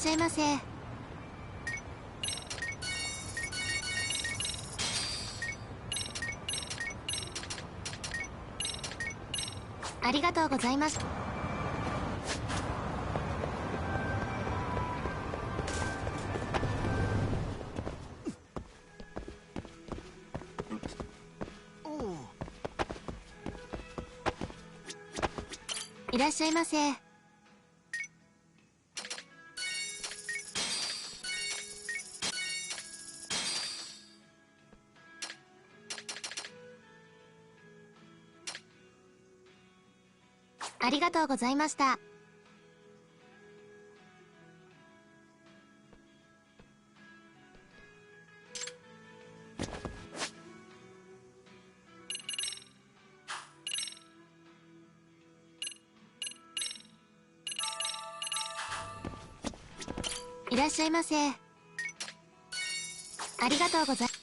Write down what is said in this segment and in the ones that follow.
しゃいませ。ありがとうございます。いらっしゃいませ。ありがとうございました。いらっしゃいませ。ありがとうございます。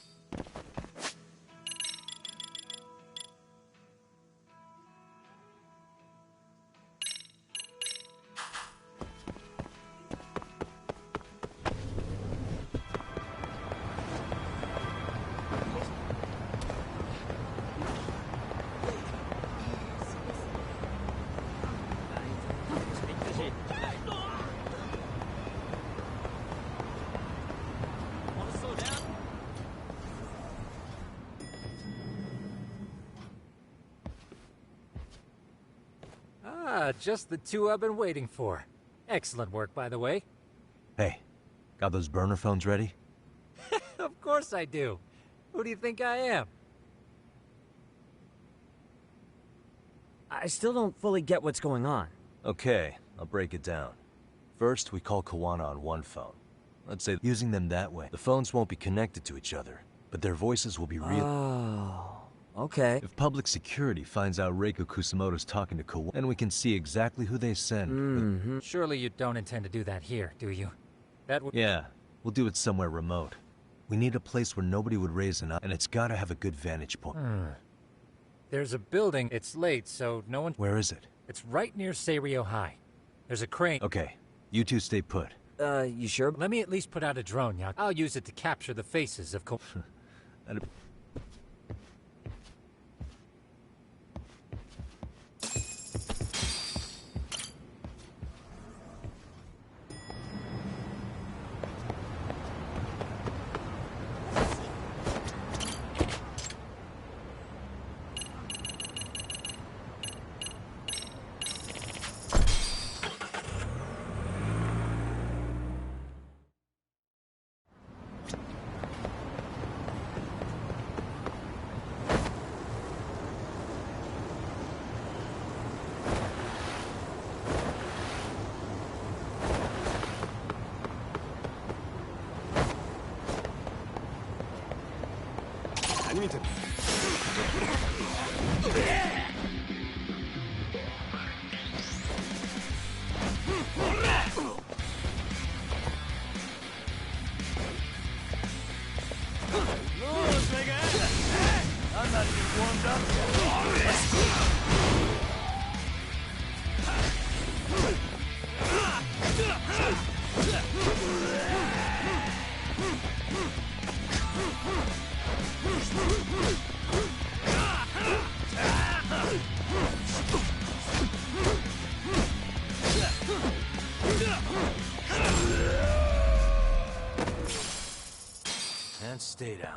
Just the two I've been waiting for. Excellent work, by the way. Hey, got those burner phones ready? Of course I do. Who do you think I am? I still don't fully get what's going on. Okay, I'll break it down. First, we call Kawana on one phone. Let's say using them that way, the phones won't be connected to each other, but their voices will be real. Oh, okay. If public security finds out Reiko Kusamoto's talking to Kawana, then we can see exactly who they send. Surely you don't intend to do that here, do you? That would... Yeah, we'll do it somewhere remote. We need a place where nobody would raise an eye, and it's gotta have a good vantage point. There's a building. It's late, so no one... Where is it? It's right near Seiryo High. There's a crane... Okay, you two stay put. You sure? Let me at least put out a drone, Yak. I'll use it to capture the faces of I'm not even warmed up. And stay down.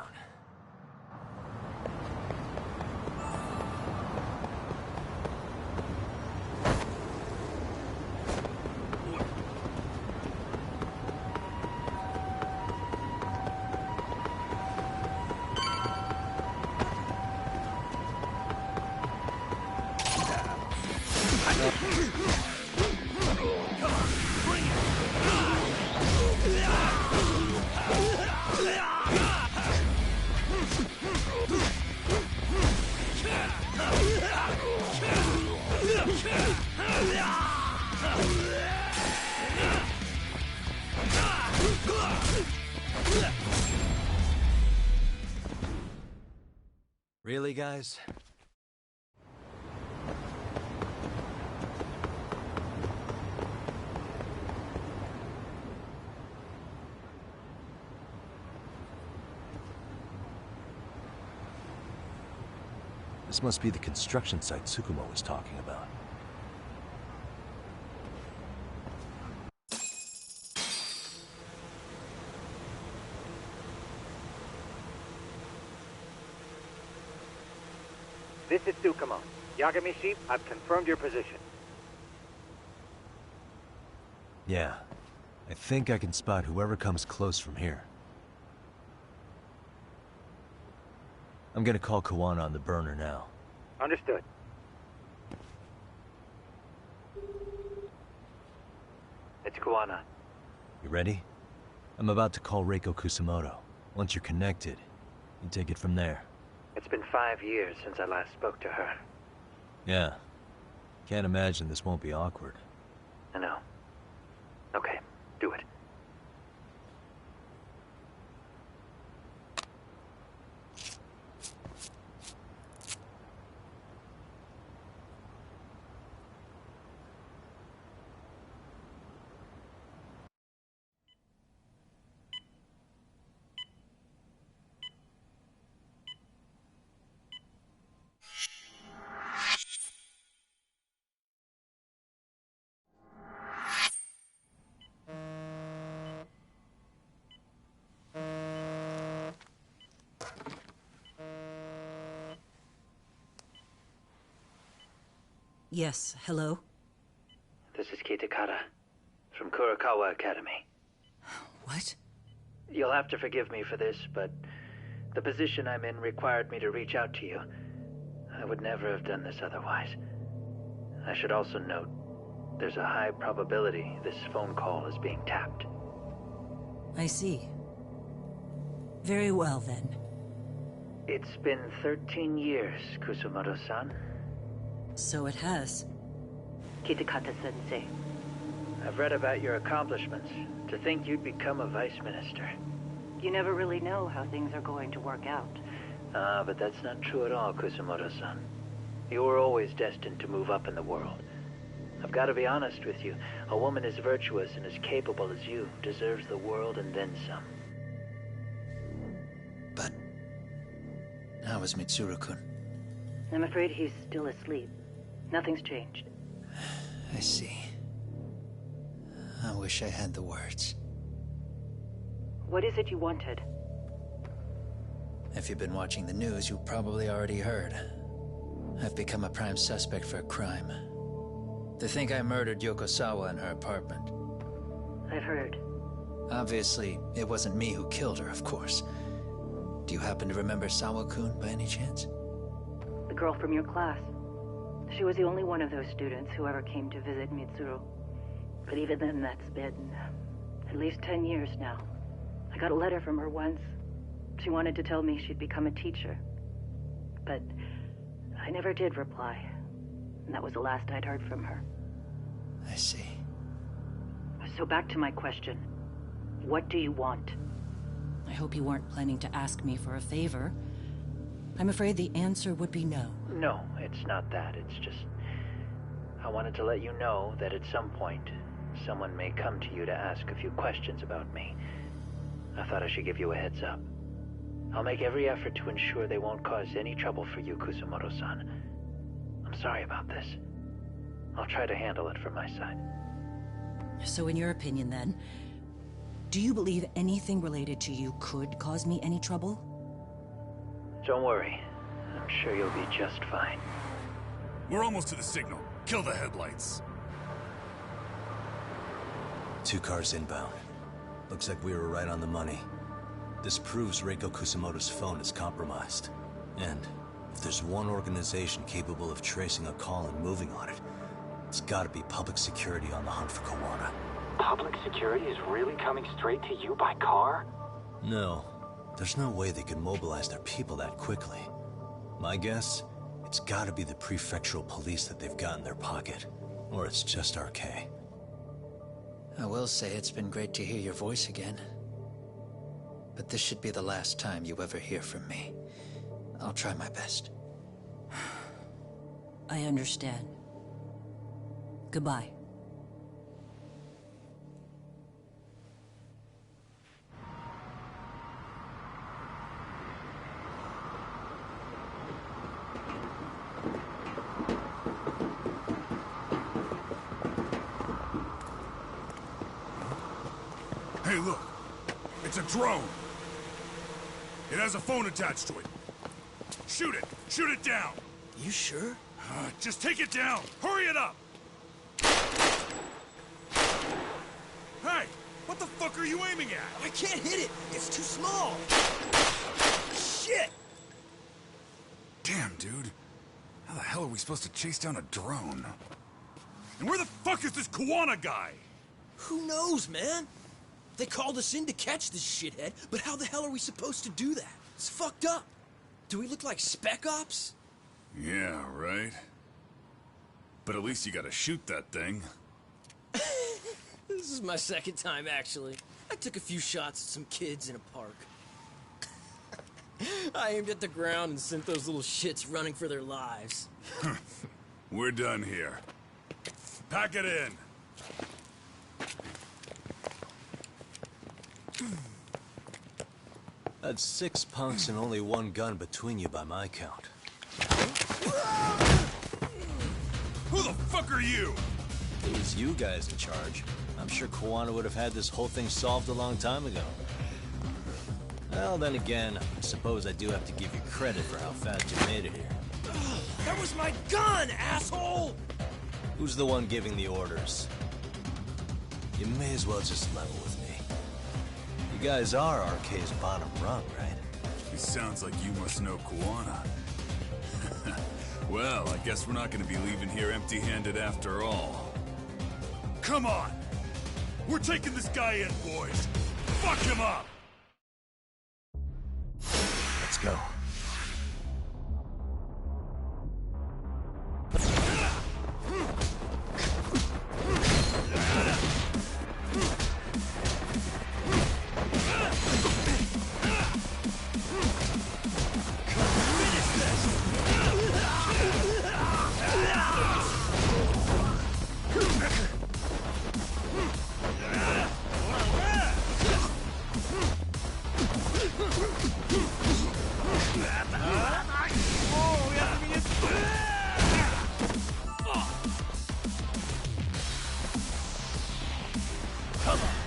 Really, guys? This must be the construction site Tsukumo was talking about. This is Tsukumo. Yagami-shi, I've confirmed your position. Yeah. I think I can spot whoever comes close from here. I'm gonna call Kawana on the burner now. Understood. It's Kawana. You ready? I'm about to call Reiko Kusamoto. Once you're connected, you take it from there. It's been 5 years since I last spoke to her. Yeah. Can't imagine this won't be awkward. I know. Okay, do it. Yes, hello? This is Kitakata, from Kurakawa Academy. What? You'll have to forgive me for this, but the position I'm in required me to reach out to you. I would never have done this otherwise. I should also note, there's a high probability this phone call is being tapped. I see. Very well, then. It's been 13 years, Kusumoto-san. So it has. Kitakata-sensei. I've read about your accomplishments. To think you'd become a vice minister. You never really know how things are going to work out. But that's not true at all, Kusumoto-san. You were always destined to move up in the world. I've got to be honest with you. A woman as virtuous and as capable as you deserves the world and then some. But how is Mitsuru-kun? I'm afraid he's still asleep. Nothing's changed. I see. I wish I had the words. What is it you wanted? If you've been watching the news, you probably already heard. I've become a prime suspect for a crime. They think I murdered Yokosawa in her apartment. I've heard. Obviously, it wasn't me who killed her, of course. Do you happen to remember Sawa-kun by any chance? The girl from your class. She was the only one of those students who ever came to visit Mitsuru. But even then, that's been at least 10 years now. I got a letter from her once. She wanted to tell me she'd become a teacher. But I never did reply. And that was the last I'd heard from her. I see. So back to my question. What do you want? I hope you weren't planning to ask me for a favor. I'm afraid the answer would be no. No, it's not that. It's just... I wanted to let you know that at some point, someone may come to you to ask a few questions about me. I thought I should give you a heads up. I'll make every effort to ensure they won't cause any trouble for you, Kusumoto-san. I'm sorry about this. I'll try to handle it from my side. So in your opinion, then, do you believe anything related to you could cause me any trouble? Don't worry. I'm sure you'll be just fine. We're almost to the signal. Kill the headlights. 2 cars inbound. Looks like we were right on the money. This proves Reiko Kusamoto's phone is compromised. And if there's one organization capable of tracing a call and moving on it, it's gotta be public security on the hunt for Kawana. Public security is really coming straight to you by car? No. There's no way they could mobilize their people that quickly. My guess, it's gotta be the prefectural police that they've got in their pocket. Or it's just RK. I will say it's been great to hear your voice again. But this should be the last time you ever hear from me. I'll try my best. I understand. Goodbye. It's a drone. It has a phone attached to it. Shoot it! Shoot it down! You sure? Just take it down! Hurry it up! Hey! What the fuck are you aiming at? I can't hit it! It's too small! Shit! Damn, dude. How the hell are we supposed to chase down a drone? And where the fuck is this Kuwana guy? Who knows, man? They called us in to catch this shithead, but how the hell are we supposed to do that? It's fucked up. Do we look like Spec Ops? Yeah, right. But at least you gotta shoot that thing. This is my second time, actually. I took a few shots at some kids in a park. I aimed at the ground and sent those little shits running for their lives. We're done here. Pack it in. That's 6 punks and only 1 gun between you by my count. Who the fuck are you? It was you guys in charge. I'm sure Kuwana would have had this whole thing solved a long time ago. Well, then again, I suppose I do have to give you credit for how fast you made it here. That was my gun, asshole! Who's the one giving the orders? You may as well just level with me. You guys are RK's bottom rung, right? It sounds like you must know Kuwana. Well, I guess we're not gonna be leaving here empty-handed after all. Come on! We're taking this guy in, boys! Fuck him up! Let's go.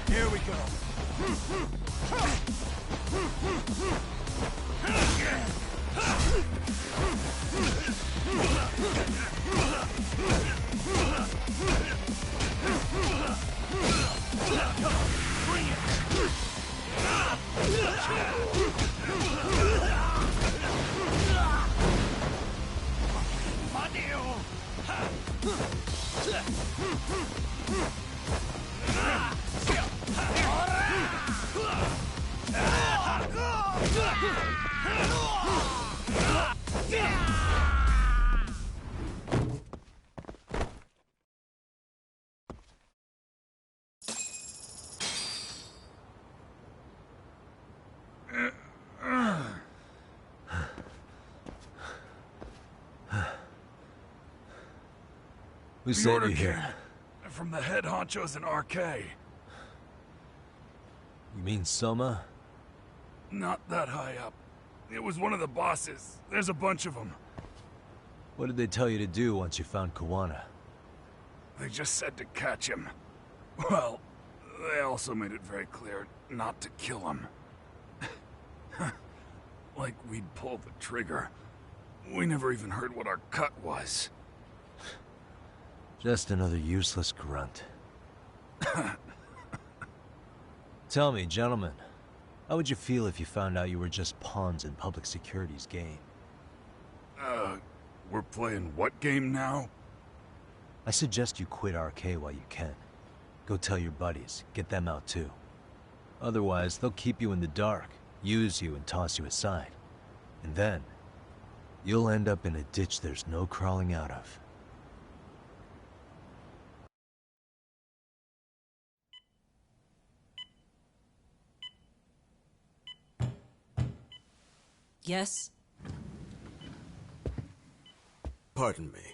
Here we go. Who sent you here? From the head honchos in RK. You mean Soma? Not that high up. It was one of the bosses. There's a bunch of them. What did they tell you to do once you found Kuwana? They just said to catch him. Well, they also made it very clear not to kill him. Like we'd pull the trigger. We never even heard what our cut was. Just another useless grunt. Tell me, gentlemen, how would you feel if you found out you were just pawns in public security's game? We're playing what game now? I suggest you quit RK while you can. Go tell your buddies, get them out too. Otherwise, they'll keep you in the dark, use you and toss you aside. And then, you'll end up in a ditch there's no crawling out of. Yes? Pardon me.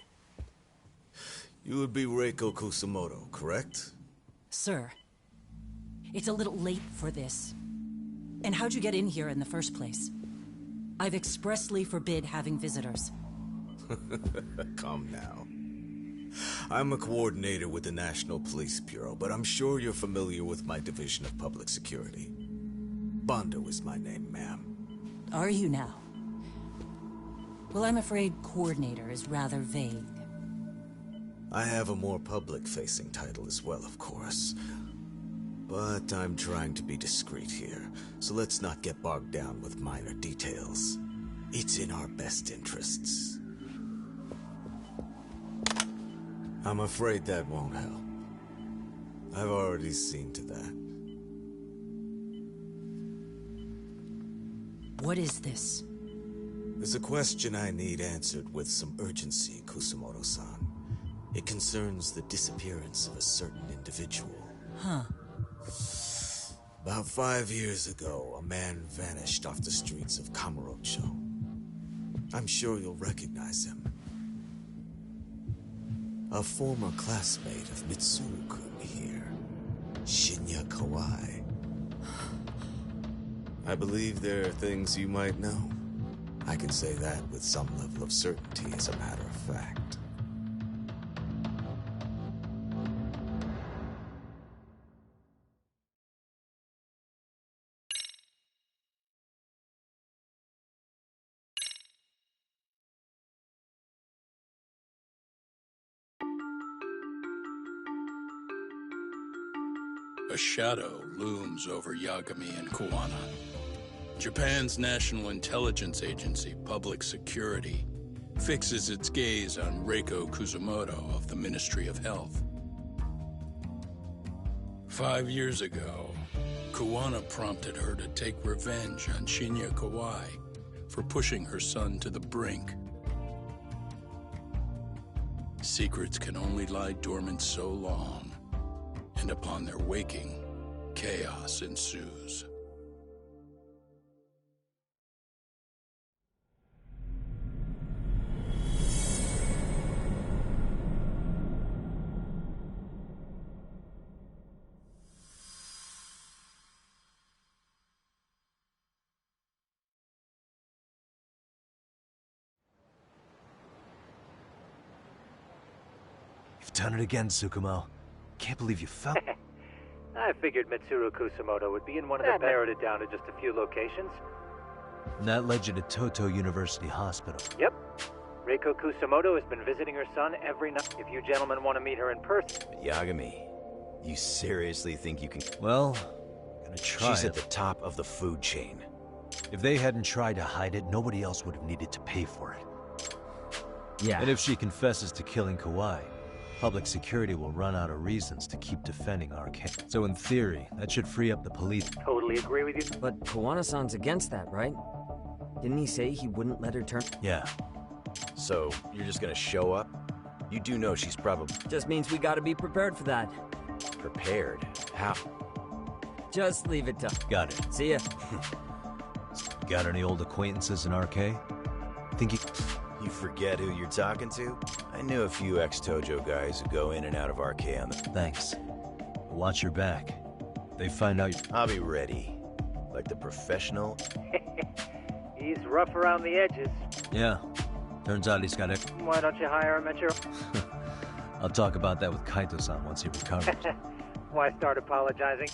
You would be Reiko Kusamoto, correct? Sir. It's a little late for this. And how'd you get in here in the first place? I've expressly forbid having visitors. Come now. I'm a coordinator with the National Police Bureau, but I'm sure you're familiar with my Division of Public Security. Bondo is my name, ma'am. Are you now? Well, I'm afraid coordinator is rather vague. I have a more public-facing title as well, of course. But I'm trying to be discreet here, so let's not get bogged down with minor details. It's in our best interests. I'm afraid that won't help. I've already seen to that. What is this? There's a question I need answered with some urgency, Kusumoto-san. It concerns the disappearance of a certain individual. Huh. About 5 years ago, a man vanished off the streets of Kamurocho. I'm sure you'll recognize him. A former classmate of Mitsuru-kun here, Shinya Kawai. I believe there are things you might know. I can say that with some level of certainty, as a matter of fact. A shadow looms over Yagami and Kuwana. Japan's National Intelligence Agency, Public Security, fixes its gaze on Reiko Kusumoto of the Ministry of Health. 5 years ago, Kuwana prompted her to take revenge on Shinya Kawai for pushing her son to the brink. Secrets can only lie dormant so long, and upon their waking, chaos ensues. You've done it again, Tsukumo. Can't believe you fell. I figured Mitsuru Kusumoto would be in one of the... narrowed it down to just a few locations. And that led you to Toto University Hospital. Yep. Reiko Kusumoto has been visiting her son every night. If you gentlemen want to meet her in person... Yagami, you seriously think you can... Well, gonna try. She's at the top of the food chain. If they hadn't tried to hide it, nobody else would have needed to pay for it. Yeah. And if she confesses to killing Kawai, public security will run out of reasons to keep defending our case. So in theory, that should free up the police. Totally agree with you. But Kawana-san's against that, right? Didn't he say he wouldn't let her turn? Yeah. So, you're just gonna show up? You do know she's probably... Just means we gotta be prepared for that. Prepared? How? Just leave it to... Got it. See ya. Got any old acquaintances in RK? Think you... You forget who you're talking to? I knew a few ex-Tojo guys who go in and out of RK on the... Thanks. Watch your back. They find out... I'll be ready. Like the professional... He's rough around the edges. Yeah. Turns out he's got it. Why don't you hire him at your... I'll talk about that with Kaito-san once he recovers. Why start apologizing?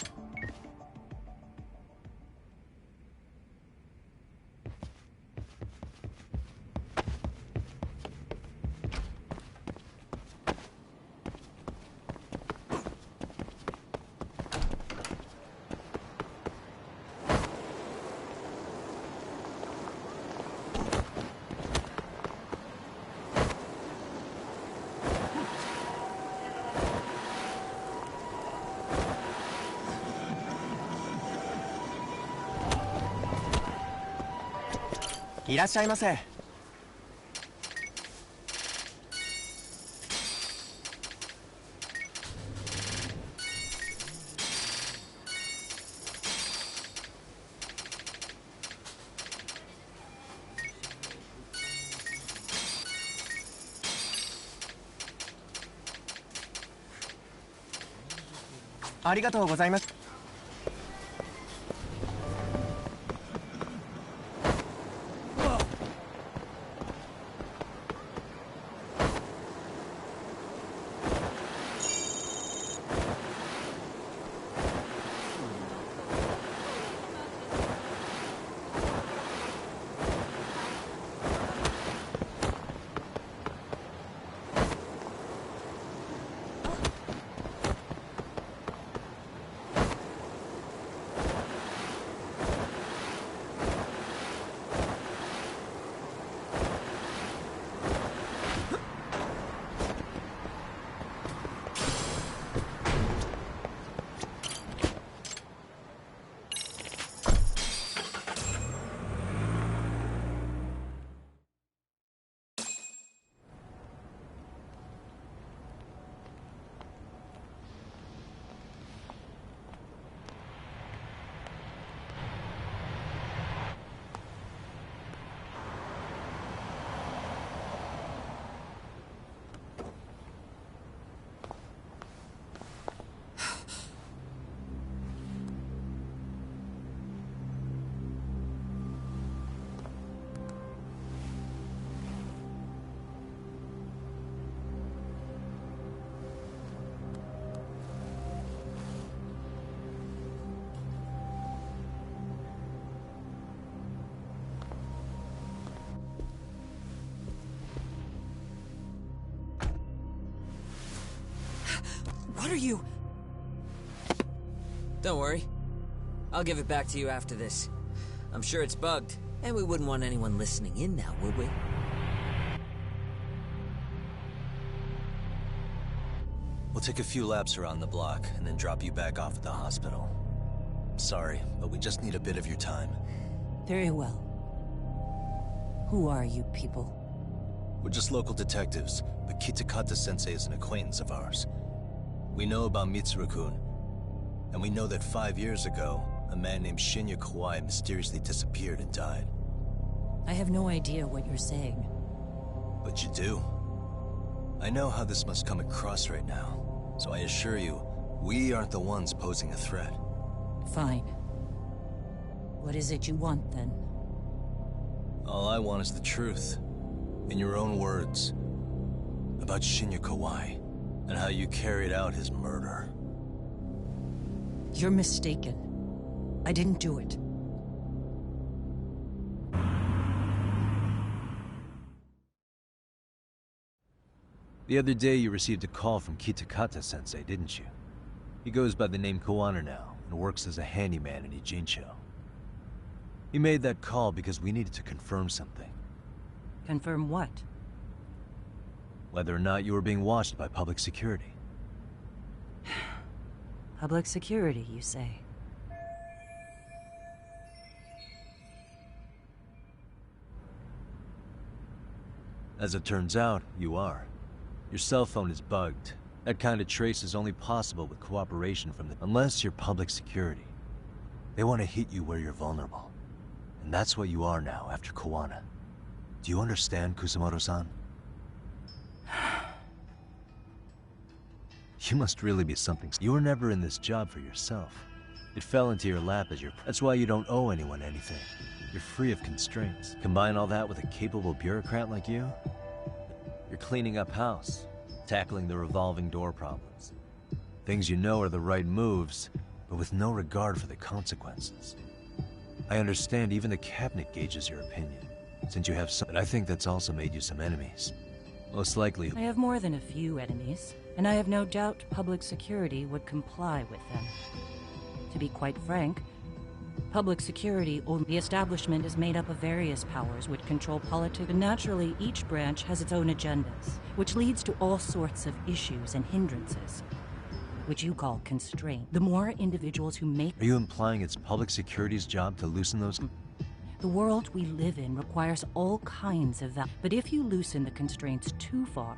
What are you... Don't worry. I'll give it back to you after this. I'm sure it's bugged, and we wouldn't want anyone listening in now, would we? We'll take a few laps around the block, and then drop you back off at the hospital. Sorry, but we just need a bit of your time. Very well. Who are you people? We're just local detectives, but Kitakata-sensei is an acquaintance of ours. We know about Mitsuru-kun, and we know that 5 years ago, a man named Shinya Kawai mysteriously disappeared and died. I have no idea what you're saying. But you do. I know how this must come across right now, so I assure you, we aren't the ones posing a threat. Fine. What is it you want, then? All I want is the truth. In your own words. About Shinya Kawai, and how you carried out his murder. You're mistaken. I didn't do it. The other day you received a call from Kitakata-sensei, didn't you? He goes by the name Koana now, and works as a handyman in Ijincho. He made that call because we needed to confirm something. Confirm what? Whether or not you were being watched by public security. Public security, you say? As it turns out, you are. Your cell phone is bugged. That kind of trace is only possible with cooperation from the... Unless you're public security. They want to hit you where you're vulnerable. And that's what you are now, after Koana. Do you understand, Kusamoto-san? You must really be something. You were never in this job for yourself. It fell into your lap as your... That's why you don't owe anyone anything. You're free of constraints. Combine all that with a capable bureaucrat like you, you're cleaning up house, tackling the revolving door problems. Things you know are the right moves, but with no regard for the consequences. I understand even the cabinet gauges your opinion, since you have some... But I think that's also made you some enemies. Most likely... I have more than a few enemies, and I have no doubt public security would comply with them. To be quite frank, public security, the establishment is made up of various powers which control politics, and naturally each branch has its own agendas, which leads to all sorts of issues and hindrances, which you call constraint. The more individuals who make... Are you implying it's public security's job to loosen those... The world we live in requires all kinds of that, but if you loosen the constraints too far,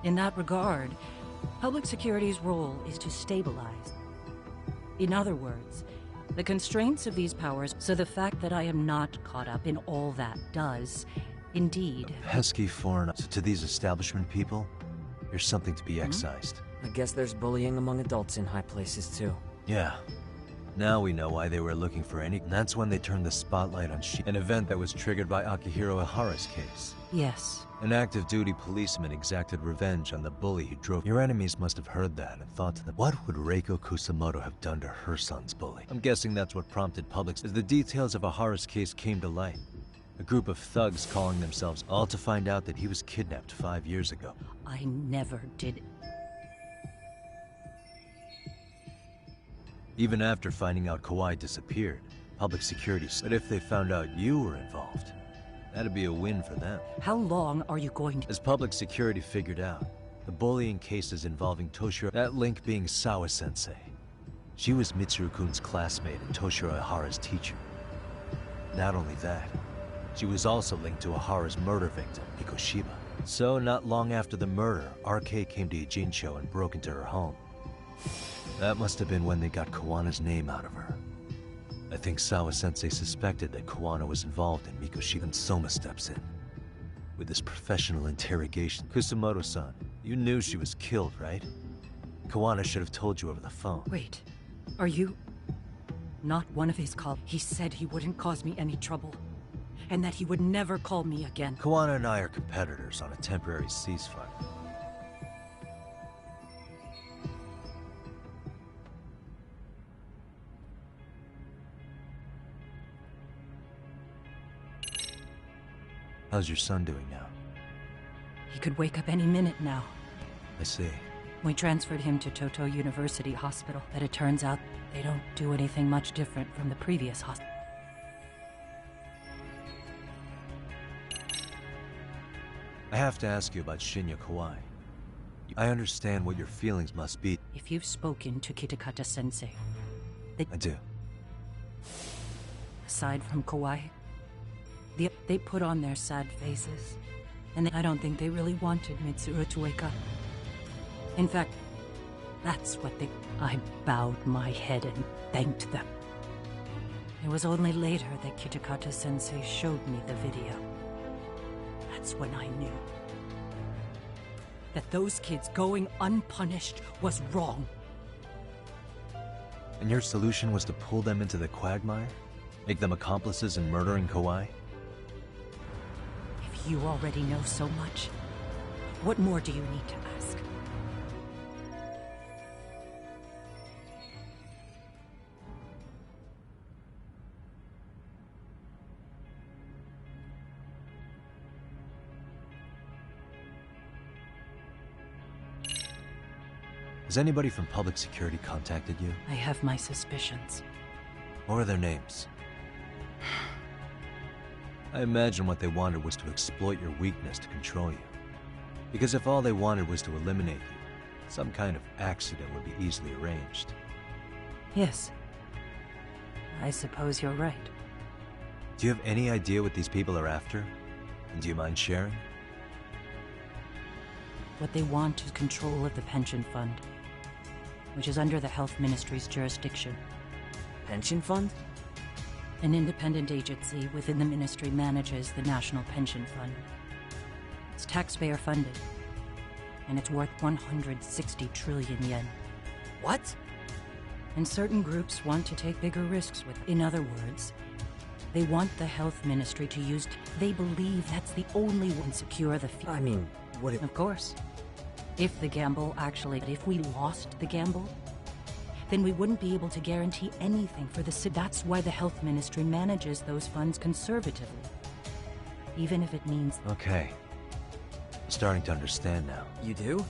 in that regard, public security's role is to stabilize. In other words, the constraints of these powers, so the fact that I am not caught up in all that does, indeed... Pesky foreign... To these establishment people, you're something to be excised. I guess there's bullying among adults in high places, too. Yeah. Now we know why they were looking for any... And that's when they turned the spotlight on an event that was triggered by Akihiro Ihara's case. Yes. An active-duty policeman exacted revenge on the bully who drove... Your enemies must have heard that and thought to them, what would Reiko Kusamoto have done to her son's bully? I'm guessing that's what prompted public... As the details of Ihara's case came to light, a group of thugs calling themselves, all to find out that he was kidnapped 5 years ago. I never did... Even after finding out Kawai disappeared, public security... But if they found out you were involved, that'd be a win for them. How long are you going to... As public security figured out, the bullying cases involving Toshiro... That link being Sawa-sensei. She was Mitsuru-kun's classmate and Toshiro Ihara's teacher. Not only that, she was also linked to Ihara's murder victim, Hikoshiba. So, not long after the murder, RK came to Ijincho and broke into her home. That must have been when they got Kawana's name out of her. I think Sawa-sensei suspected that Koana was involved in Mikoshi, and Soma steps in. With this professional interrogation, Kusamoto-san, you knew she was killed, right? Koana should have told you over the phone. Wait, are you... not one of his colleagues? He said he wouldn't cause me any trouble, and that he would never call me again. Koana and I are competitors on a temporary ceasefire. How's your son doing now? He could wake up any minute now. I see. We transferred him to Toto University Hospital, but it turns out they don't do anything much different from the previous hospital. I have to ask you about Shinya Kawai. I understand what your feelings must be. If you've spoken to Kitakata-sensei, I do. Aside from Kawai, they put on their sad faces, and I don't think they really wanted Mitsuru to wake up. In fact, that's what I bowed my head and thanked them. It was only later that Kitakata-sensei showed me the video. That's when I knew that those kids going unpunished was wrong. And your solution was to pull them into the quagmire? Make them accomplices in murdering Kawai? If you already know so much, what more do you need to ask? Has anybody from public security contacted you? I have my suspicions. What are their names? I imagine what they wanted was to exploit your weakness to control you. Because if all they wanted was to eliminate you, some kind of accident would be easily arranged. Yes. I suppose you're right. Do you have any idea what these people are after? And do you mind sharing? What they want is control of the pension fund, which is under the Health Ministry's jurisdiction. Pension fund? An independent agency within the ministry manages the National Pension Fund. It's taxpayer funded, and it's worth 160 trillion yen. What? And certain groups want to take bigger risks with. In other words, they want the Health Ministry to use. They believe that's the only way to secure the. I mean, what if? Of course. If the gamble actually. If we lost the gamble, then we wouldn't be able to guarantee anything for the. That's why the Health Ministry manages those funds conservatively. Even if it means. Okay. I'm starting to understand now. You do?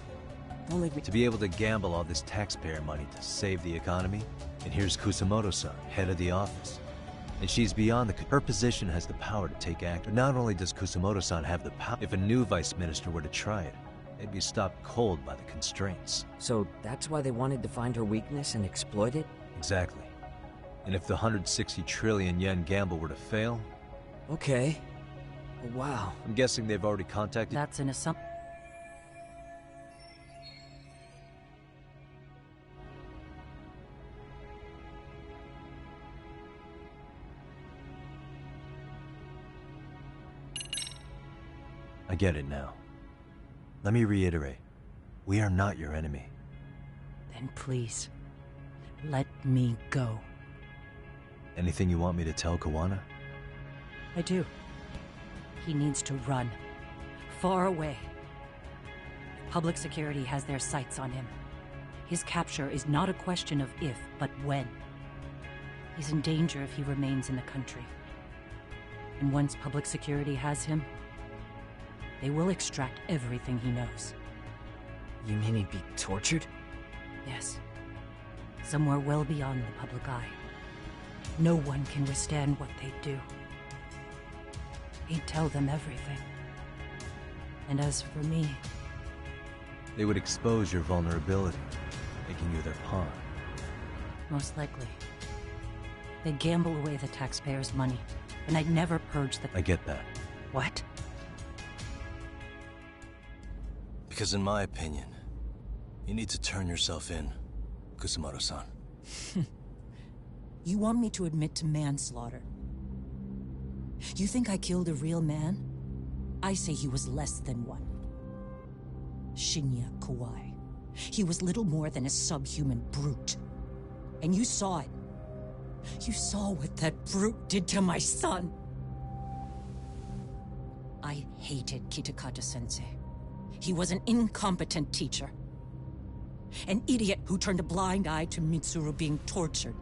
Only to be able to gamble all this taxpayer money to save the economy? And here's Kusamoto-san, head of the office. And she's beyond the. Her position has the power to take action. But not only does Kusamoto-san have the power, if a new vice minister were to try it, they'd be stopped cold by the constraints. So that's why they wanted to find her weakness and exploit it? Exactly. And if the 160 trillion yen gamble were to fail... Okay. Wow. I'm guessing they've already contacted... That's an assumption. I get it now. Let me reiterate. We are not your enemy. Then please, let me go. Anything you want me to tell Kawana? I do. He needs to run. Far away. Public security has their sights on him. His capture is not a question of if, but when. He's in danger if he remains in the country. And once public security has him, they will extract everything he knows. You mean he'd be tortured? Yes. Somewhere well beyond the public eye. No one can withstand what they do. He'd tell them everything. And as for me... They would expose your vulnerability, making you their pawn. Most likely. They'd gamble away the taxpayers' money, and I'd never purge the... I get that. What? Because in my opinion, you need to turn yourself in, Kusamoto-san. You want me to admit to manslaughter? You think I killed a real man? I say he was less than one. Shinya Kawai. He was little more than a subhuman brute. And you saw it. You saw what that brute did to my son. I hated Kitakata-sensei. He was an incompetent teacher. An idiot who turned a blind eye to Mitsuru being tortured.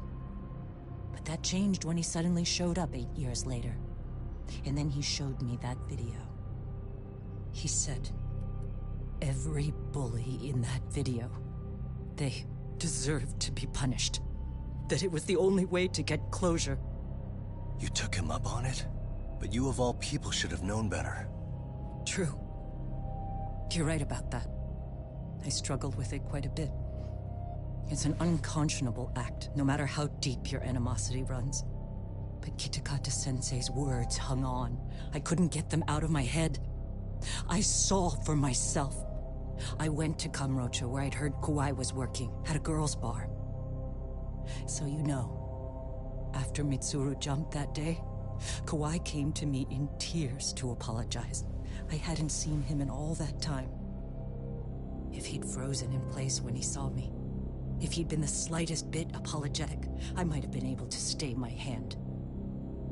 But that changed when he suddenly showed up 8 years later. And then he showed me that video. He said, every bully in that video. They deserved to be punished. That it was the only way to get closure. You took him up on it? But you of all people should have known better. True. You're right about that. I struggled with it quite a bit. It's an unconscionable act, no matter how deep your animosity runs. But Kitakata-sensei's words hung on. I couldn't get them out of my head. I saw for myself. I went to Kamurocho, where I'd heard Kawai was working, at a girls' bar. So you know, after Mitsuru jumped that day, Kawai came to me in tears to apologize. I hadn't seen him in all that time. If he'd frozen in place when he saw me, if he'd been the slightest bit apologetic, I might have been able to stay my hand.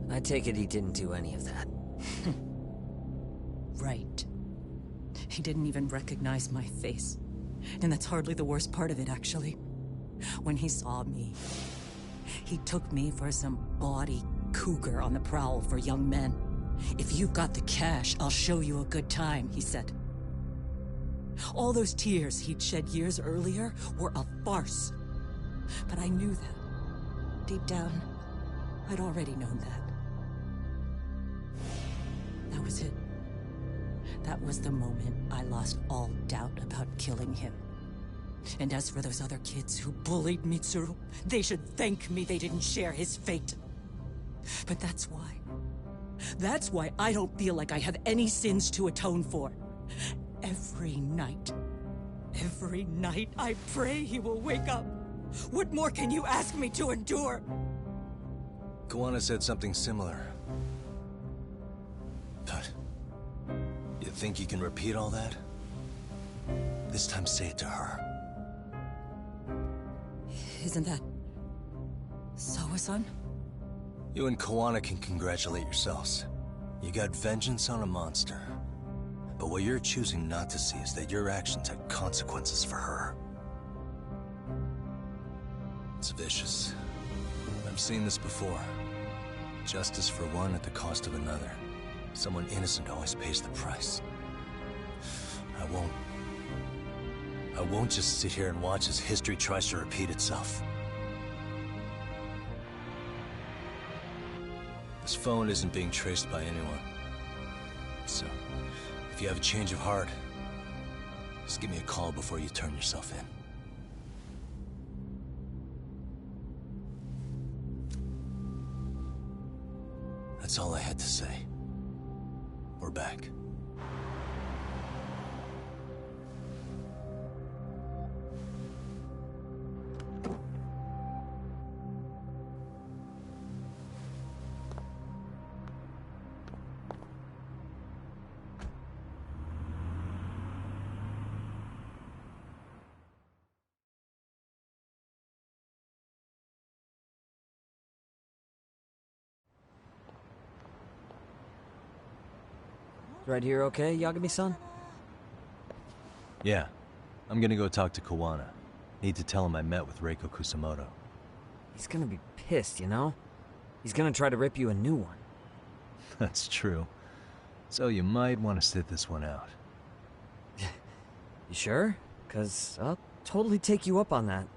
I take it he didn't do any of that. Right. He didn't even recognize my face. And that's hardly the worst part of it, actually. When he saw me, he took me for some bawdy cougar on the prowl for young men. If you've got the cash, I'll show you a good time, he said. All those tears he'd shed years earlier were a farce. But I knew that. Deep down, I'd already known that. That was it. That was the moment I lost all doubt about killing him. And as for those other kids who bullied Mitsuru, they should thank me they didn't share his fate. But that's why. That's why I don't feel like I have any sins to atone for. Every night I pray he will wake up. What more can you ask me to endure? Kawana said something similar. But you think you can repeat all that? This time say it to her. Isn't that Sawa-san? You and Kawana can congratulate yourselves. You got vengeance on a monster. But what you're choosing not to see is that your actions had consequences for her. It's vicious. I've seen this before. Justice for one at the cost of another. Someone innocent always pays the price. I won't just sit here and watch as history tries to repeat itself. This phone isn't being traced by anyone. So, if you have a change of heart, just give me a call before you turn yourself in. That's all I had to say. We're back. Right here okay, Yagami-san? Yeah. I'm gonna go talk to Kawana. Need to tell him I met with Reiko Kusamoto. He's gonna be pissed, you know? He's gonna try to rip you a new one. That's true. So you might want to sit this one out. You sure? 'Cause I'll totally take you up on that.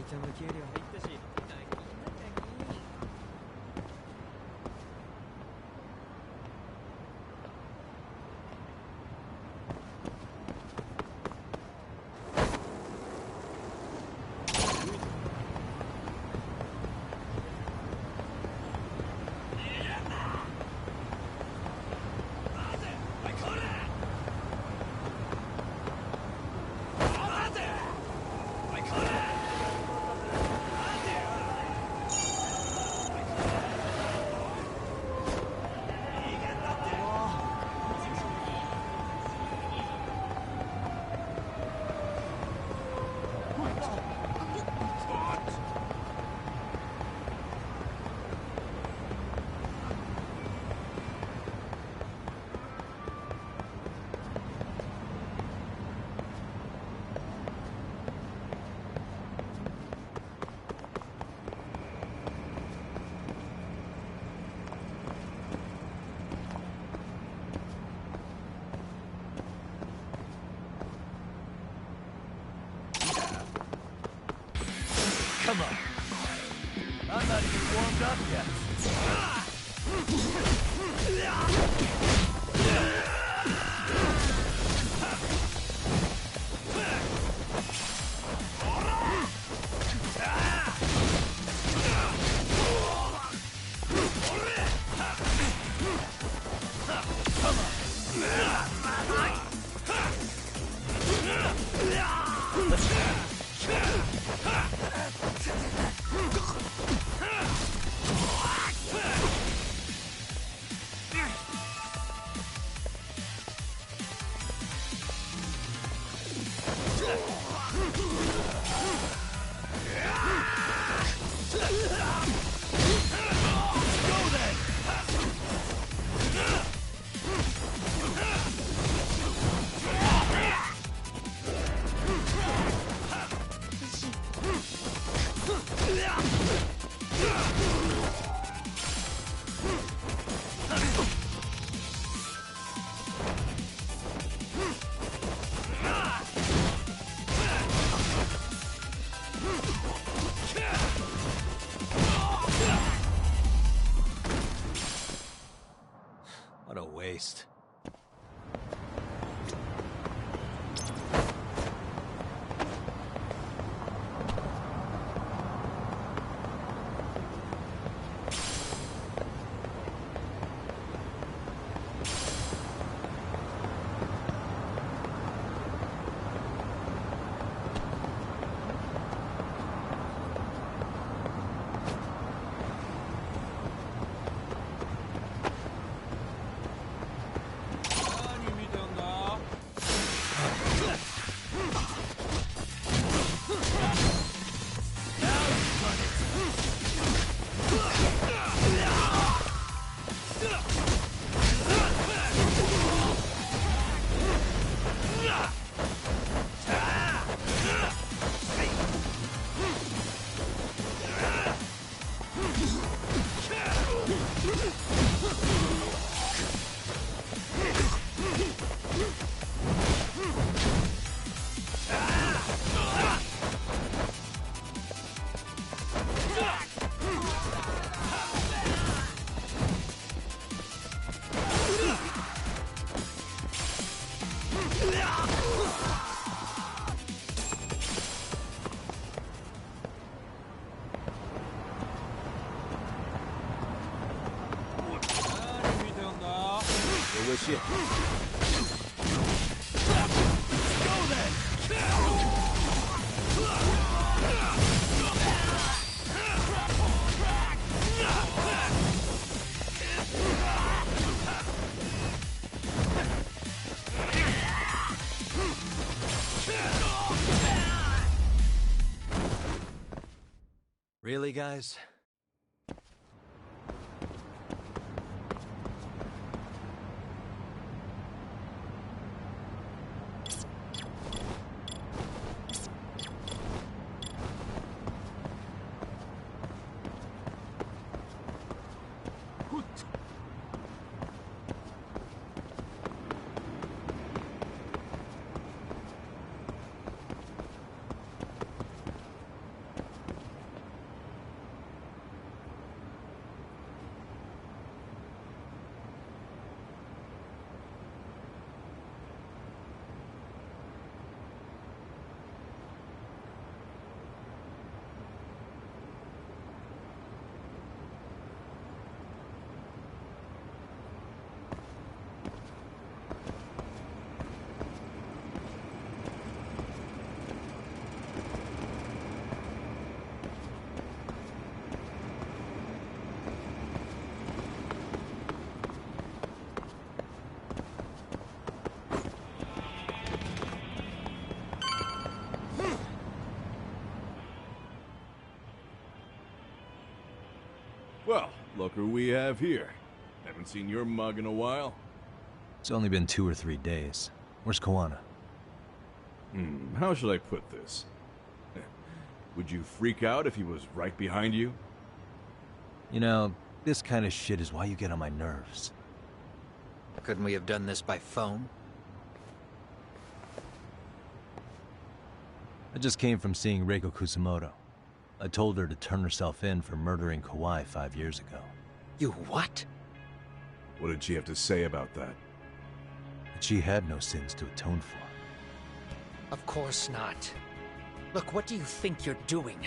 ちゃんの給料入ったし。Come on. I'm not even warmed up yet. What a waste. Wish it. Go then! Really, guys? Well, look who we have here. Haven't seen your mug in a while. It's only been 2 or 3 days. Where's Koana? How should I put this? Would you freak out if he was right behind you? You know, this kind of shit is why you get on my nerves. Couldn't we have done this by phone? I just came from seeing Reiko Kusamoto. I told her to turn herself in for murdering Kawhi 5 years ago. You what? What did she have to say about that? That she had no sins to atone for. Of course not. Look, what do you think you're doing?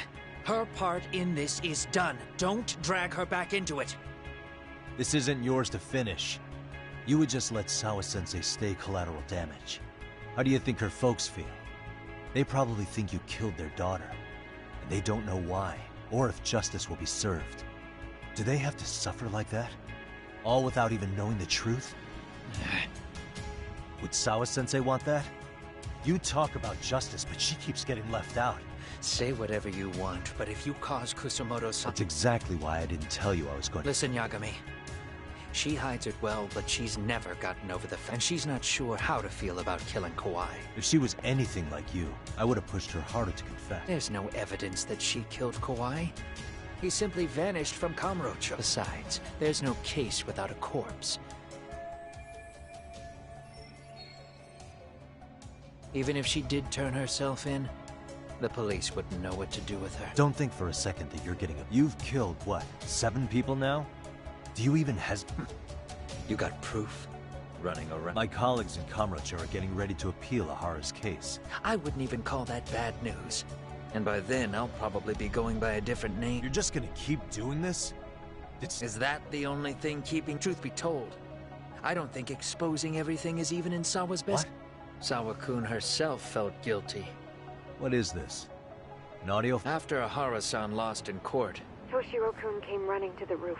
Her part in this is done. Don't drag her back into it. This isn't yours to finish. You would just let Sawa-sensei stay collateral damage. How do you think her folks feel? They probably think you killed their daughter. And they don't know why, or if justice will be served. Do they have to suffer like that? All without even knowing the truth? Would Sawa-sensei want that? You talk about justice, but she keeps getting left out. Say whatever you want, but if you cause Kusamoto something... That's exactly why I didn't tell you I was going to... Listen, Yagami. She hides it well, but she's never gotten over the fact, and she's not sure how to feel about killing Kawhi. If she was anything like you, I would have pushed her harder to confess. There's no evidence that she killed Kawhi. He simply vanished from Kamurocho. Besides, there's no case without a corpse. Even if she did turn herself in, the police wouldn't know what to do with her. Don't think for a second that you're getting up. You've killed, what, 7 people now? Do you even You got proof? Running around. My colleagues in Kamurocho are getting ready to appeal Ahara's case. I wouldn't even call that bad news. And by then, I'll probably be going by a different name. You're just gonna keep doing this? Is that the only thing keeping truth be told? I don't think exposing everything is even in Sawa's best. What? Sawa-kun herself felt guilty. What is this? An audio? After Ahara-san lost in court, Toshiro-kun came running to the roof.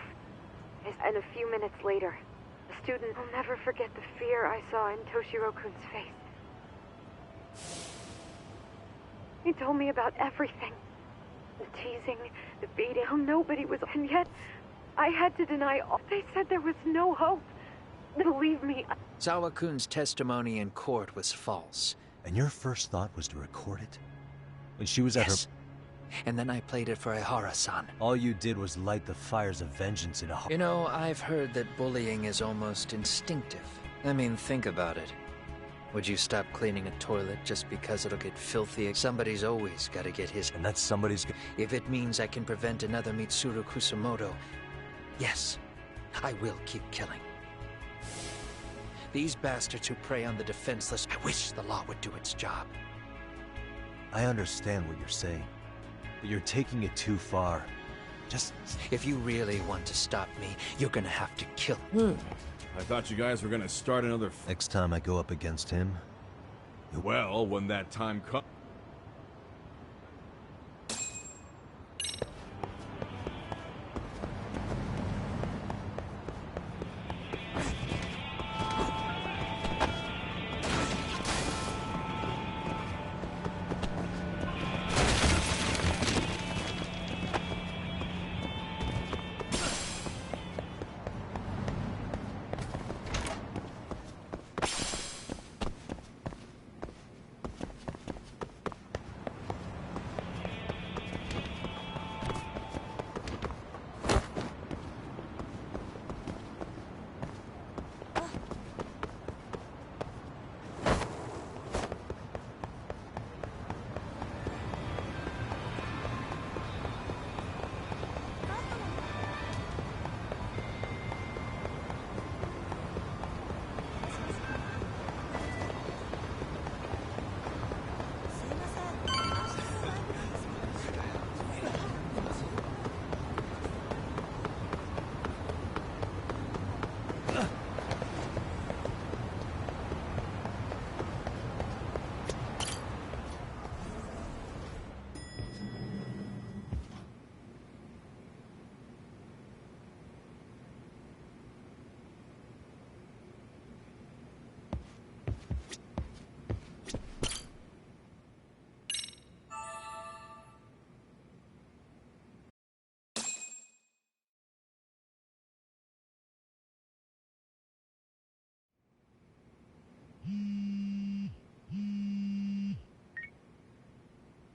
And a few minutes later, the student will never forget the fear I saw in Toshiro-kun's face. He told me about everything. The teasing, the beating, how nobody was... And yet, I had to deny all. They said there was no hope. Believe me. Sawa-kun's testimony in court was false. And your first thought was to record it? When she was at her... And then I played it for Ahara-san. All you did was light the fires of vengeance in Ahara. You know, I've heard that bullying is almost instinctive. I mean, think about it. Would you stop cleaning a toilet just because it'll get filthy? Somebody's always gotta get his... And that somebody's... If it means I can prevent another Mitsuru Kusamoto, yes, I will keep killing. These bastards who prey on the defenseless, I wish the law would do its job. I understand what you're saying, but you're taking it too far. Just... If you really want to stop me, you're gonna have to kill. I thought you guys were gonna start another... Next time I go up against him... Well, when that time comes...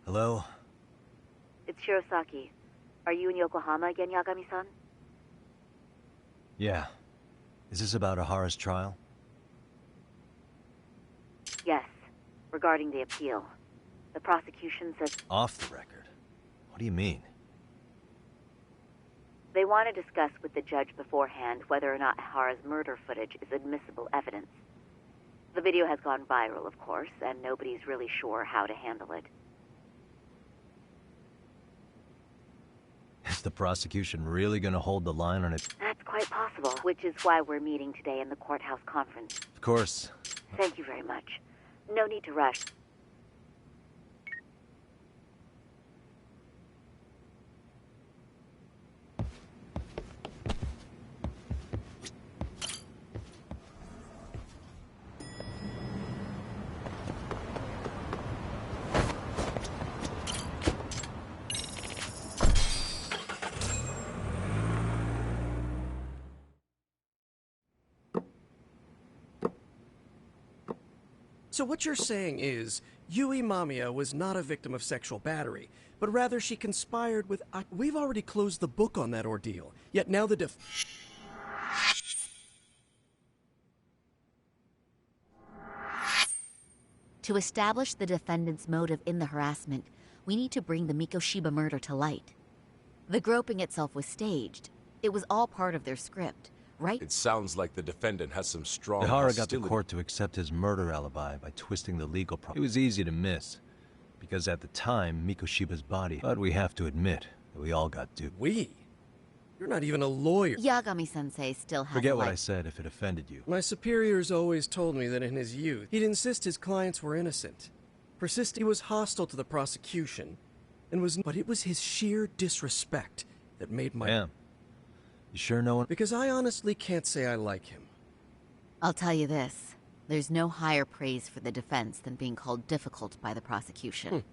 Hello? It's Shirosaki. Are you in Yokohama again, Yagami-san? Yeah. Is this about Ahara's trial? Yes. Regarding the appeal. The prosecution says... Off the record? What do you mean? They want to discuss with the judge beforehand whether or not Ahara's murder footage is admissible evidence. The video has gone viral, of course, and nobody's really sure how to handle it. Is the prosecution really gonna hold the line on it? That's quite possible, which is why we're meeting today in the courthouse conference. Of course. Thank you very much. No need to rush. So what you're saying is, Yui Mamiya was not a victim of sexual battery, but rather she conspired with... We've already closed the book on that ordeal, yet now the To establish the defendant's motive in the harassment, we need to bring the Mikoshiba murder to light. The groping itself was staged. It was all part of their script, right? It sounds like the defendant has some strong Ahara got the court to accept his murder alibi by twisting the legal process. It was easy to miss, because at the time, Mikoshiba's body... But we have to admit that we all got duped. We? You're not even a lawyer. Yagami-sensei still has Forget what I said if it offended you. My superiors always told me that in his youth, he'd insist his clients were innocent. He was hostile to the prosecution, and was... But it was his sheer disrespect that made my... Damn. You sure no one... Because I honestly can't say I like him. I'll tell you this. There's no higher praise for the defense than being called difficult by the prosecution.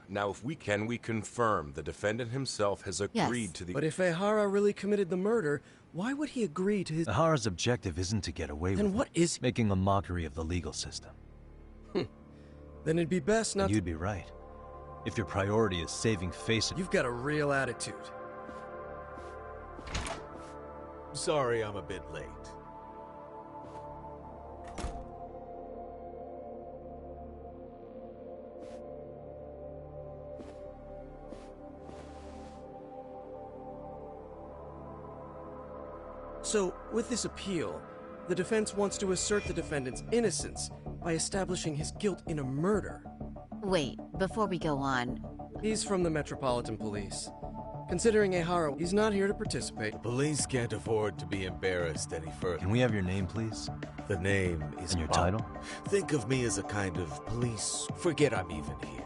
Now, if we confirm the defendant himself has agreed to the... But if Ahara really committed the murder, why would he agree to his... Ahara's objective isn't to get away with it. Then what is... Making a mockery of the legal system. Then it'd be best not and you'd be right. If your priority is saving face... You've got a real attitude. Sorry I'm a bit late. So, with this appeal, the defense wants to assert the defendant's innocence by establishing his guilt in a murder. Wait, before we go on... He's from the Metropolitan Police. Considering Ahara, he's not here to participate. The police can't afford to be embarrassed any further. Can we have your name, please? The name is... And your Bob. title? Think of me as a kind of police... Forget I'm even here.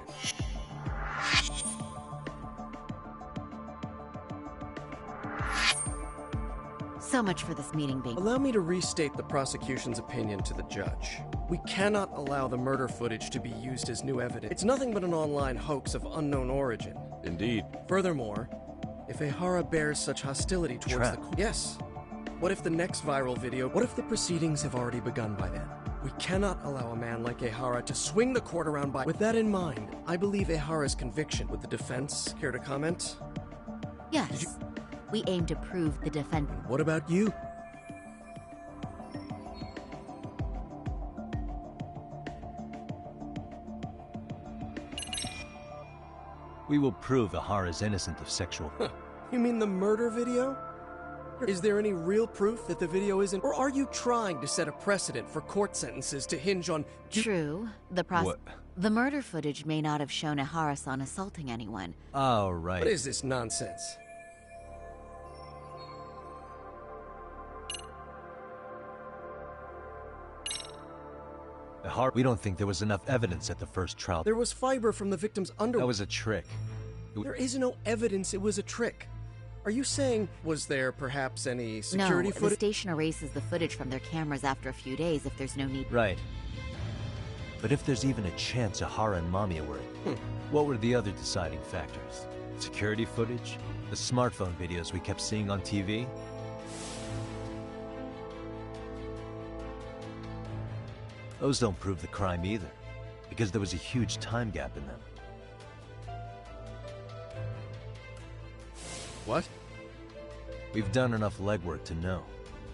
So much for this meeting being... Allow me to restate the prosecution's opinion to the judge. We cannot allow the murder footage to be used as new evidence. It's nothing but an online hoax of unknown origin. Indeed. Furthermore, if Ahara bears such hostility towards the... Yes. What if the next viral video... What if the proceedings have already begun by then? We cannot allow a man like Ahara to swing the court around by... With that in mind, I believe Ahara's conviction. Would the defense care to comment? Yes. We aim to prove the defendant. What about you? We will prove Ahara's innocent of sexual... You mean the murder video? Is there any real proof that the video isn't... Or are you trying to set a precedent for court sentences to hinge on... True. The murder footage may not have shown Ahara-san assaulting anyone. Oh, right. What is this nonsense? We don't think there was enough evidence at the first trial. There was fiber from the victim's underwear. That was a trick. There is no evidence it was a trick. Are you saying, was there perhaps any security footage? No, the station erases the footage from their cameras after a few days if there's no need. Right. But if there's even a chance Ahara and Mamiya were in, what were the other deciding factors? Security footage? The smartphone videos we kept seeing on TV? Those don't prove the crime either, because there was a huge time gap in them. What? We've done enough legwork to know. Huh?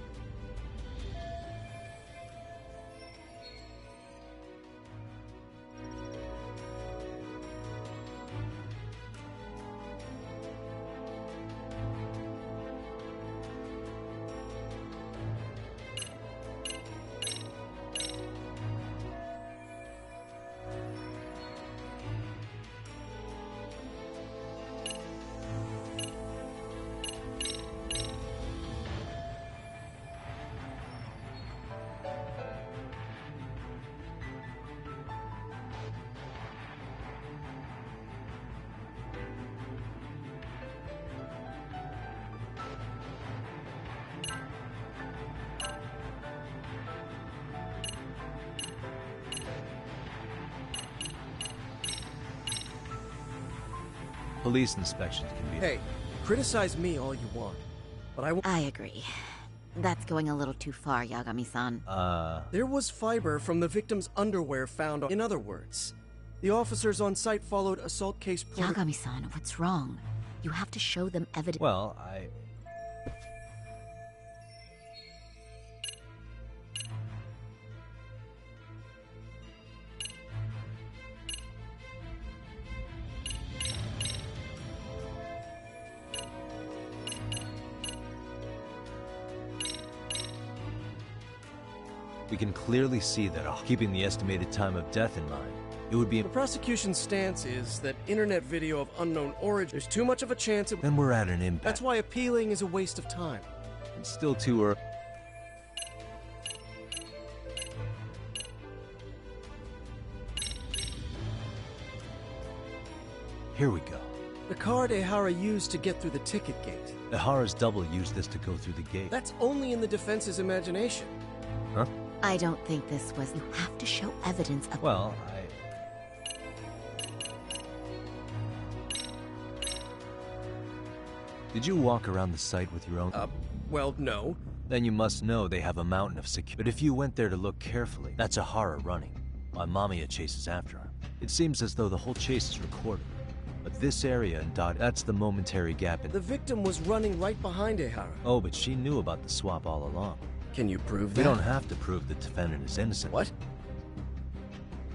Police inspections can be... Hey, criticize me all you want, but I agree. That's going a little too far, Yagami-san. There was fiber from the victim's underwear found on... In other words, the officers on site followed assault case... Yagami-san, what's wrong? You have to show them evidence... Well, we can clearly see that, keeping the estimated time of death in mind, it would be... The prosecution's stance is that internet video of unknown origin, there's too much of a chance it... Then we're at an impasse. That's why appealing is a waste of time. It's still too early. Here we go. The card Ehara used to get through the ticket gate. Ehara's double used this to go through the gate. That's only in the defense's imagination. Huh? I don't think this was... You have to show evidence of... Well, Did you walk around the site with your own... well, no. Then you must know they have a mountain of security. But if you went there to look carefully, that's Ehara running, while Mamiya chases after him. It seems as though the whole chase is recorded. But this area and that's the momentary gap in... The victim was running right behind Ehara. Oh, but she knew about the swap all along. Can you prove that? We don't have to prove the defendant is innocent. What?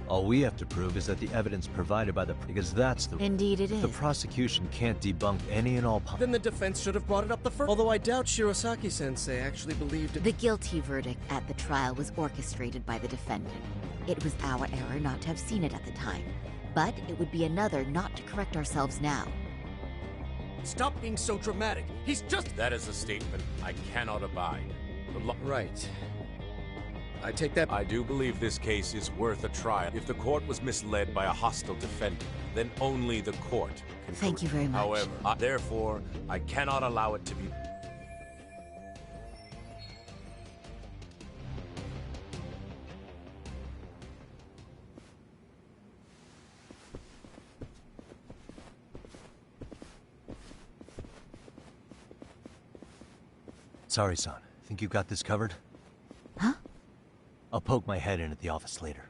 All we have to prove is that the evidence provided by the... Because that's the... Indeed it is. The prosecution can't debunk any and all... Then the defense should have brought it up the first... Although I doubt Shirosaki-sensei actually believed it... The guilty verdict at the trial was orchestrated by the defendant. It was our error not to have seen it at the time. But it would be another not to correct ourselves now. Stop being so dramatic. He's just... That is a statement I cannot abide. Right. I take that... I do believe this case is worth a trial. If the court was misled by a hostile defendant, then only the court can... Thank you very much. However, therefore, I cannot allow it to be... Sorry, son. Think you got this covered? Huh? I'll poke my head in at the office later.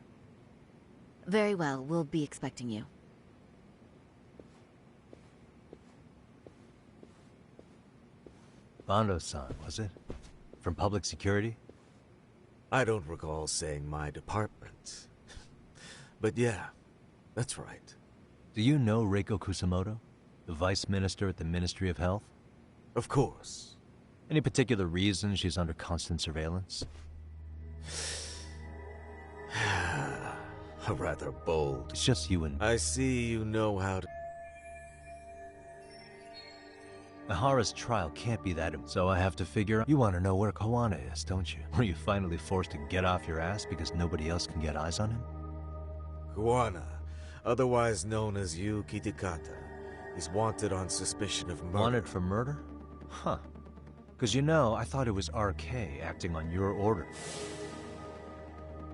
Very well. We'll be expecting you. Bando-san, was it? From public security? I don't recall saying my department. But yeah, that's right. Do you know Reiko Kusamoto? The vice minister at the Ministry of Health? Of course. Any particular reason she's under constant surveillance? Rather bold. It's just you and... I see you know how to... Ehara's trial can't be that... So I have to figure... You want to know where Kawana is, don't you? Were you finally forced to get off your ass because nobody else can get eyes on him? Kawana, otherwise known as Yu Kitakata, is wanted on suspicion of murder. Wanted for murder? Huh. Because you know, I thought it was RK acting on your order.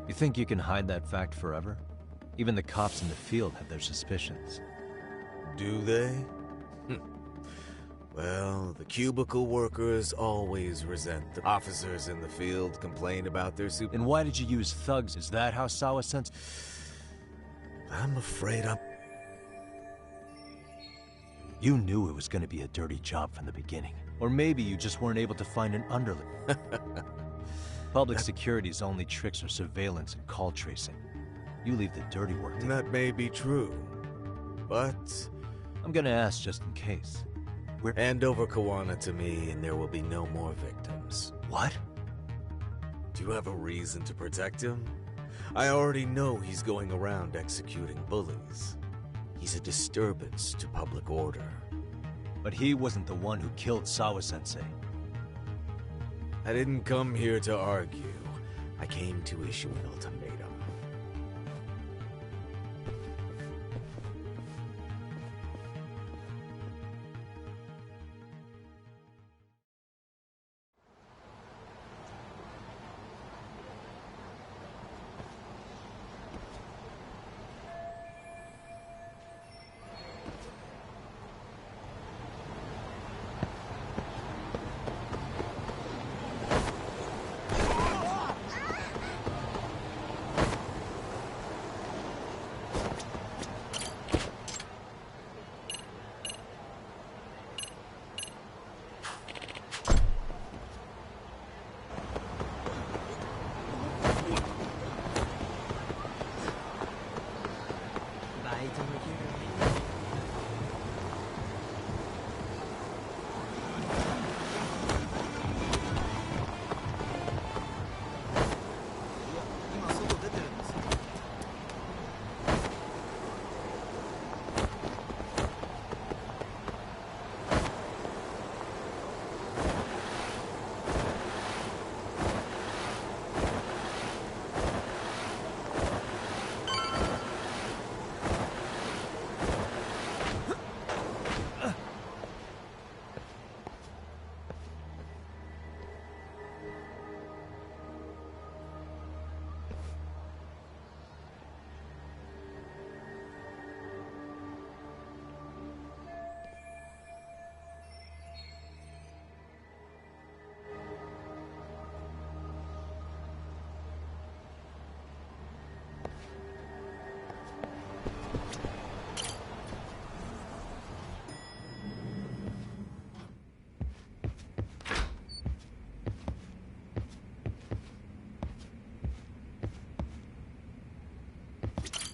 You think you can hide that fact forever? Even the cops in the field have their suspicions. Do they? Well, the cubicle workers always resent the officers in the field complain about their super... And why did you use thugs? Is that how Sawa-sensei... I'm afraid I'm... You knew it was going to be a dirty job from the beginning. Or maybe you just weren't able to find an underling. Public security's only tricks are surveillance and call tracing. You leave the dirty work to... That may be true, but... I'm gonna ask just in case. Hand over Kawana to me and there will be no more victims. What? Do you have a reason to protect him? I already know he's going around executing bullies. He's a disturbance to public order. But he wasn't the one who killed Sawa-sensei. I didn't come here to argue. I came to issue an ultimatum.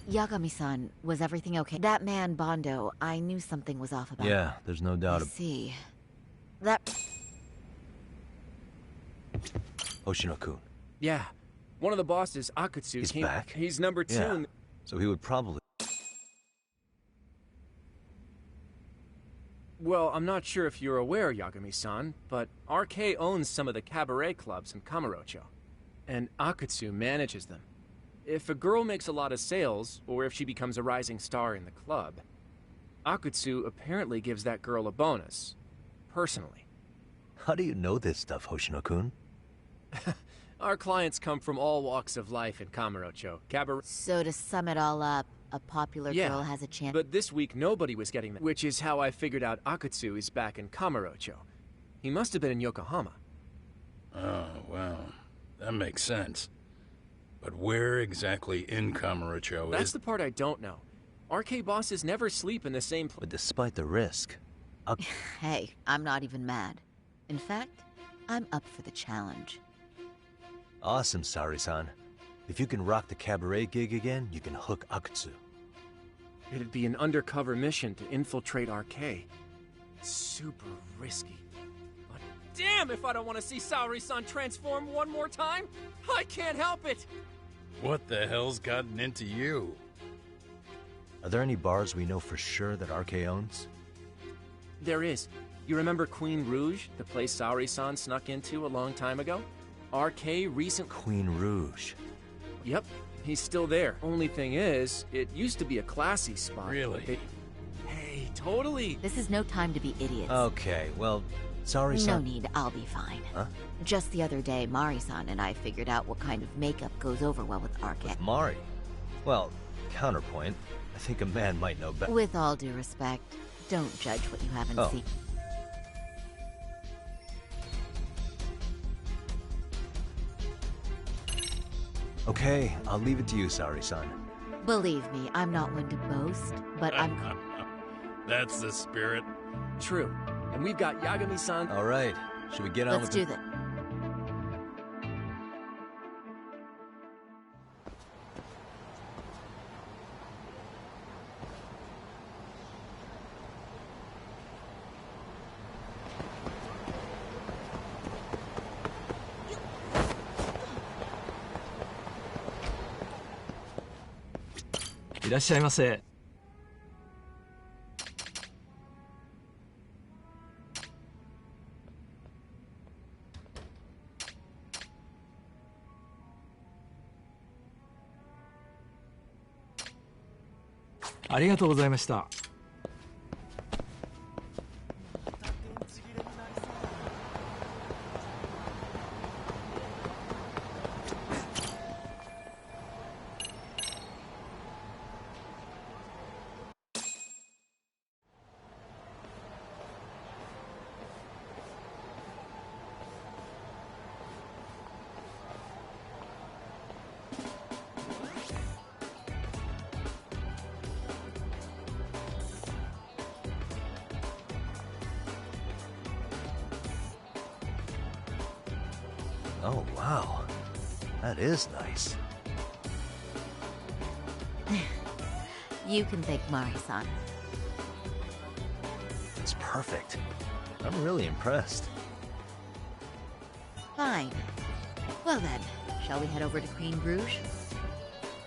Yagami-san, was everything okay? That man, Bondo, I knew something was off about him. Yeah, there's no doubt. I see. That... Hoshino-kun. Yeah. One of the bosses, Akutsu, He's back? He's number 2 Yeah. in... So he would probably... Well, I'm not sure if you're aware, Yagami-san, but RK owns some of the cabaret clubs in Kamurocho, and Akutsu manages them. If a girl makes a lot of sales, or if she becomes a rising star in the club, Akutsu apparently gives that girl a bonus, personally. How do you know this stuff, Hoshino-kun? Our clients come from all walks of life in Kamurocho. Cabaret... So to sum it all up, a popular girl has a chance... But this week nobody was getting that, which is how I figured out Akutsu is back in Kamurocho. He must have been in Yokohama. Oh, well, that makes sense. But where exactly in Kamurocho is... That's the part I don't know. RK bosses never sleep in the same place. But despite the risk... Hey, I'm not even mad. In fact, I'm up for the challenge. Awesome, Sari-san. If you can rock the cabaret gig again, you can hook Akutsu. It'd be an undercover mission to infiltrate RK. Super risky. But damn if I don't want to see Saori-san transform one more time! I can't help it! What the hell's gotten into you? Are there any bars we know for sure that RK owns? There is. You remember Queen Rouge, the place Saori-san snuck into a long time ago? RK recent... Queen Rouge. Yep, he's still there. Only thing is, it used to be a classy spot. Really? Hey, totally! This is no time to be idiots. Okay, well, Saori-san... No need, I'll be fine. Huh? Just the other day, Mari-san and I figured out what kind of makeup goes over well with RK. With Mari? Well, counterpoint, I think a man might know better. With all due respect, don't judge what you haven't seen. Okay, I'll leave it to you, Sari-san. Believe me, I'm not one to boast, but I'm... That's the spirit. True. And we've got Yagami-san. All right, should we get on Let's with do that. Oh, wow. That is nice. You can thank Mari-san. It's perfect. I'm really impressed. Fine. Well then, shall we head over to Queen Bruges?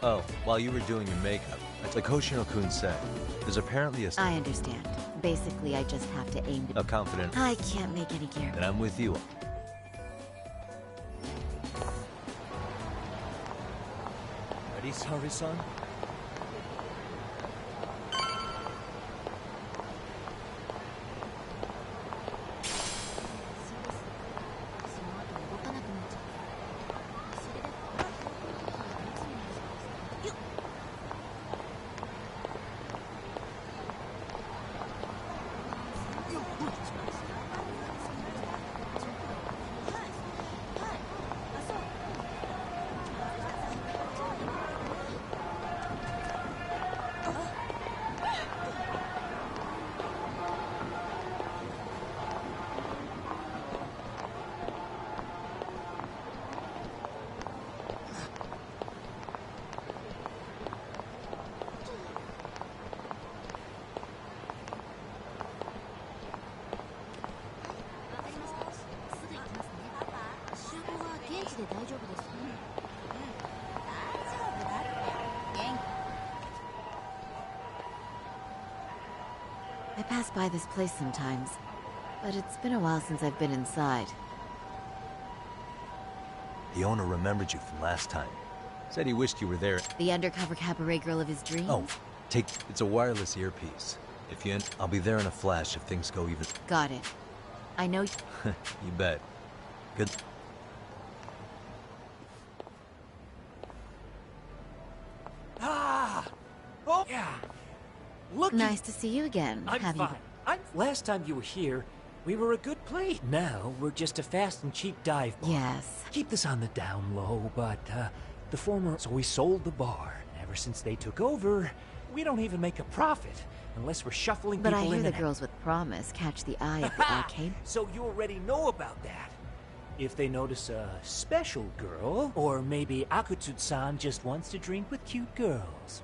Oh, while you were doing your makeup, like Hoshino-kun said, there's apparently a... I understand. Basically, I just have to aim to... A confident... I can't make any guarantees. Then I'm with you. Ready, Sari-san? I pass by this place sometimes, but it's been a while since I've been inside. The owner remembered you from last time. Said he wished you were there. The undercover cabaret girl of his dreams? Oh, it's a wireless earpiece. If you I'll be there in a flash if things go even... Got it. I know... You bet. Good... Ah! Oh, yeah. Look. Nice to see you again. I'm fine. Last time you were here, we were a good place. Now, we're just a fast and cheap dive bar. Yes. Keep this on the down low, but, the former... So we sold the bar. Ever since they took over, we don't even make a profit. Unless we're shuffling people in. But I hear the girls with promise catch the eye at the arcade. So you already know about that. If they notice a special girl, or maybe Akutsu-san just wants to drink with cute girls.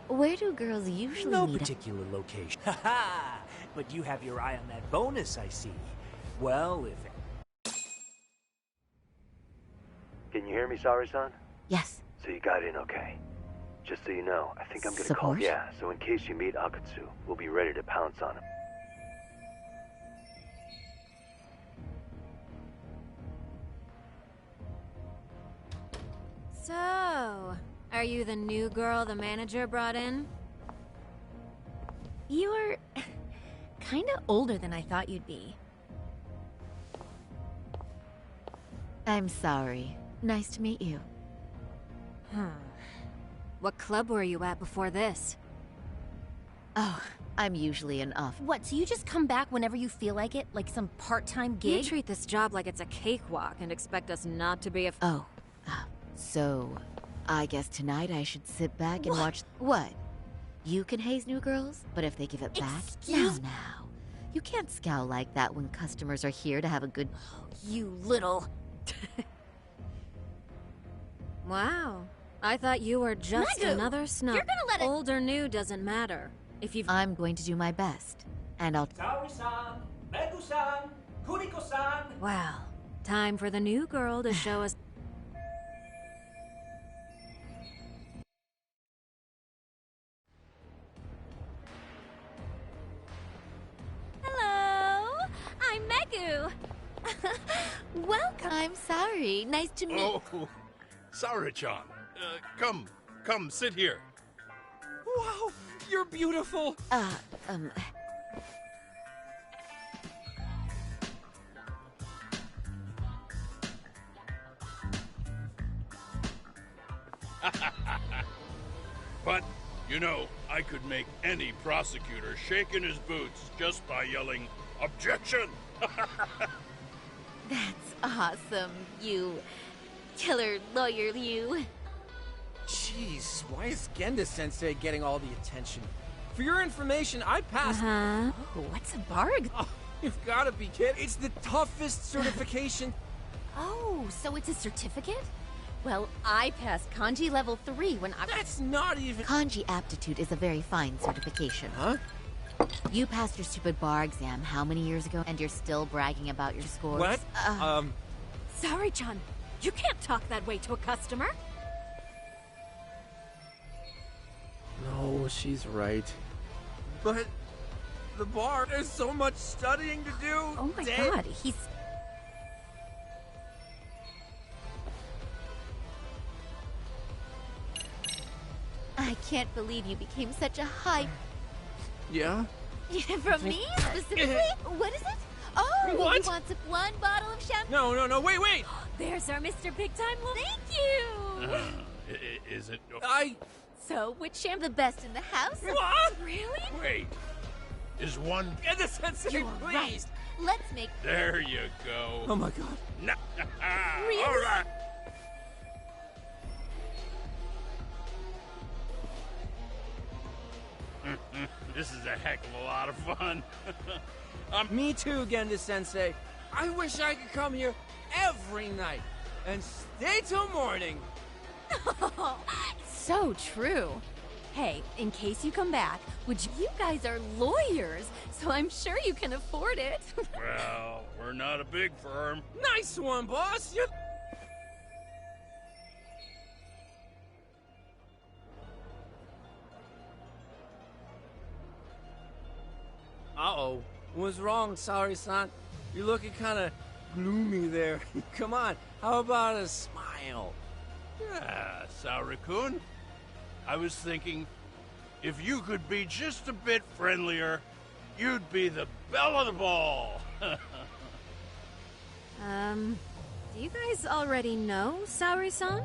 Where do girls usually No meet? particular location. Ha! But you have your eye on that bonus, I see. Well, if... Can you hear me, Sari-san? Yes. So you got in okay. Just so you know, I think I'm gonna call... Support? Yeah, so in case you meet Akutsu, we'll be ready to pounce on him. So, are you the new girl the manager brought in? You're... kinda older than I thought you'd be. I'm sorry. Nice to meet you. What club were you at before this? Oh, I'm usually an off. What, so you just come back whenever you feel like it? Like some part-time gig? You treat this job like it's a cakewalk and expect us not to be a... Oh, so I guess tonight I should sit back and watch... What? You can haze new girls, but if they give it back... Now. You can't scowl like that when customers are here to have a good... You little... Wow. I thought you were just Megu! another snub. You're gonna let it... Old or new doesn't matter. If you've... I'm going to do my best, and I'll... Saori-san, Megu-san, Kuriko-san. Well, time for the new girl to show us... Hello, I'm Megu. Welcome. I'm sorry. Nice to meet... Oh, Saori-chan. Come, sit here. Wow, you're beautiful. But, you know, I could make any prosecutor shake in his boots just by yelling, "Objection!" That's awesome, you... killer lawyer, you. Jeez, why is Genda-sensei getting all the attention? For your information, I passed... Oh, what's a barg? Oh, you've got to be kidding. It's the toughest certification. Oh, so it's a certificate? Well, I passed Kanji level 3 when I... That's not even... Kanji aptitude is a very fine certification. Huh? You passed your stupid bar exam how many years ago, and you're still bragging about your scores? What? Saori-chan, you can't talk that way to a customer. No, she's right. But the bar, there's so much studying to do. Oh my god, he's... I can't believe you became such a hype. Yeah? From me, specifically? What is it? Oh, what? He wants one bottle of champagne. No, wait! There's our Mr. Big Time. Thank you! Is it... So, which champagne the best in the house? What? Really? Wait. Is one... Genda-sensei, You're please! right. Let's make... There you go. Oh my god. Nah. Really? All right. This is a heck of a lot of fun. Me too, Genda-sensei. I wish I could come here every night and stay till morning. So true. Hey, in case you come back, you guys are lawyers, so I'm sure you can afford it. Well, we're not a big firm. Nice one, boss. Uh-oh. What's wrong, Saori-san? You're looking kind of gloomy there. Come on, how about a smile? Yeah, Saori-kun. I was thinking, if you could be just a bit friendlier, you'd be the belle of the ball. Do you guys already know Saori-san?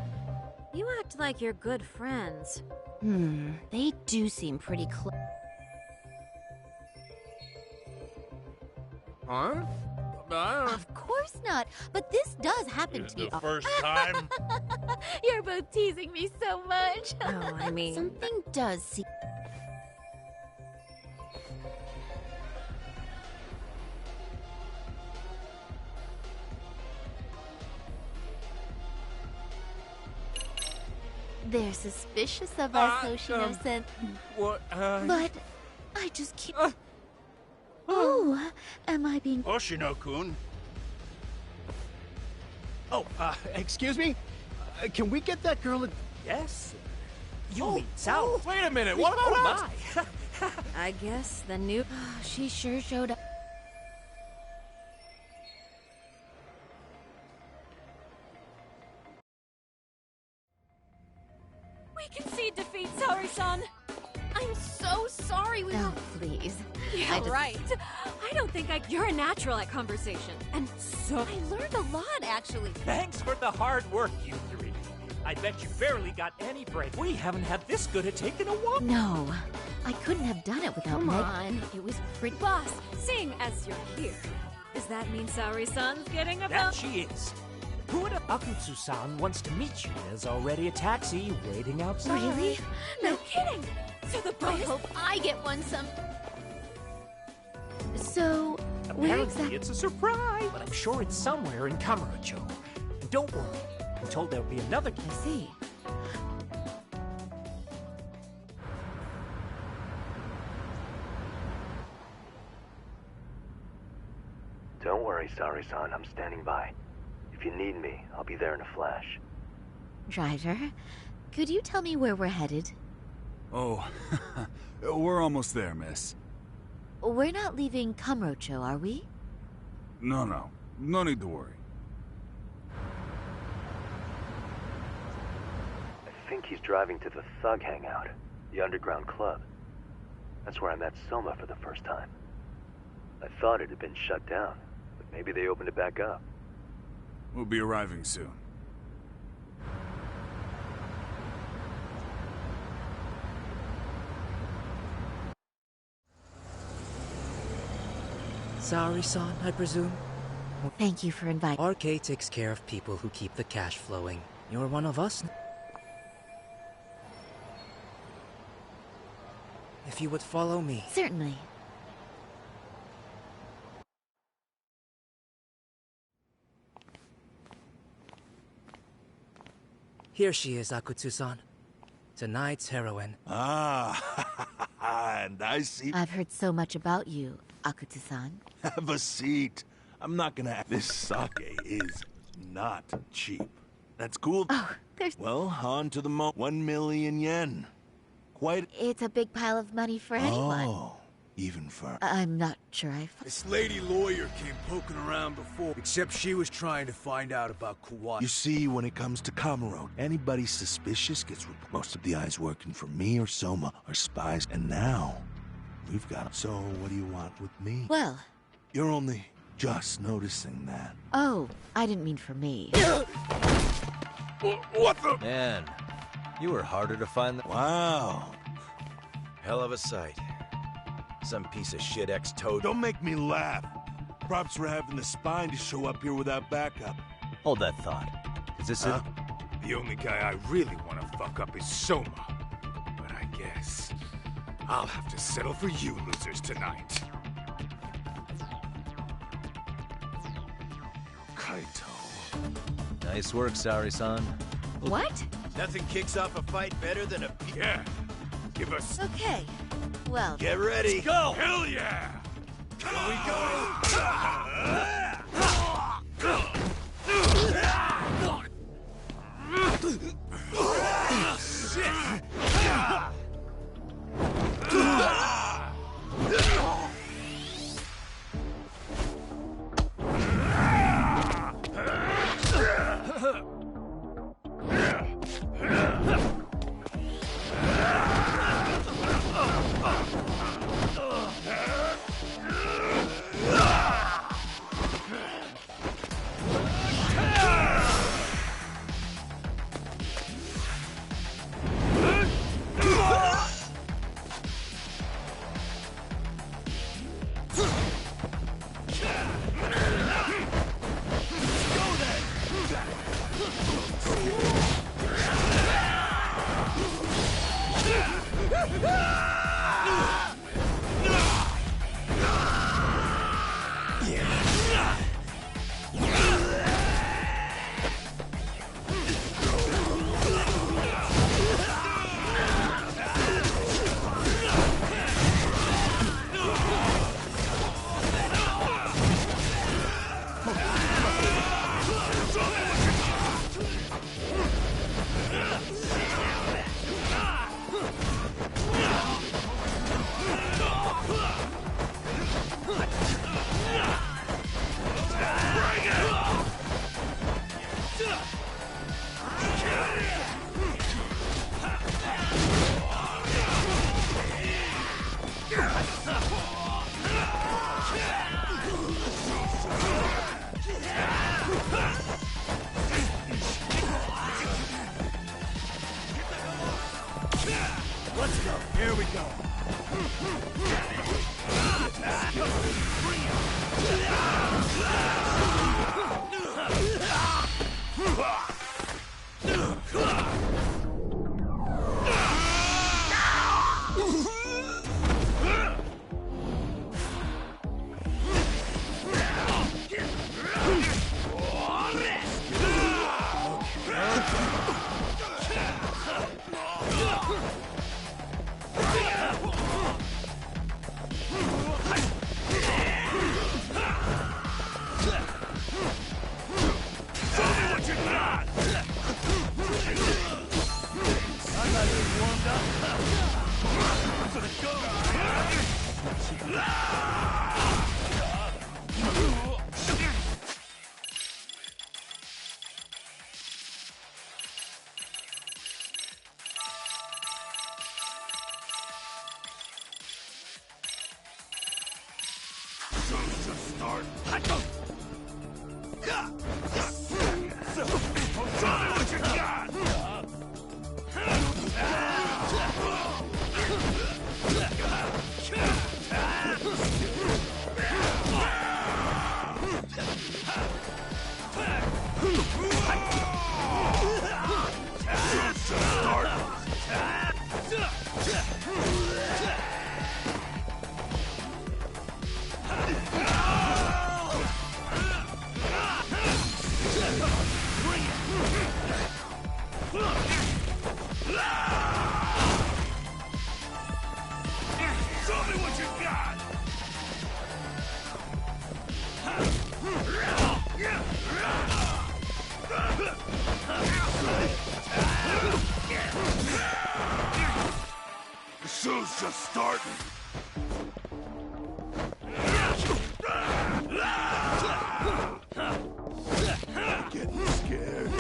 You act like you're good friends. They do seem pretty close. Huh? Of course not, but this does happen to me. The first time? You're both teasing me so much. Oh, I mean... Something does seem... They're suspicious of our Hoshino-sen. What, But I just can't... Oh, am I being... Hoshino-kun. Oh, excuse me? Can we get that girl a... Yes? You mean Sao? Wait a minute, what about us? I guess the new... She sure showed up. We concede defeat, Saori-san! I'm so sorry we Oh, please. Yeah, right. I don't think You're a natural at conversation. And so... I learned a lot, actually. Thanks for the hard work, you three. I bet you barely got any break. We haven't had this good a take in a while. No. I couldn't have done it without Come Meg. on, it was pretty. Boss, seeing as you're here, does that mean Saori-san's getting a That she is. Who would have? Akutsu-san wants to meet you. There's already a taxi waiting outside. Really? No kidding. So the boss. I hope I get one some. So, where Apparently exactly? it's a surprise, but I'm sure it's somewhere in Kamurocho. And don't worry, I'm told there'll be another. I see. Don't worry, Saori-san. I'm standing by. If you need me, I'll be there in a flash. Driver, could you tell me where we're headed? Oh, we're almost there, miss. We're not leaving Kamurocho, are we? No. No need to worry. I think he's driving to the Thug Hangout, the underground club. That's where I met Soma for the first time. I thought it had been shut down, but maybe they opened it back up. We'll be arriving soon. Saori-san, I presume? Thank you for inviting. RK takes care of people who keep the cash flowing. You're one of us. If you would follow me. Certainly. Here she is, Akutsu-san. Tonight's heroine. Ah, and I see... I've heard so much about you, Akutsu-san. Have a seat. I'm not gonna... This sake is not cheap. That's cool. Oh, there's... Well, on to the 1 million yen. Quite... It's a big pile of money for anyone. Oh, even for... I'm not sure I've... This lady lawyer came poking around before, except she was trying to find out about Kuwait. You see, when it comes to Kamuro, anybody suspicious gets reported. Most of the eyes working for me or Soma are spies, and now we've got... So, what do you want with me? Well... You're only just noticing that. Oh, I didn't mean for me. What the... Man, you were harder to find than... Wow. Hell of a sight. Some piece of shit ex-toad. Don't make me laugh. Props for having the spine to show up here without backup. Hold that thought. Is this it? The only guy I really want to fuck up is Soma. But I guess I'll have to settle for you losers tonight. Kaito. Nice work, Saori-san. What? Nothing kicks off a fight better than a... Yeah. Give us... Okay. Well... Get ready. Let's go! Hell yeah! Here we go! Shit! what you got! The show's just starting. Getting scared.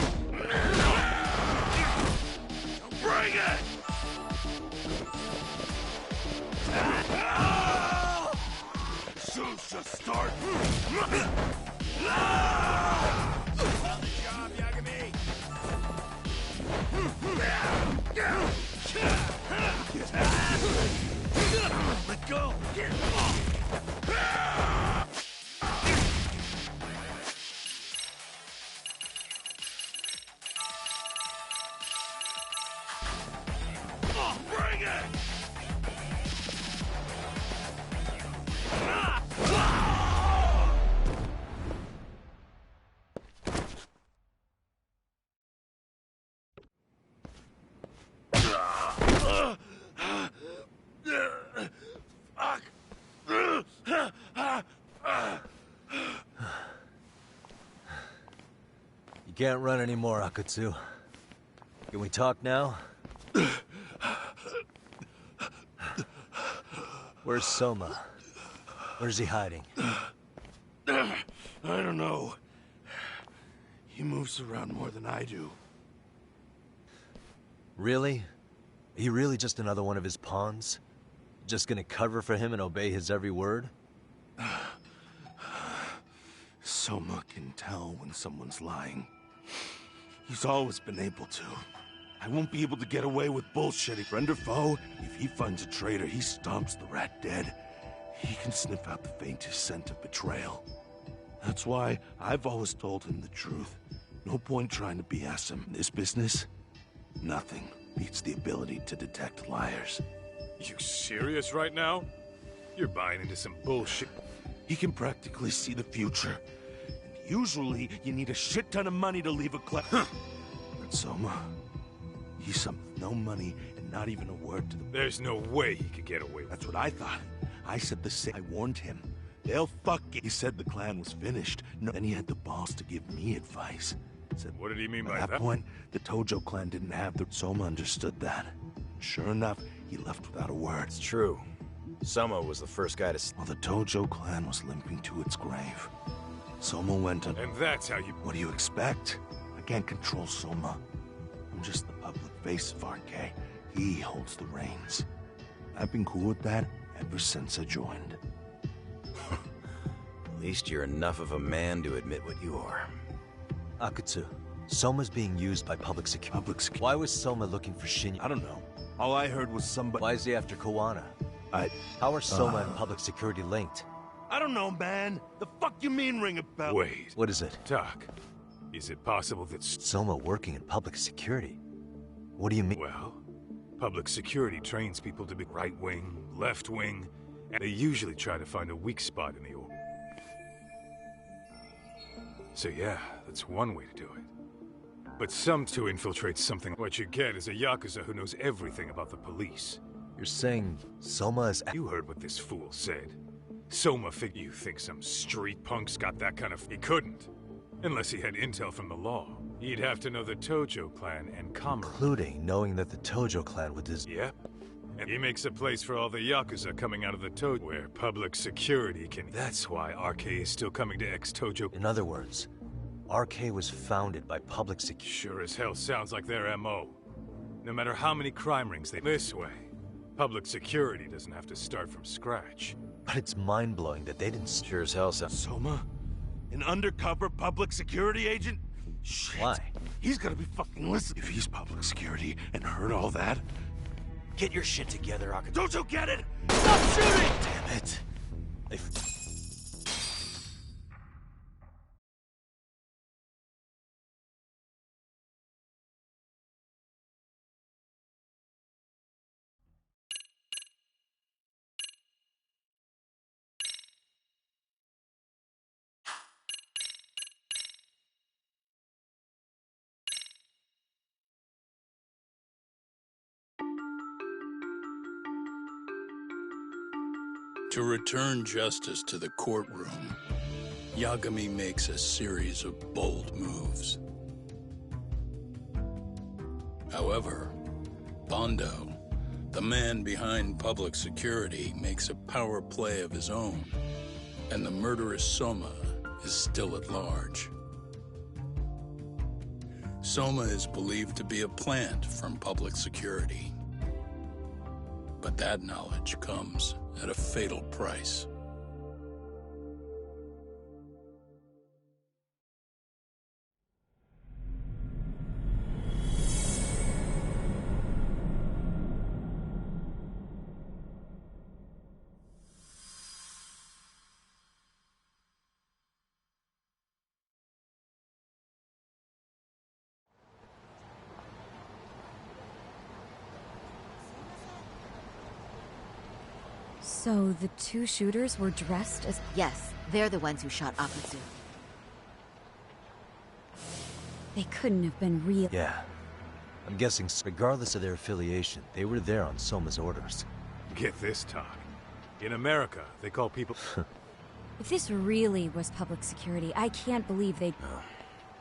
Bring it! The show's just starting. On the job, Yagami! Let go! Oh, bring it! You can't run anymore, Akatsu. Can we talk now? Where's Soma? Where's he hiding? I don't know. He moves around more than I do. Really? Are you really just another one of his pawns? Just gonna cover for him and obey his every word? Soma can tell when someone's lying. He's always been able to. I won't be able to get away with bullshitting. Friend or foe, if he finds a traitor, he stomps the rat dead. He can sniff out the faintest scent of betrayal. That's why I've always told him the truth. No point trying to BS him. In this business, nothing beats the ability to detect liars. You serious right now? You're buying into some bullshit. He can practically see the future. And usually, you need a shit ton of money to leave a But Soma, he's some no money and not even a word to the... There's no way he could get away. That's what I thought. I said the same. I warned him. They'll fuck it. He said the clan was finished. No, then he had the balls to give me advice. Said, what did he mean by that? At that point, the Tojo clan didn't have the... Soma understood that. Sure enough, he left without a word. It's true. Soma was the first guy to... Well, the Tojo clan was limping to its grave. Soma went on... And that's how you... What do you expect? I can't control Soma. I'm just the public face of RK. He holds the reins. I've been cool with that ever since I joined. At least you're enough of a man to admit what you are. Akatsu, Soma's being used by public security. Why was Soma looking for Shinya? I don't know. All I heard was somebody... Why is he after Koana? How are Soma and public security linked? I don't know, man. The fuck you mean ring a bell? Wait. What is it? Doc, is it possible that... Soma working in public security? What do you mean? Well, public security trains people to be right-wing, left-wing, and they usually try to find a weak spot in the order. So yeah, that's one way to do it. But some to infiltrate something. What you get is a Yakuza who knows everything about the police. You're saying Soma is... You heard what this fool said. Soma you think some street punk's got that kind of... He couldn't. Unless he had intel from the law. He'd have to know the Tojo clan and Kamurocho. Including knowing that the Tojo clan would... Yep. And he makes a place for all the Yakuza coming out of the Tojo, where public security can... That's why RK is still coming to ex-Tojo. In other words, RK was founded by public security. Sure as hell sounds like their MO. No matter how many crime rings they... This way, public security doesn't have to start from scratch. But it's mind-blowing that they didn't... Sure as hell sounds... Soma? An undercover public security agent? Shit. Why? He's gonna be fucking listening. If he's public security and heard all that... Get your shit together, Akatsuki. Don't you get it? Stop shooting! Damn it. To return justice to the courtroom, Yagami makes a series of bold moves. However, Bondo, the man behind public security, makes a power play of his own, and the murderous Soma is still at large. Soma is believed to be a plant from public security. But that knowledge comes at a fatal price. So the two shooters were dressed as... Yes, they're the ones who shot Akatsu. They couldn't have been real. Yeah. I'm guessing, regardless of their affiliation, they were there on Soma's orders. Get this, Todd. In America, they call people... If this really was public security, I can't believe they'd...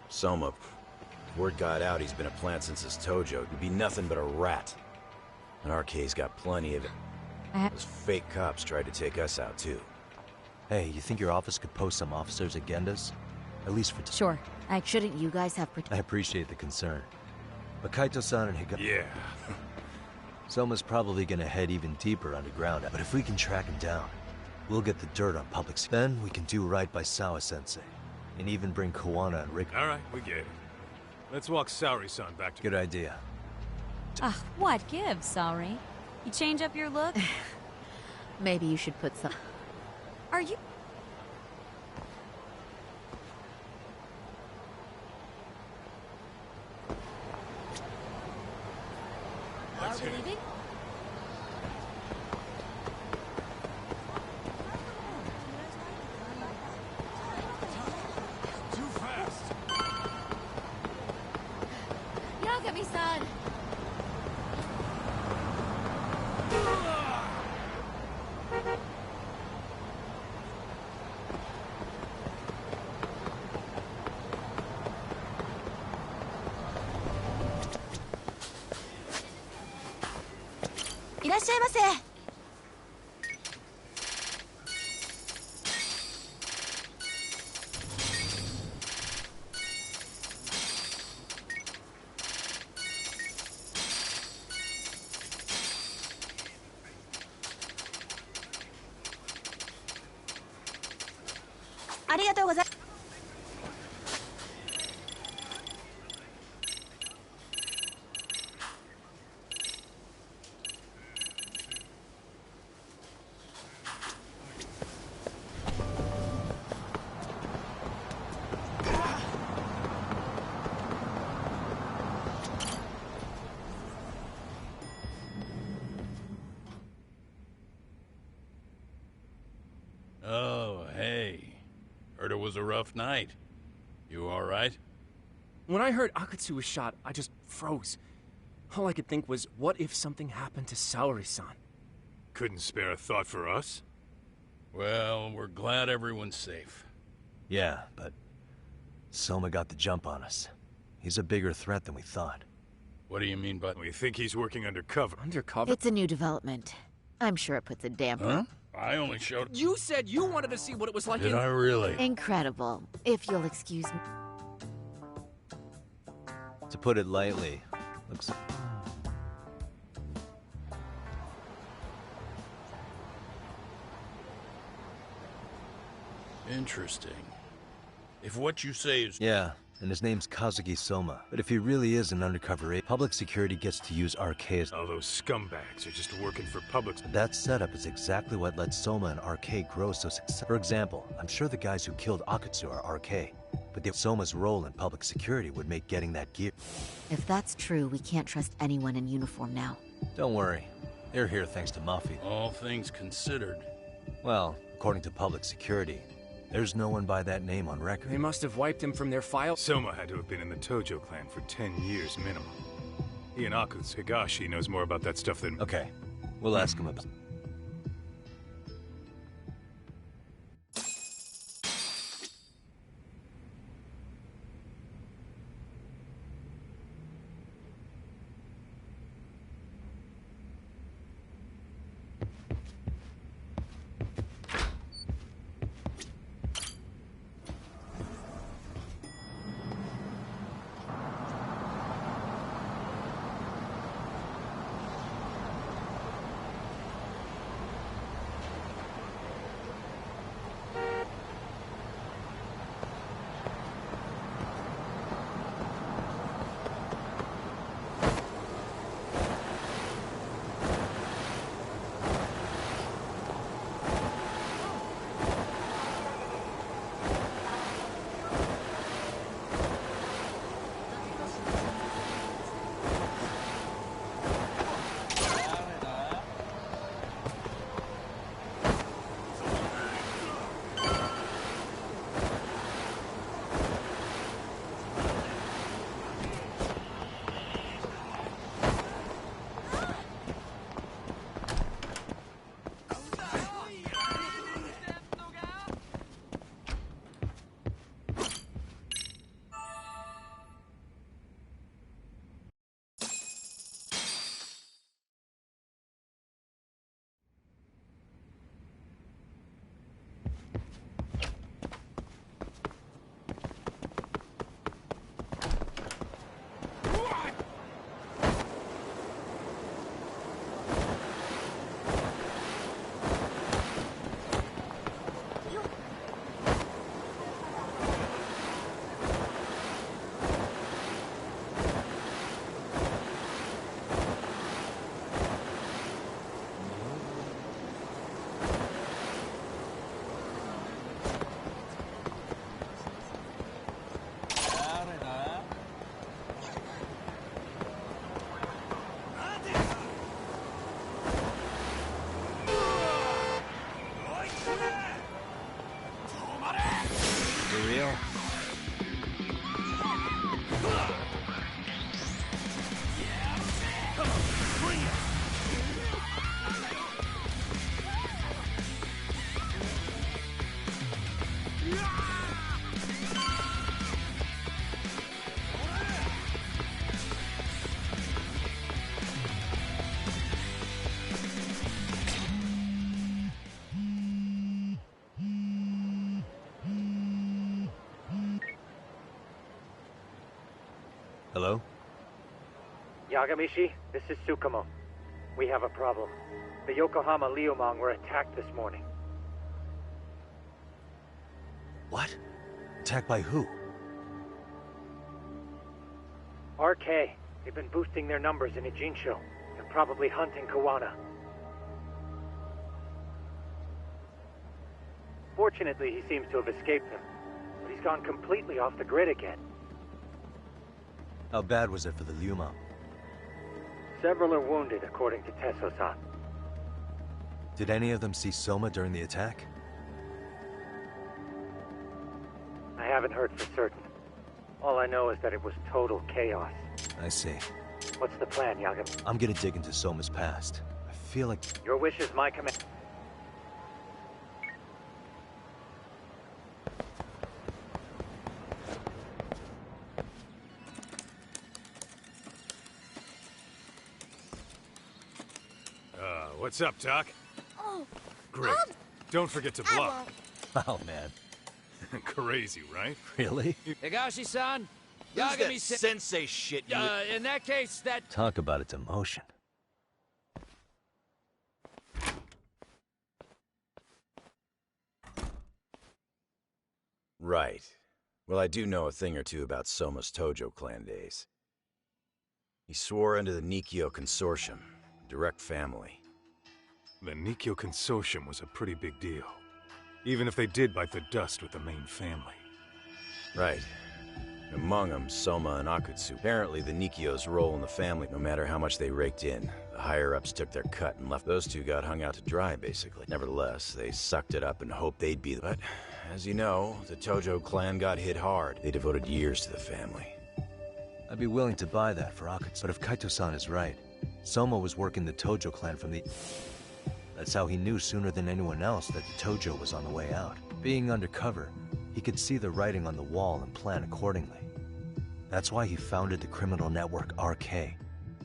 Soma, if word got out he's been a plant since his Tojo. He'd be nothing but a rat. And RK's got plenty of it. Those fake cops tried to take us out, too. Hey, you think your office could post some officers against us? At least for... Sure. Shouldn't you guys have... I appreciate the concern. But Kaito-san and Higa... Yeah. Soma's probably gonna head even deeper underground. But if we can track him down, we'll get the dirt on public... Then we can do right by Sawa-sensei. And even bring Kawana and Rick... Alright, we get it. Let's walk Saori-san back to... Good idea. What gives, Saori? You change up your look? Maybe you should put some... Are you... Let's hit it. leaving? Too fast. Yagami-san! Oh, hey. Heard it was a rough night. You all right? When I heard Akatsu was shot, I just froze. All I could think was, what if something happened to Saori-san? Couldn't spare a thought for us? Well, we're glad everyone's safe. Yeah, but... Soma got the jump on us. He's a bigger threat than we thought. What do you mean by... We think he's working undercover. Undercover? It's a new development. I'm sure it puts a damper. Huh? I only showed... You said you wanted to see what it was like Did I really? Incredible. If you'll excuse me. To put it lightly, looks... Interesting. If what you say is... Yeah, and his name's Kazuki Soma. But if he really is an undercover agent, public security gets to use RK as... All those scumbags are just working for public... That setup is exactly what let Soma and RK grow so successful. For example, I'm sure the guys who killed Akutsu are RK, but Soma's role in public security would make getting that gear... If that's true, we can't trust anyone in uniform now. Don't worry. They're here thanks to Mafia. All things considered. Well, according to public security, there's no one by that name on record. They must have wiped him from their file. Soma had to have been in the Tojo clan for 10 years minimum. He and Akutsu Higashi knows more about that stuff than... Okay, we'll ask him about... Hello? Yagamishi, this is Tsukumo. We have a problem. The Yokohama Liumang were attacked this morning. What? Attacked by who? RK. They've been boosting their numbers in Ijinsho. They're probably hunting Kawana. Fortunately, he seems to have escaped them. But he's gone completely off the grid again. How bad was it for the Liumang? Several are wounded, according to Tesso-san. Did any of them see Soma during the attack? I haven't heard for certain. All I know is that it was total chaos. I see. What's the plan, Yagami? I'm gonna dig into Soma's past. I feel like... Your wish is my command. What's up, Doc? Oh. Great. Don't forget to block. Oh, man. Crazy, right? Really? Higashi-san, Who's that sensei shit you... in that case, that... Talk about its emotion. Right. Well, I do know a thing or two about Soma's Tojo clan days. He swore into the Nikyo Consortium, direct family. The Nikyo Consortium was a pretty big deal. Even if they did bite the dust with the main family. Right. Among them, Soma and Akutsu. Apparently, the Nikyo's role in the family, no matter how much they raked in, the higher-ups took their cut and left. Those two got hung out to dry, basically. Nevertheless, they sucked it up and hoped they'd be the... But, as you know, the Tojo clan got hit hard. They devoted years to the family. I'd be willing to buy that for Akutsu. But if Kaito-san is right, Soma was working the Tojo clan from the... That's how he knew sooner than anyone else that the Tojo was on the way out. Being undercover, he could see the writing on the wall and plan accordingly. That's why he founded the criminal network RK,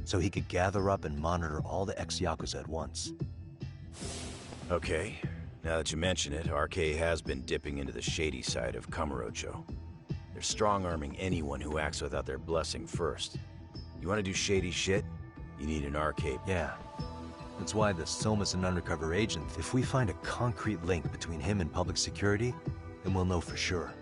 so he could gather up and monitor all the ex-Yakuza at once. Okay, now that you mention it, RK has been dipping into the shady side of Kamurocho. They're strong-arming anyone who acts without their blessing first. You want to do shady shit? You need an RK. Yeah. That's why the Soma's an undercover agent. If we find a concrete link between him and public security, then we'll know for sure.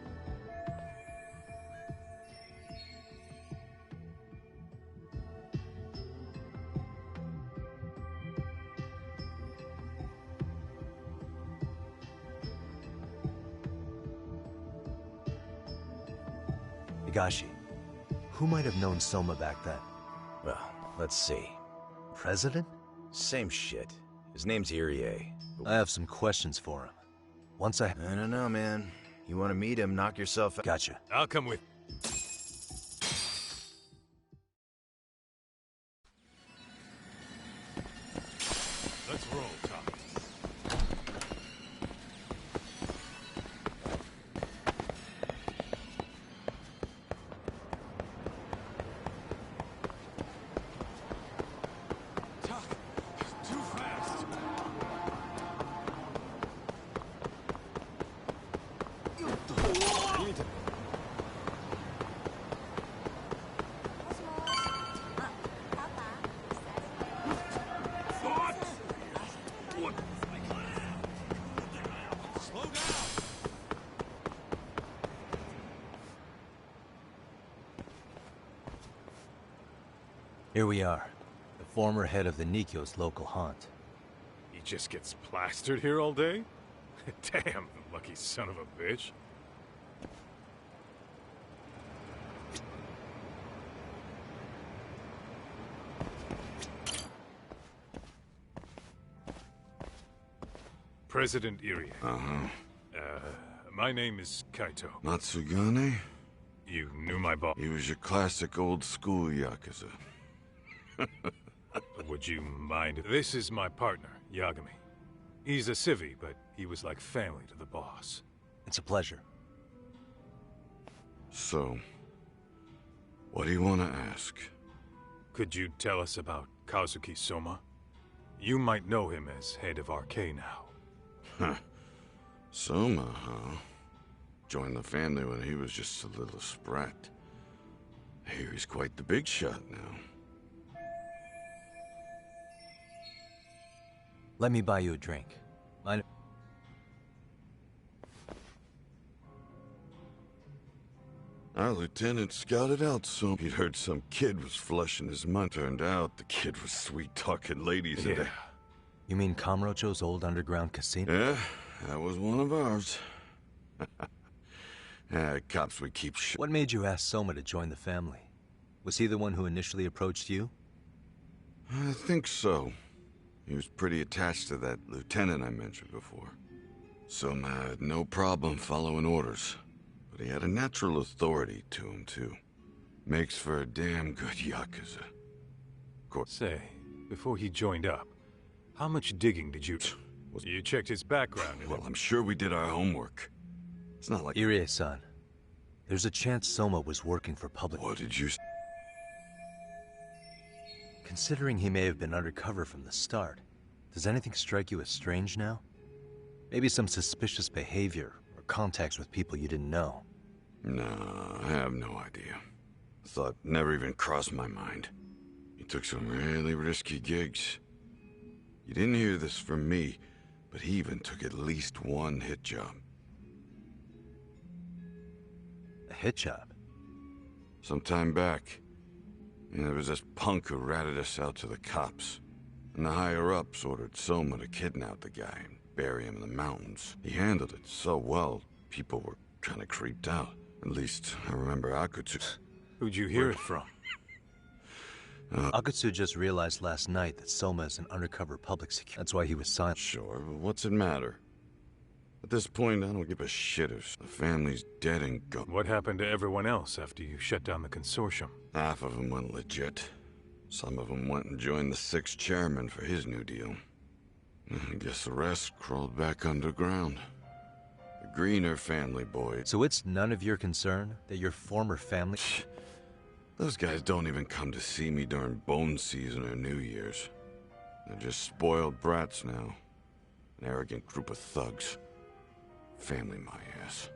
Higashi, who might have known Soma back then? Well, let's see. President? Same shit. His name's Irie. I have some questions for him. I don't know, man. You want to meet him, knock yourself out. Gotcha. I'll come with. Let's roll, Tommy. Too fast. Here we are, the former head of the Nikyo's local haunt. He just gets plastered here all day? Damn, lucky son of a bitch. President Irie. My name is Kaito. Matsugane? You knew my boss. He was your classic old school Yakuza. Would you mind? This is my partner, Yagami. He's a civvy, but he was like family to the boss. It's a pleasure. So, what do you want to ask? Could you tell us about Kazuki Soma? You might know him as head of RK now. Huh. Soma, huh? Joined the family when he was just a little sprat. I hear he's quite the big shot now. Let me buy you a drink. Our lieutenant scouted out some. He'd heard some kid was flushing his mind. Turned out the kid was sweet-talking ladies. Yeah. You mean Kamurocho's old underground casino? Yeah, that was one of ours. Cops would keep shit. What made you ask Soma to join the family? Was he the one who initially approached you? I think so. He was pretty attached to that lieutenant I mentioned before. Soma had no problem following orders, but he had a natural authority to him, too. Makes for a damn good Yakuza. Say, before he joined up, how much digging did you... You checked his background. Well, I'm sure we did our homework. It's not like... Irie-san, there's a chance Soma was working for public... What did you... Considering he may have been undercover from the start, does anything strike you as strange now? Maybe some suspicious behavior or contacts with people you didn't know? No, I have no idea. Thought never even crossed my mind. He took some really risky gigs. You didn't hear this from me, but he even took at least one hit job. A hit job? Some time back. There was this punk who ratted us out to the cops. And the higher-ups ordered Soma to kidnap the guy and bury him in the mountains. He handled it so well, people were kind of creeped out. At least, I remember Akutsu. Who'd you hear it from? Akutsu just realized last night that Soma is an undercover public security. That's why he was silent. Sure, but what's it matter? At this point, I don't give a shit if the family's dead and gone. What happened to everyone else after you shut down the consortium? Half of them went legit. Some of them went and joined the 6th chairman for his new deal. I guess the rest crawled back underground. The Greener family boys. So it's none of your concern that your former family... Those guys don't even come to see me during bone season or New Year's. They're just spoiled brats now. An arrogant group of thugs. Family my ass.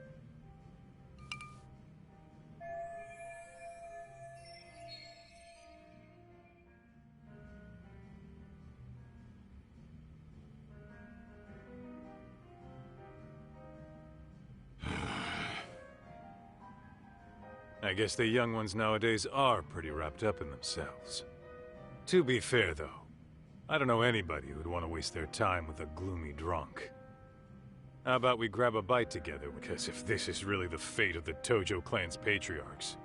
I guess the young ones nowadays are pretty wrapped up in themselves. To be fair, though, I don't know anybody who'd want to waste their time with a gloomy drunk. How about we grab a bite together, because if this is really the fate of the Tojo clan's patriarchs...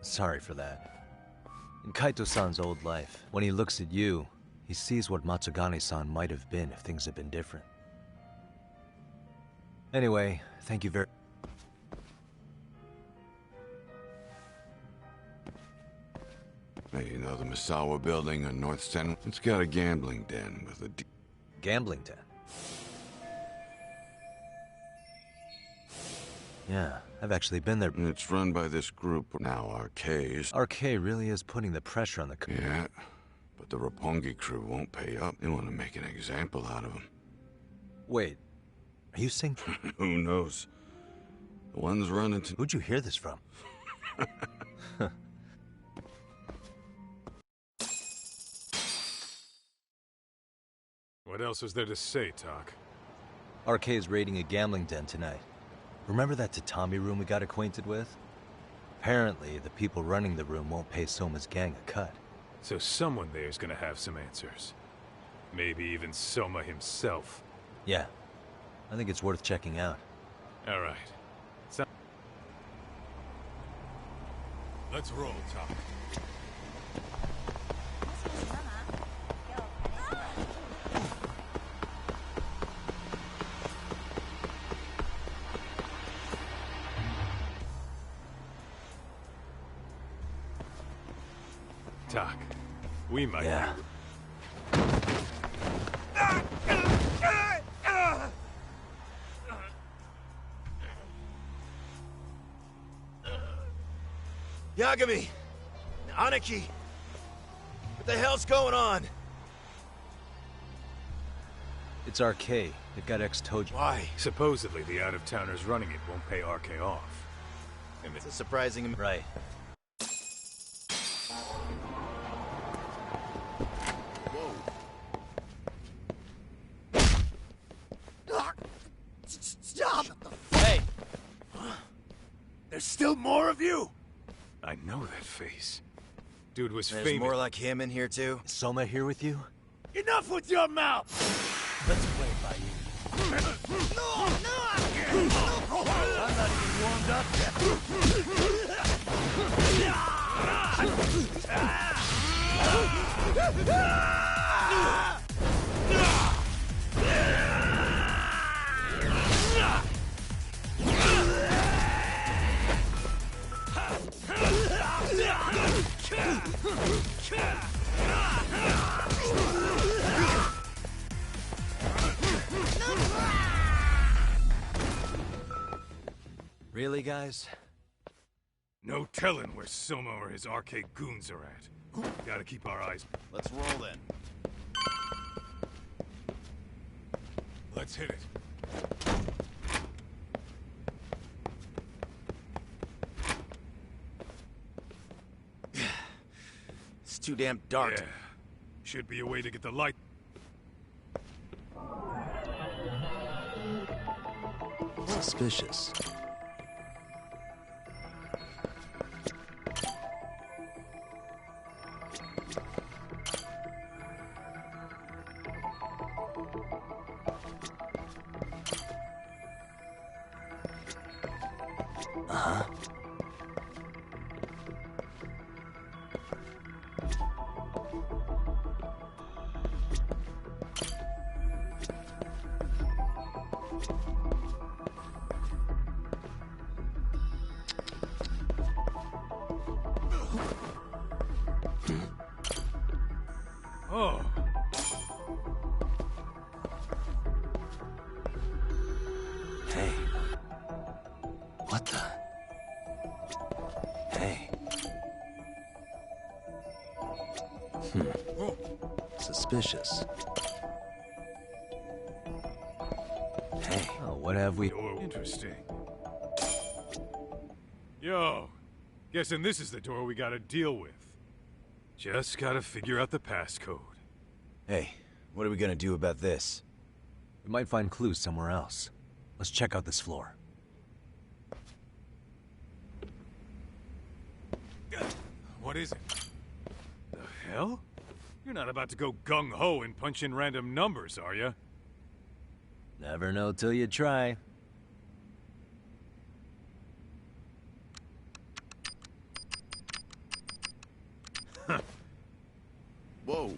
Sorry for that. In Kaito-san's old life, when he looks at you, he sees what Matsugane-san might have been if things had been different. Anyway, thank you very... Hey, you know the Misawa building on North Sen? It's got a gambling den with a... Gambling den? Yeah, I've actually been there. It's run by this group now, RK's. RK really is putting the pressure on the... Yeah, but the Roppongi crew won't pay up. They want to make an example out of him. Wait, are you saying... Who knows? The ones running to... Who'd you hear this from? What else was there to say, Talk? RK is raiding a gambling den tonight. Remember that tatami room we got acquainted with? Apparently, the people running the room won't pay Soma's gang a cut. So someone there's gonna have some answers. Maybe even Soma himself. Yeah. I think it's worth checking out. Alright. Let's roll, Talk. Talk. We might... Yeah. Yagami! Aniki! What the hell's going on? It's RK. They've got ex-Tojo. Why? Supposedly, the out-of-towners running it won't pay RK off. And it's a surprising... Right. Stop! Hey! There's still more of you? I know that face. Dude was There's famous. more like him in here, too? Is Soma here with you? Enough with your mouth! Let's play by you. No! I'm not even warmed up Really, guys? No telling where Soma or his arcade goons are at. Gotta keep our eyes... Let's roll then. Let's hit it. too damn dark. Yeah. Should be a way to get the light. Suspicious. Uh-huh. Oh. Hey. What the? Hey. Suspicious. Hey. Oh, what have we... Interesting. Yo, guessing this is the door we gotta deal with. Just gotta figure out the passcode. Hey, what are we gonna do about this? We might find clues somewhere else. Let's check out this floor. What is it? The hell? You're not about to go gung-ho and punch in random numbers, are you? Never know till you try. Whoa.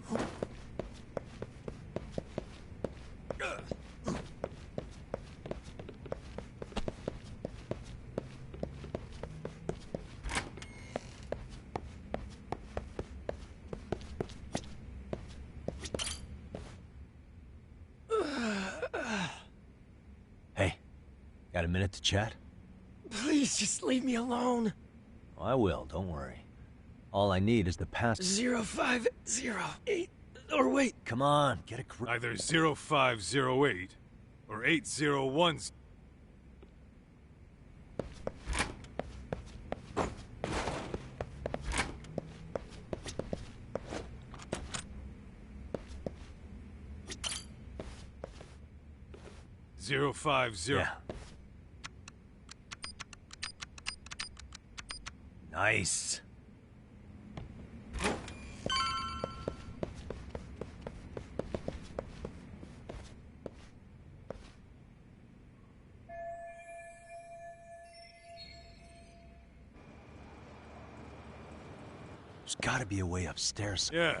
Hey, got a minute to chat? Please just leave me alone. Oh, I will, don't worry. All I need is the pass... 0508... Or wait. Come on, get a... Either 0508 or 801... Zero 50. Yeah. Nice. There's gotta be a way upstairs. Yeah.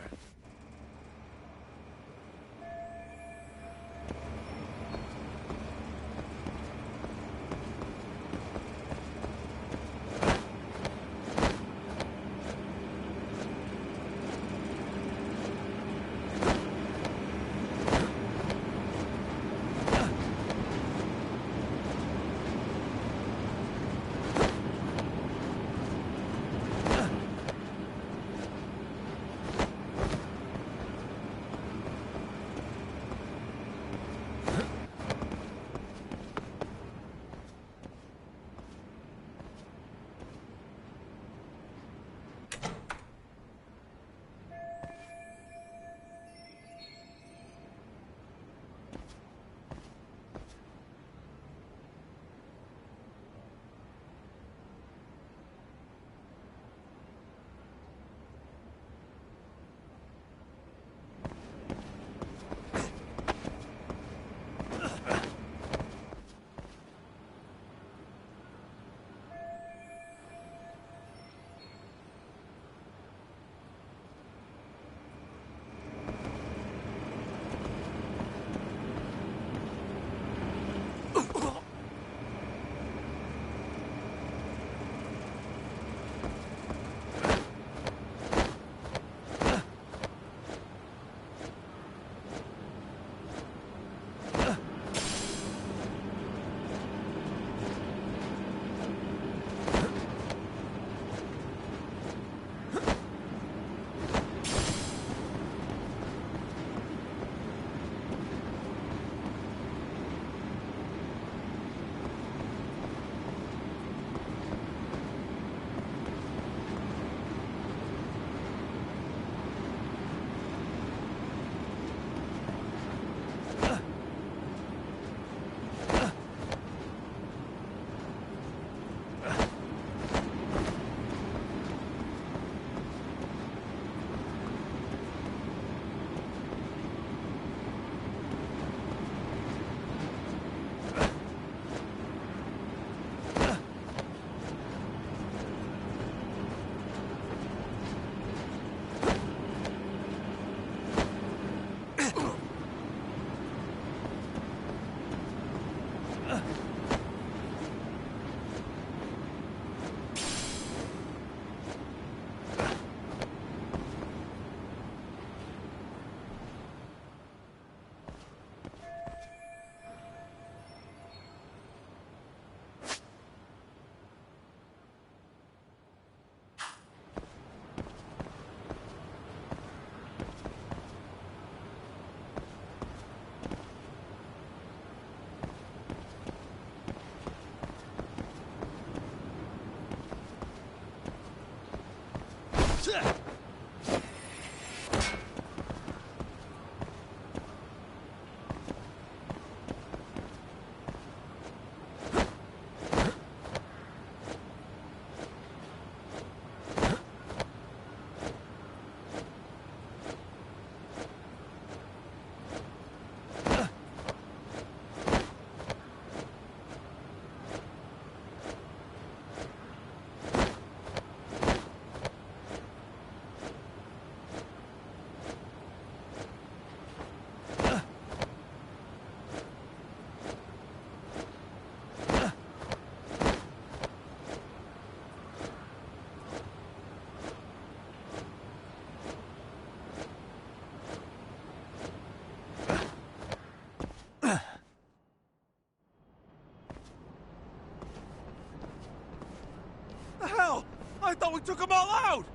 thought we took them all out!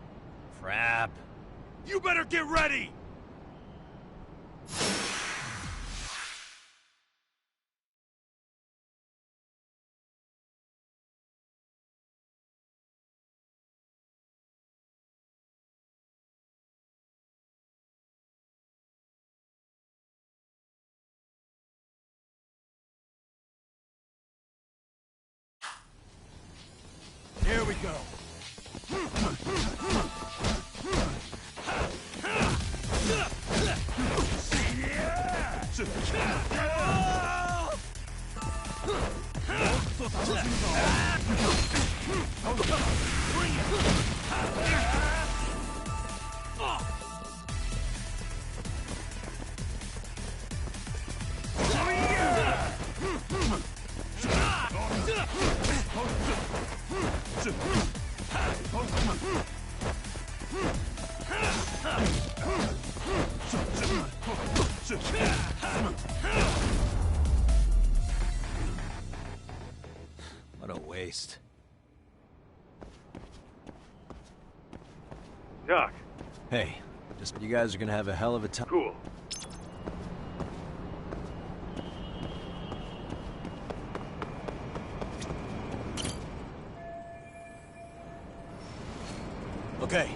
Crap. You better get ready! Here we go. What a waste. Doc. Hey, just you guys are gonna have a hell of a time. Cool. Okay.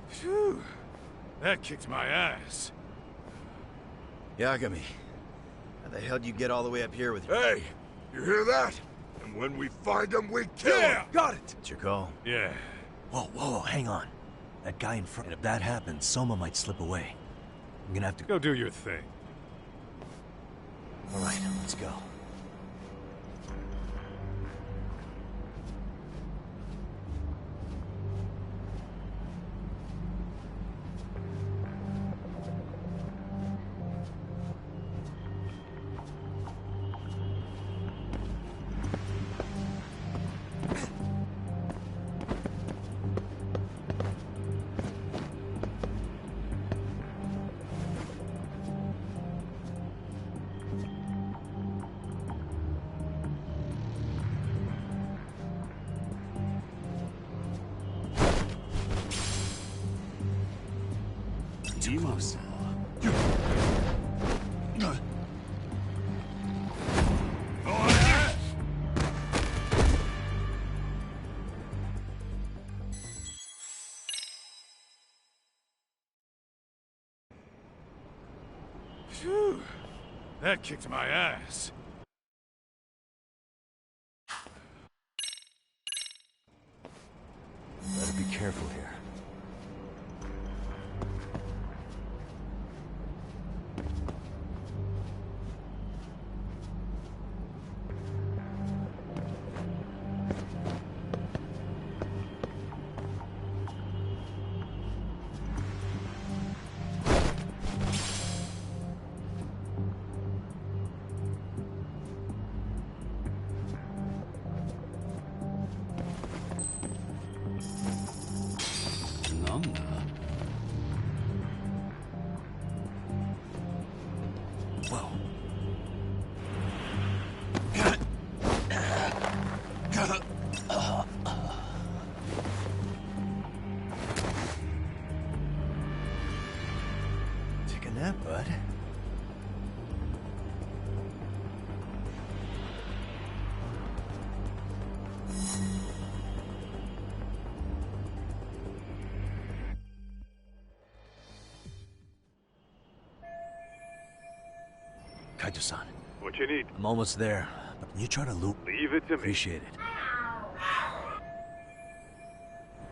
Phew. That kicked my ass. Yagami, how the hell do you get all the way up here with your... Hey, you hear that? And when we find them, we kill them! Got it! It's your call. Yeah. Whoa, hang on. That guy in front, if that happens, Soma might slip away. I'm gonna have to... Go do your thing. Alright, let's go. Too close. Phew. That kicked my ass. Better be careful here. Whoa. Take a nap, bud. Kaito-san. What you need? I'm almost there, but can you try to loop? Leave it to me. Appreciate it.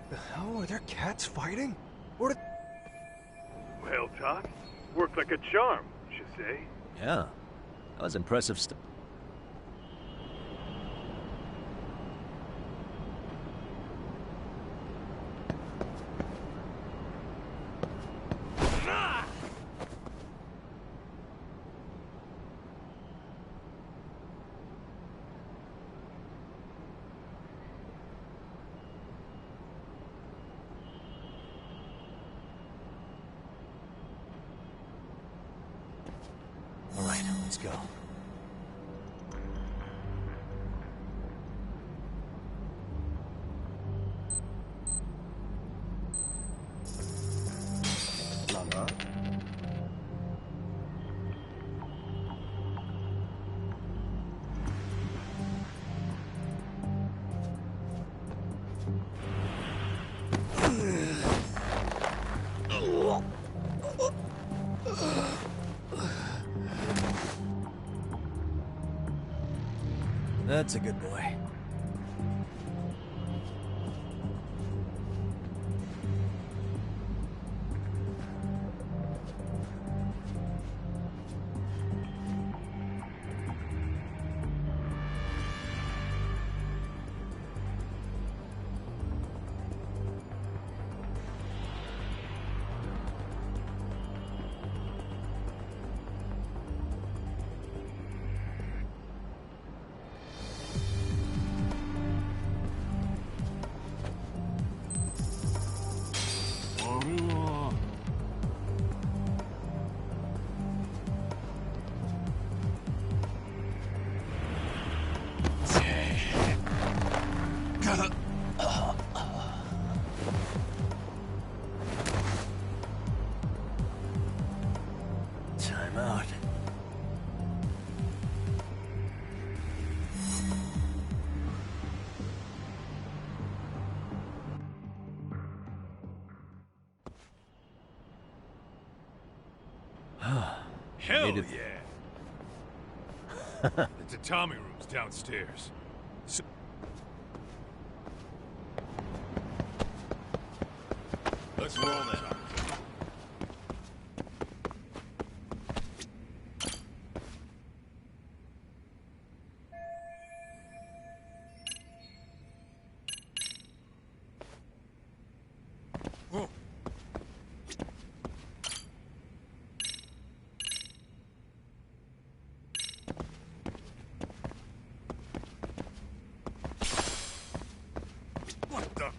The hell? Are there cats fighting? Or did... Well, Doc, worked like a charm, you say? Yeah, that was impressive stuff. Let's go. Mama? That's a good boy. Time out. Hell Made it- yeah! The tatami room's downstairs. So let's roll that. What the?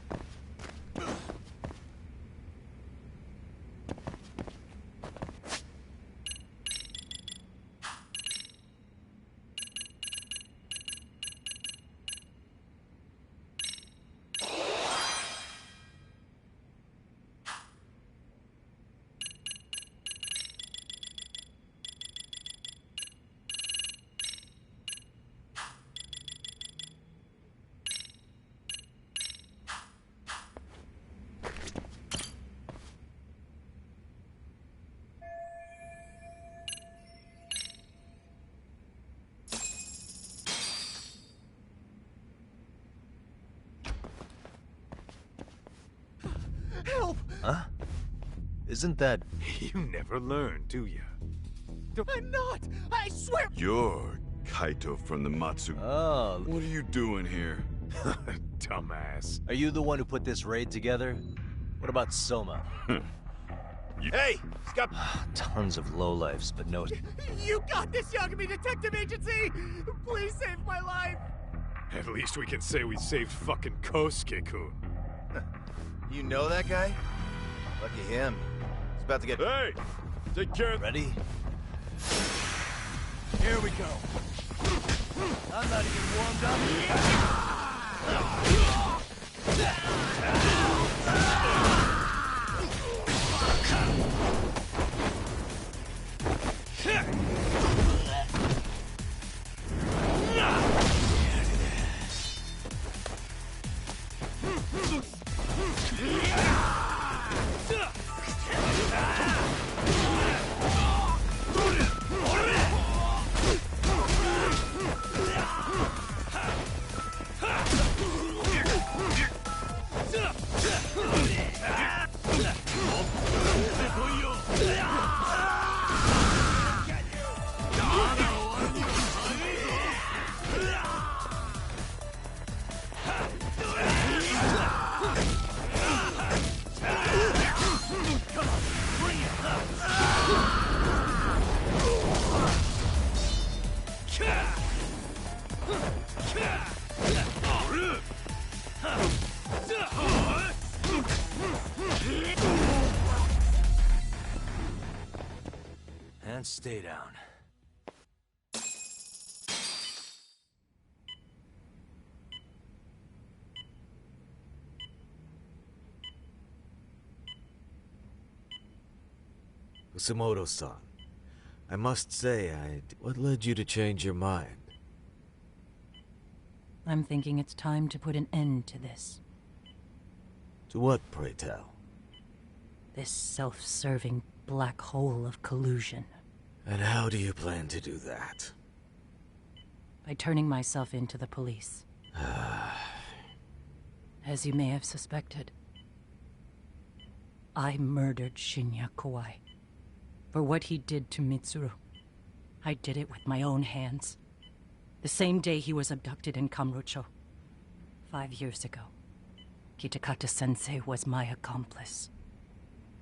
Help! Huh? Isn't that... You never learn, do you? I'm not! I swear! You're Kaito from the Matsu. Oh. What are you doing here? Dumbass. Are you the one who put this raid together? What about Soma? Hey! Stop! Tons of lowlifes, but no... You got this, Yagami Detective Agency! Please save my life! At least we can say we saved fucking Kosuke-kun. You know that guy? Lucky him. He's about to get... Hey! Take care of... Ready? Here we go. I'm not even warmed up. And stay down. Kusumoto-san, I must say, what led you to change your mind? I'm thinking it's time to put an end to this. To what, pray tell? This self-serving black hole of collusion. And how do you plan to do that? By turning myself in to the police. As you may have suspected, I murdered Shinya Kawai. For what he did to Mitsuru. I did it with my own hands. The same day he was abducted in Kamurocho. 5 years ago. Kitakata-sensei was my accomplice.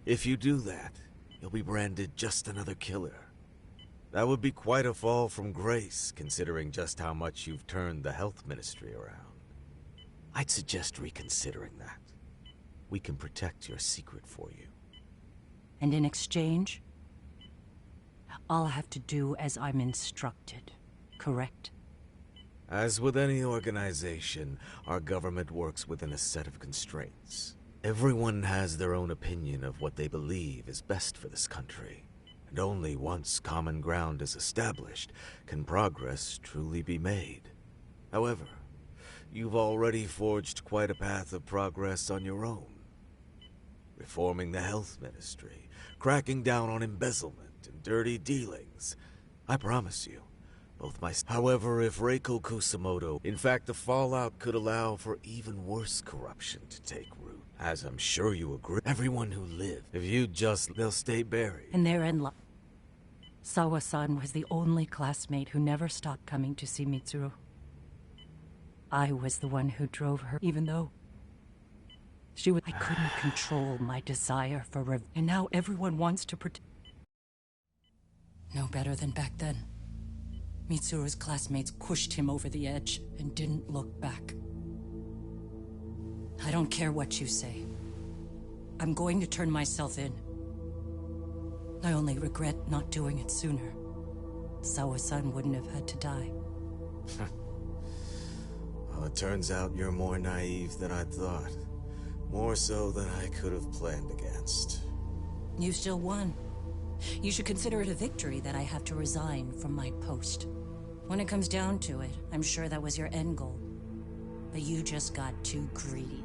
If you do that, you'll be branded just another killer. That would be quite a fall from grace, considering just how much you've turned the health ministry around. I'd suggest reconsidering that. We can protect your secret for you. And in exchange, I'll have to do as I'm instructed, correct? As with any organization, our government works within a set of constraints. Everyone has their own opinion of what they believe is best for this country. And only once common ground is established can progress truly be made. However, you've already forged quite a path of progress on your own. Reforming the health ministry, cracking down on embezzlement and dirty dealings. I promise you, However, if Reiko Kusumoto, in fact, the fallout could allow for even worse corruption to take root. As I'm sure you agree, everyone who lived, if you just, they'll stay buried. And they're in luck. Sawa-san was the only classmate who never stopped coming to see Mitsuru. I was the one who drove her, even though I couldn't control my desire for revenge. And now everyone wants to protect. No better than back then. Mitsuru's classmates pushed him over the edge and didn't look back. I don't care what you say. I'm going to turn myself in. I only regret not doing it sooner. Sawa-san wouldn't have had to die. Well, it turns out you're more naive than I thought. More so than I could have planned against. You still won. You should consider it a victory that I have to resign from my post. When it comes down to it, I'm sure that was your end goal. But you just got too greedy.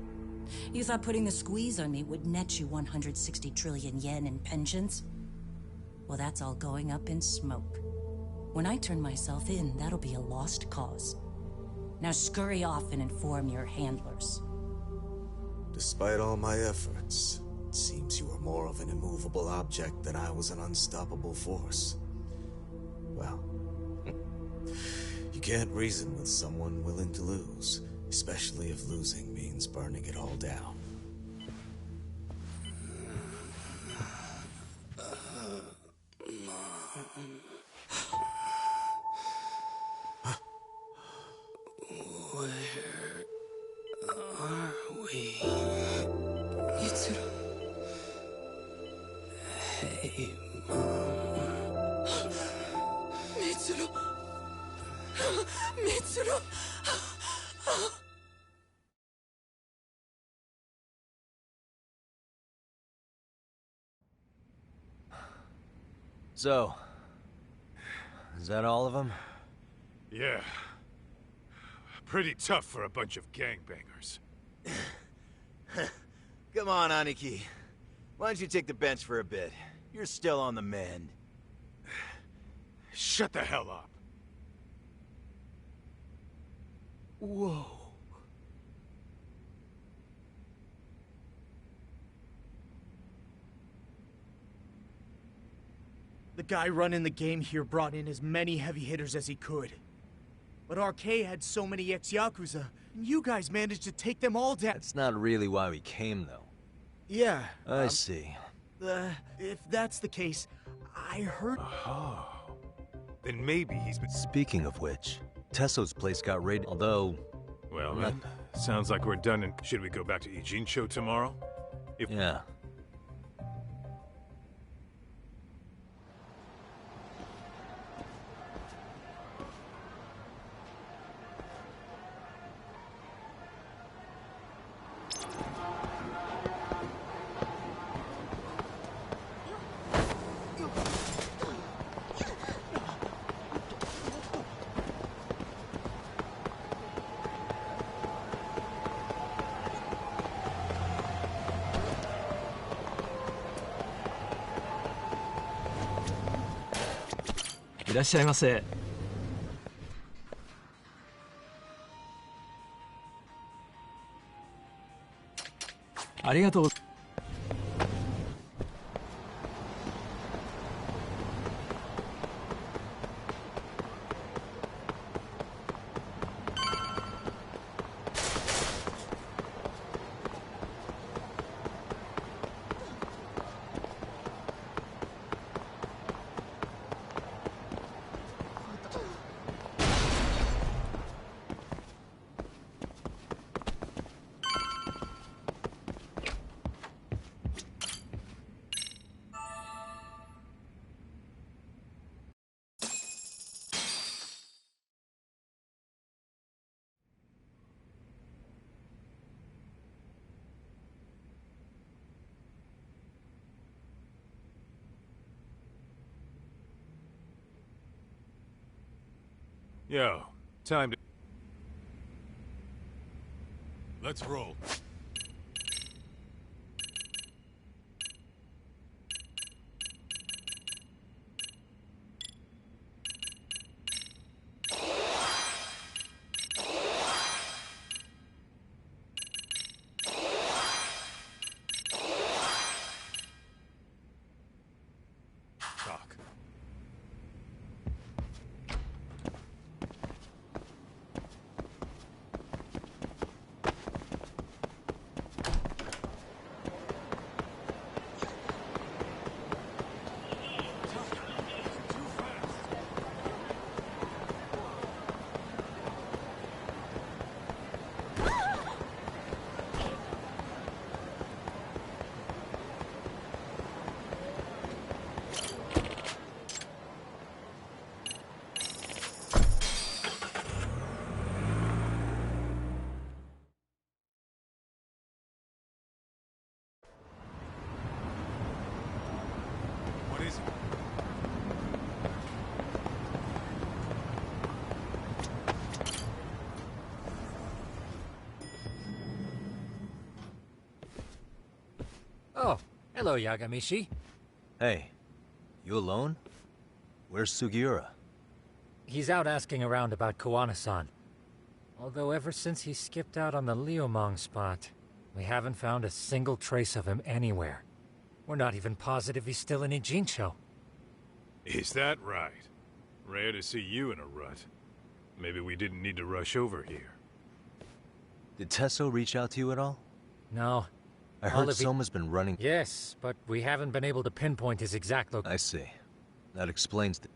You thought putting the squeeze on me would net you 160 trillion yen in pensions? Well, that's all going up in smoke. When I turn myself in, that'll be a lost cause. Now scurry off and inform your handlers. Despite all my efforts, it seems you are more of an immovable object than I was an unstoppable force. Well, you can't reason with someone willing to lose, especially if losing means burning it all down. Where are we? Mitsuru. Hey, Mom. Mitsuru. Mitsuru. So, is that all of them? Yeah. Pretty tough for a bunch of gangbangers. Come on, Aniki. Why don't you take the bench for a bit? You're still on the mend. Shut the hell up. Whoa. The guy running the game here brought in as many heavy hitters as he could. But RK had so many ex-Yakuza, and you guys managed to take them all down. That's not really why we came, though. Yeah. I see. If that's the case, I heard... Oh. Then maybe he's been... Speaking of which, Tesso's place got raided, although... Well, then, sounds like we're done and... Should we go back to Ijincho tomorrow? Yeah. いらっしゃいませ。ありがとう。Yo, time to... Let's roll. Talk. What is it? Oh, hello, Yagamishi. Hey, you alone? Where's Sugiura? He's out asking around about Koana-san. Although ever since he skipped out on the Liumang spot, we haven't found a single trace of him anywhere. We're not even positive he's still in Ijincho. Is that right? Rare to see you in a rut. Maybe we didn't need to rush over here. Did Tesso reach out to you at all? No. I heard Soma's been running... Yes, but we haven't been able to pinpoint his exact location. I see. That explains the...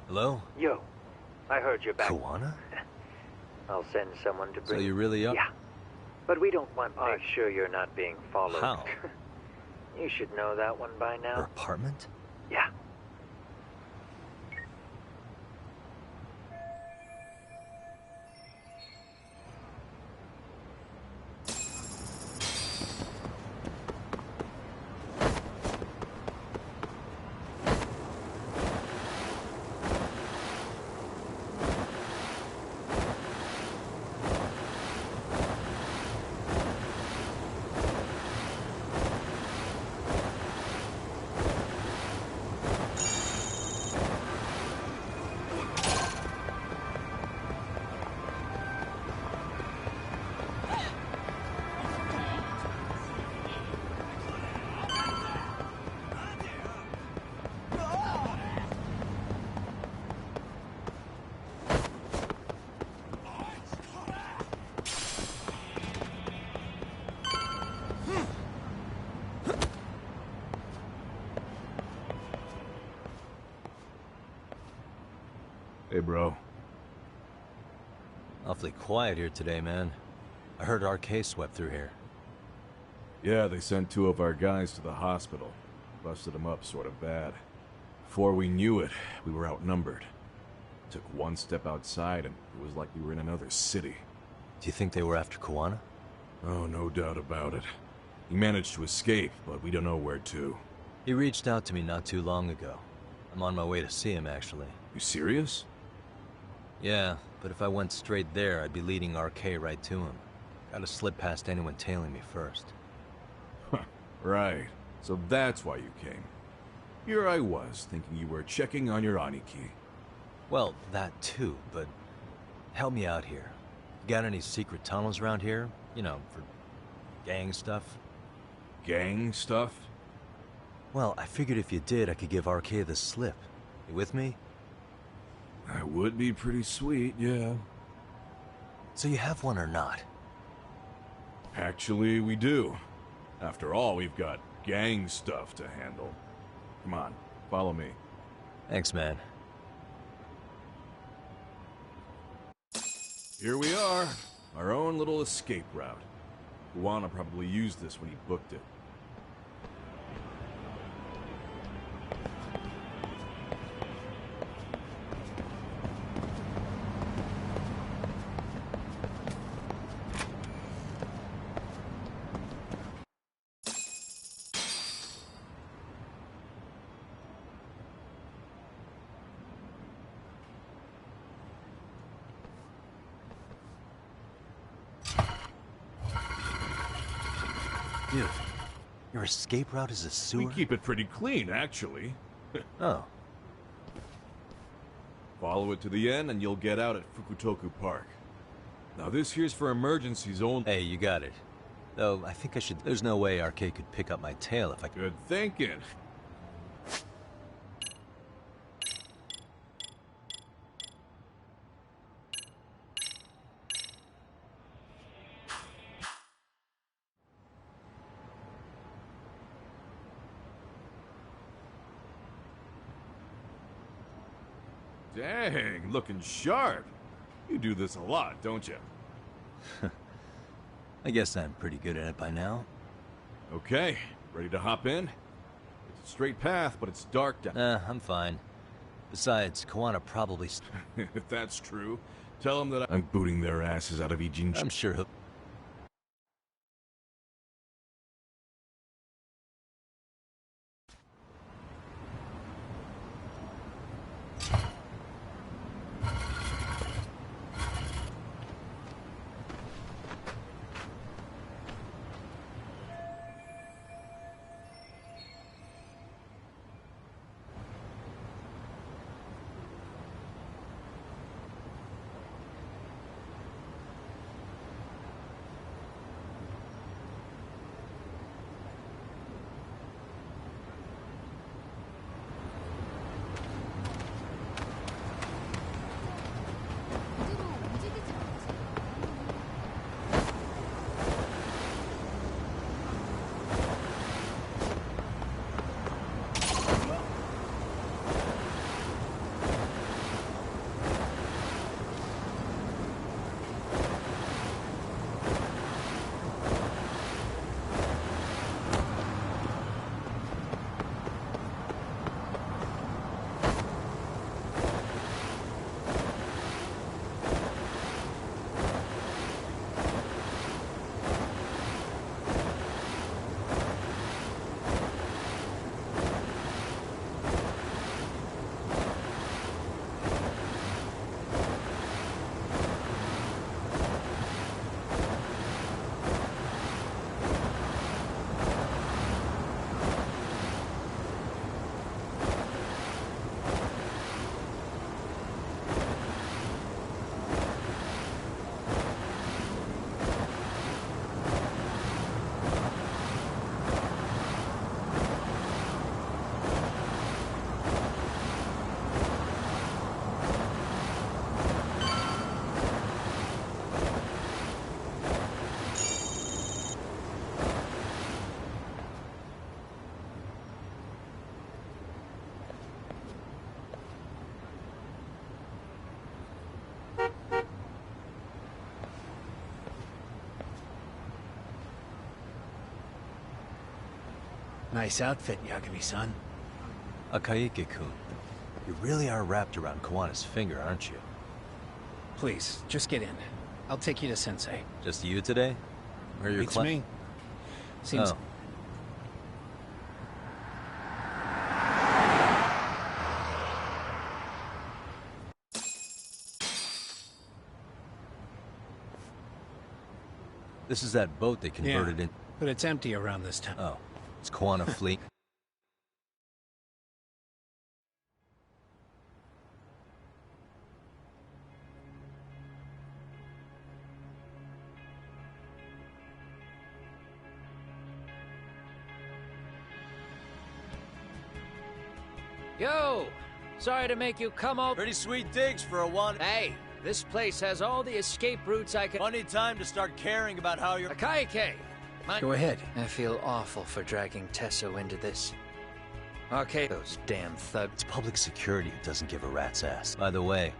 Hello? Yo, I heard you're back. Koana? I'll send someone to bring... So you really are? Yeah. But we don't want to make sure you're not being followed. How? You should know that one by now. Her apartment? Yeah. Hey, bro. Awfully quiet here today, man. I heard RK swept through here. Yeah, they sent 2 of our guys to the hospital. Busted them up sort of bad. Before we knew it, we were outnumbered. Took one step outside and it was like we were in another city. Do you think they were after Kuwana? Oh, no doubt about it. He managed to escape, but we don't know where to. He reached out to me not too long ago. I'm on my way to see him, actually. You serious? Yeah, but if I went straight there, I'd be leading RK right to him. Gotta slip past anyone tailing me first. Right. So that's why you came. Here I was, thinking you were checking on your Aniki. Well, that too, but help me out here. You got any secret tunnels around here? You know, for gang stuff? Gang stuff? Well, I figured if you did, I could give RK the slip. You with me? That would be pretty sweet, yeah. So you have one or not? Actually, we do. After all, we've got gang stuff to handle. Come on, follow me. Thanks, man. Here we are. Our own little escape route. Kuwana probably used this when he booked it. Dude, your escape route is a sewer? We keep it pretty clean, actually. Oh. Follow it to the end and you'll get out at Fukutoku Park. Now this here's for emergencies only. Hey, you got it. Though, I think I should... There's no way RK could pick up my tail if I... Good thinking. Dang, looking sharp. You do this a lot, don't you? I guess I'm pretty good at it by now. Okay, ready to hop in? It's a straight path, but it's dark down. I'm fine. Besides, Kuwana probably... If that's true, tell him that I'm booting their asses out of Ijin. I'm sure he'll... Nice outfit, Yagami-san. Akaike-kun, you really are wrapped around Kawana's finger, aren't you? Please, just get in. I'll take you to Sensei. Just you today? Where are your It's me. Seems... Oh. This is that boat they converted in. But it's empty around this time. Oh, it's Kawana Fleet. Yo! Sorry to make you come over. Pretty sweet digs for a one. Hey, this place has all the escape routes I could... Funny time to start caring about how you're... Akaike! Go ahead. I feel awful for dragging Tesso into this. Okay, those damn thugs. It's public security who doesn't give a rat's ass. By the way,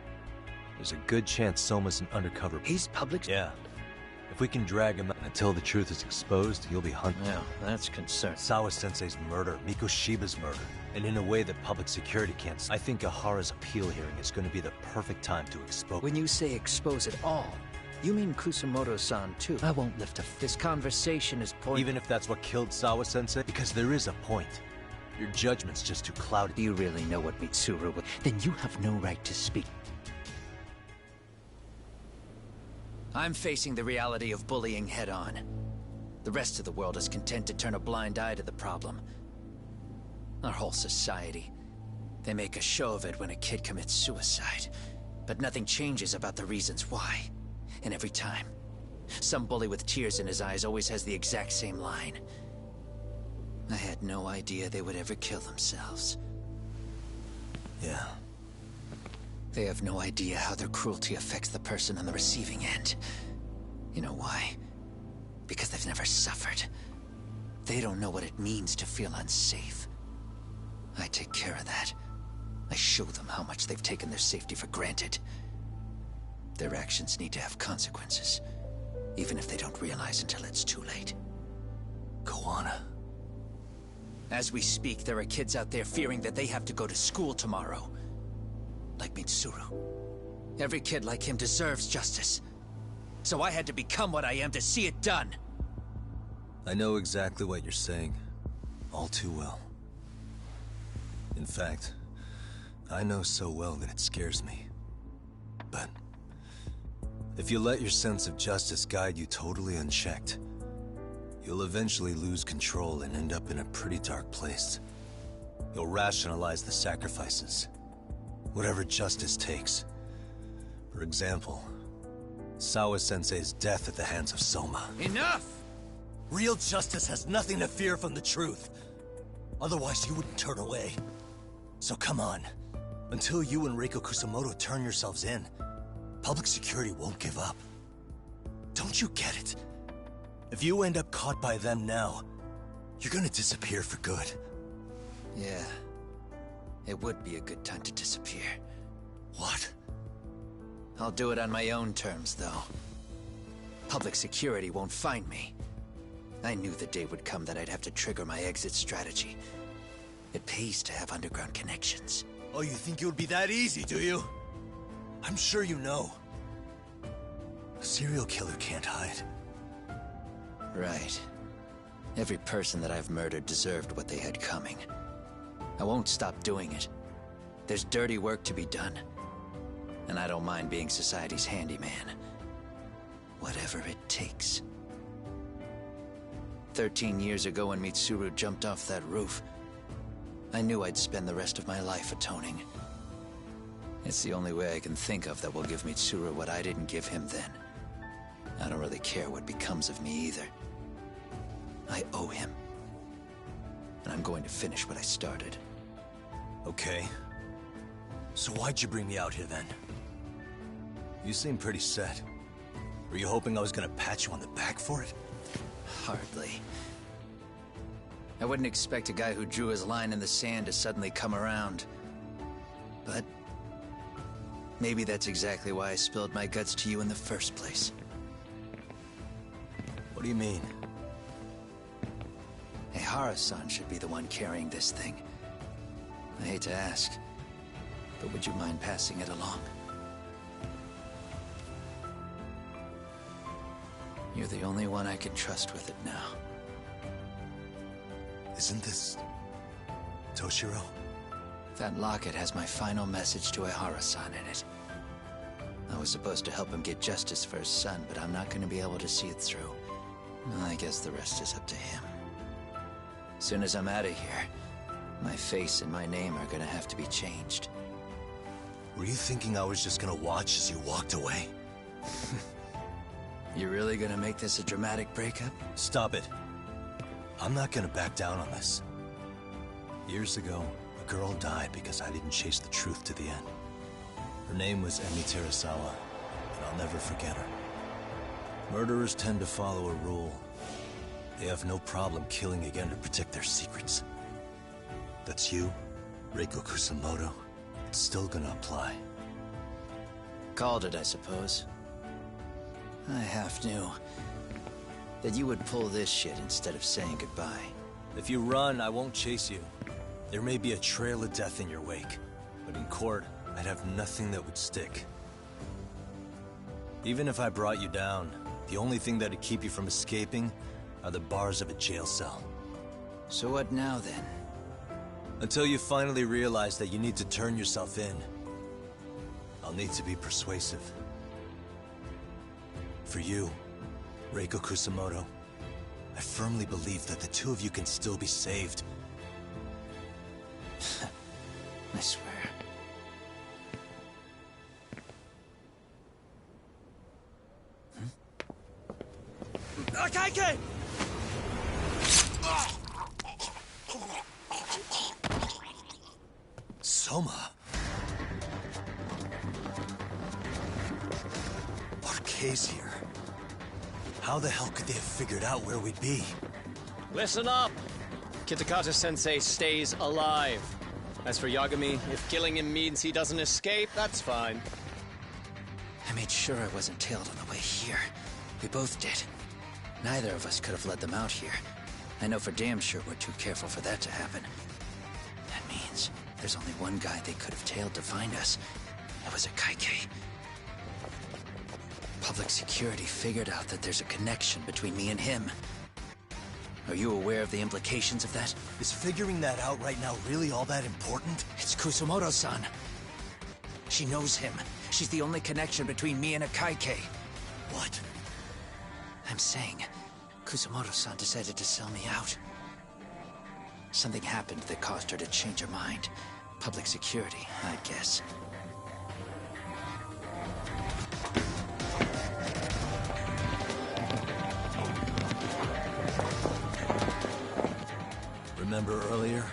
there's a good chance Soma's an undercover... He's public? Yeah. If we can drag him out until the truth is exposed, he'll be hunted. Yeah, that's concerned. Sawa-sensei's murder, Mikoshiba's murder, and in a way that public security can't... I think Ahara's appeal hearing is going to be the perfect time to expose... When you say expose it all, you mean Kusamoto-san too. I won't lift a fist. This conversation is pointless. Even if that's what killed Sawa-sensei? Because there is a point. Your judgment's just too cloudy. Do you really know what Mitsuru would... Then you have no right to speak. I'm facing the reality of bullying head-on. The rest of the world is content to turn a blind eye to the problem. Our whole society. They make a show of it when a kid commits suicide. But nothing changes about the reasons why. And every time, some bully with tears in his eyes always has the exact same line. I had no idea they would ever kill themselves. Yeah. They have no idea how their cruelty affects the person on the receiving end. You know why? Because they've never suffered. They don't know what it means to feel unsafe. I take care of that. I show them how much they've taken their safety for granted. Their actions need to have consequences, even if they don't realize until it's too late. Kawana. As we speak, there are kids out there fearing that they have to go to school tomorrow. Like Mitsuru. Every kid like him deserves justice. So I had to become what I am to see it done. I know exactly what you're saying. All too well. In fact, I know so well that it scares me. But if you let your sense of justice guide you totally unchecked, you'll eventually lose control and end up in a pretty dark place. You'll rationalize the sacrifices. Whatever justice takes. For example, Sawa-sensei's death at the hands of Soma. Enough! Real justice has nothing to fear from the truth. Otherwise, you wouldn't turn away. So come on. Until you and Reiko Kusamoto turn yourselves in, public security won't give up. Don't you get it? If you end up caught by them now, you're gonna disappear for good. Yeah. It would be a good time to disappear. What? I'll do it on my own terms, though. Public security won't find me. I knew the day would come that I'd have to trigger my exit strategy. It pays to have underground connections. Oh, you think it would be that easy, do you? I'm sure you know. A serial killer can't hide. Right. Every person that I've murdered deserved what they had coming. I won't stop doing it. There's dirty work to be done. And I don't mind being society's handyman. Whatever it takes. 13 years ago when Mitsuru jumped off that roof, I knew I'd spend the rest of my life atoning. It's the only way I can think of that will give Mitsuru what I didn't give him then. I don't really care what becomes of me either. I owe him. And I'm going to finish what I started. Okay. So why'd you bring me out here then? You seem pretty set. Were you hoping I was gonna pat you on the back for it? Hardly. I wouldn't expect a guy who drew his line in the sand to suddenly come around. But maybe that's exactly why I spilled my guts to you in the first place. What do you mean? Hey, Hara-san should be the one carrying this thing. I hate to ask, but would you mind passing it along? You're the only one I can trust with it now. Isn't this... Toshiro? That locket has my final message to Ehara-san in it. I was supposed to help him get justice for his son, but I'm not going to be able to see it through. I guess the rest is up to him. Soon as I'm out of here, my face and my name are going to have to be changed. Were you thinking I was just gonna watch as you walked away? You really gonna make this a dramatic breakup? Stop it. I'm not gonna back down on this. Years ago, a girl died because I didn't chase the truth to the end. Her name was Emi Terasawa, and I'll never forget her. Murderers tend to follow a rule. They have no problem killing again to protect their secrets. That's you, Reiko Kusamoto. It's still gonna apply. Called it, I suppose. I half knew that you would pull this shit instead of saying goodbye. If you run, I won't chase you. There may be a trail of death in your wake, but in court, I'd have nothing that would stick. Even if I brought you down, the only thing that'd keep you from escaping are the bars of a jail cell. So what now, then? Until you finally realize that you need to turn yourself in, I'll need to be persuasive. For you, Reiko Kusamoto, I firmly believe that the two of you can still be saved. I swear. Akaike! Soma? RK's here. How the hell could they have figured out where we'd be? Listen up! Kitakata-sensei stays alive. As for Yagami, if killing him means he doesn't escape, that's fine. I made sure I wasn't tailed on the way here. We both did. Neither of us could have led them out here. I know for damn sure we're too careful for that to happen. That means there's only one guy they could have tailed to find us. It was a Kaike. Public security figured out that there's a connection between me and him. Are you aware of the implications of that? Is figuring that out right now really all that important? It's Kusamoto-san. She knows him. She's the only connection between me and a Kaike. What? I'm saying, Kusamoto-san decided to sell me out. Something happened that caused her to change her mind. Public security, I guess. Remember earlier?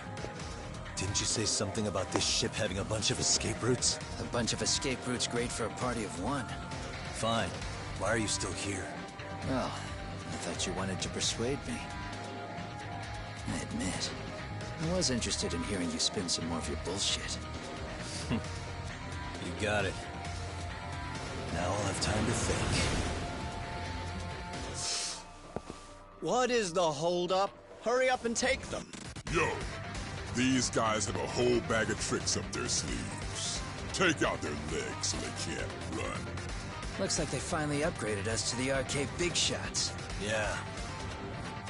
Didn't you say something about this ship having a bunch of escape routes? A bunch of escape routes great for a party of one. Fine. Why are you still here? Well, I thought you wanted to persuade me. I admit, I was interested in hearing you spin some more of your bullshit. You got it. Now I'll have time to think. What is the holdup? Hurry up and take them. Yo, these guys have a whole bag of tricks up their sleeves. Take out their legs so they can't run. Looks like they finally upgraded us to the arcade big shots. Yeah.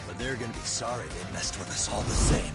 But they're gonna be sorry they messed with us all the same.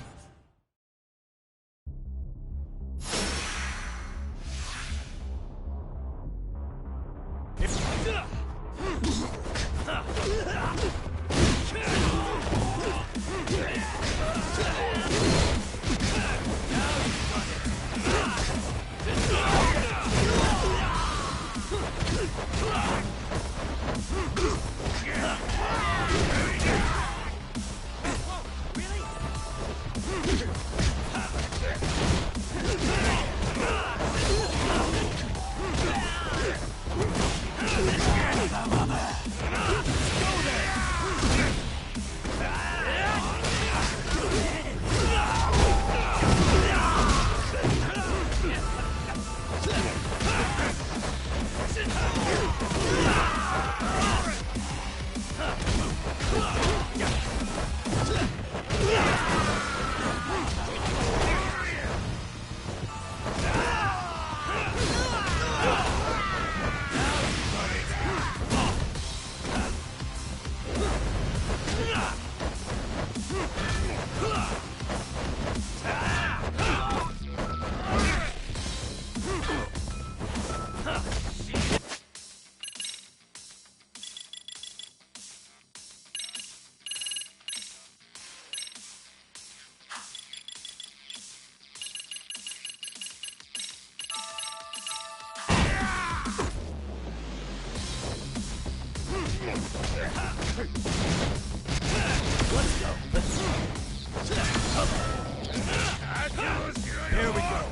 Here we go.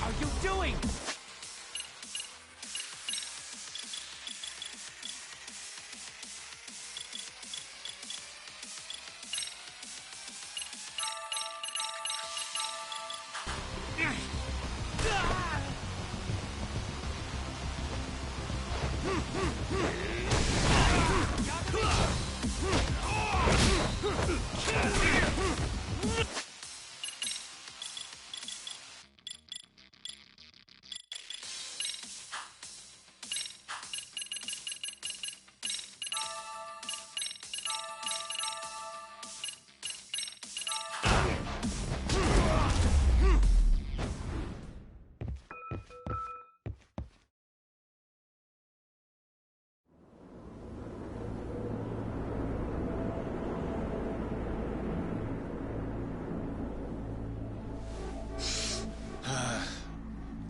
What are you doing?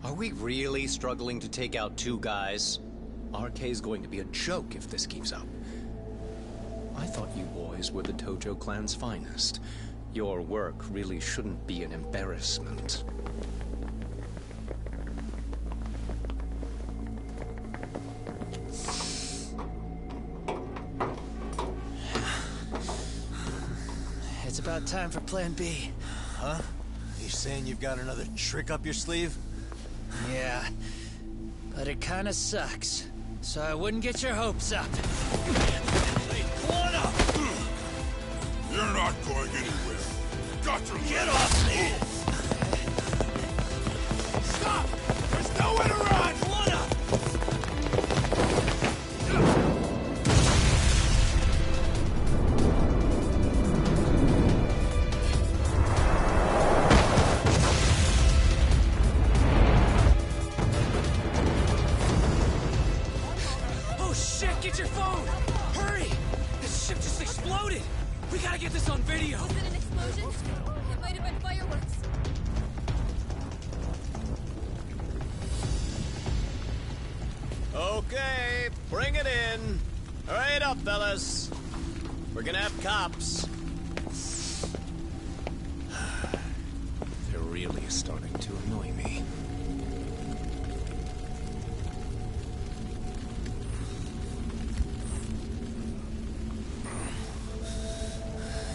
Are we really struggling to take out two guys? RK's going to be a joke if this keeps up. I thought you boys were the Tojo clan's finest. Your work really shouldn't be an embarrassment. It's about time for Plan B. Huh? You saying you've got another trick up your sleeve? Yeah, but it kinda sucks. So I wouldn't get your hopes up. You're not going anywhere. Got to Get off me! Stop! There's nowhere to run! Oh shit, get your phone! Hurry! This ship just exploded! We gotta get this on video! Was it an explosion? It might have been fireworks. Okay, bring it in. Hurry it up, fellas. We're gonna have cops. They're really starting to annoy me.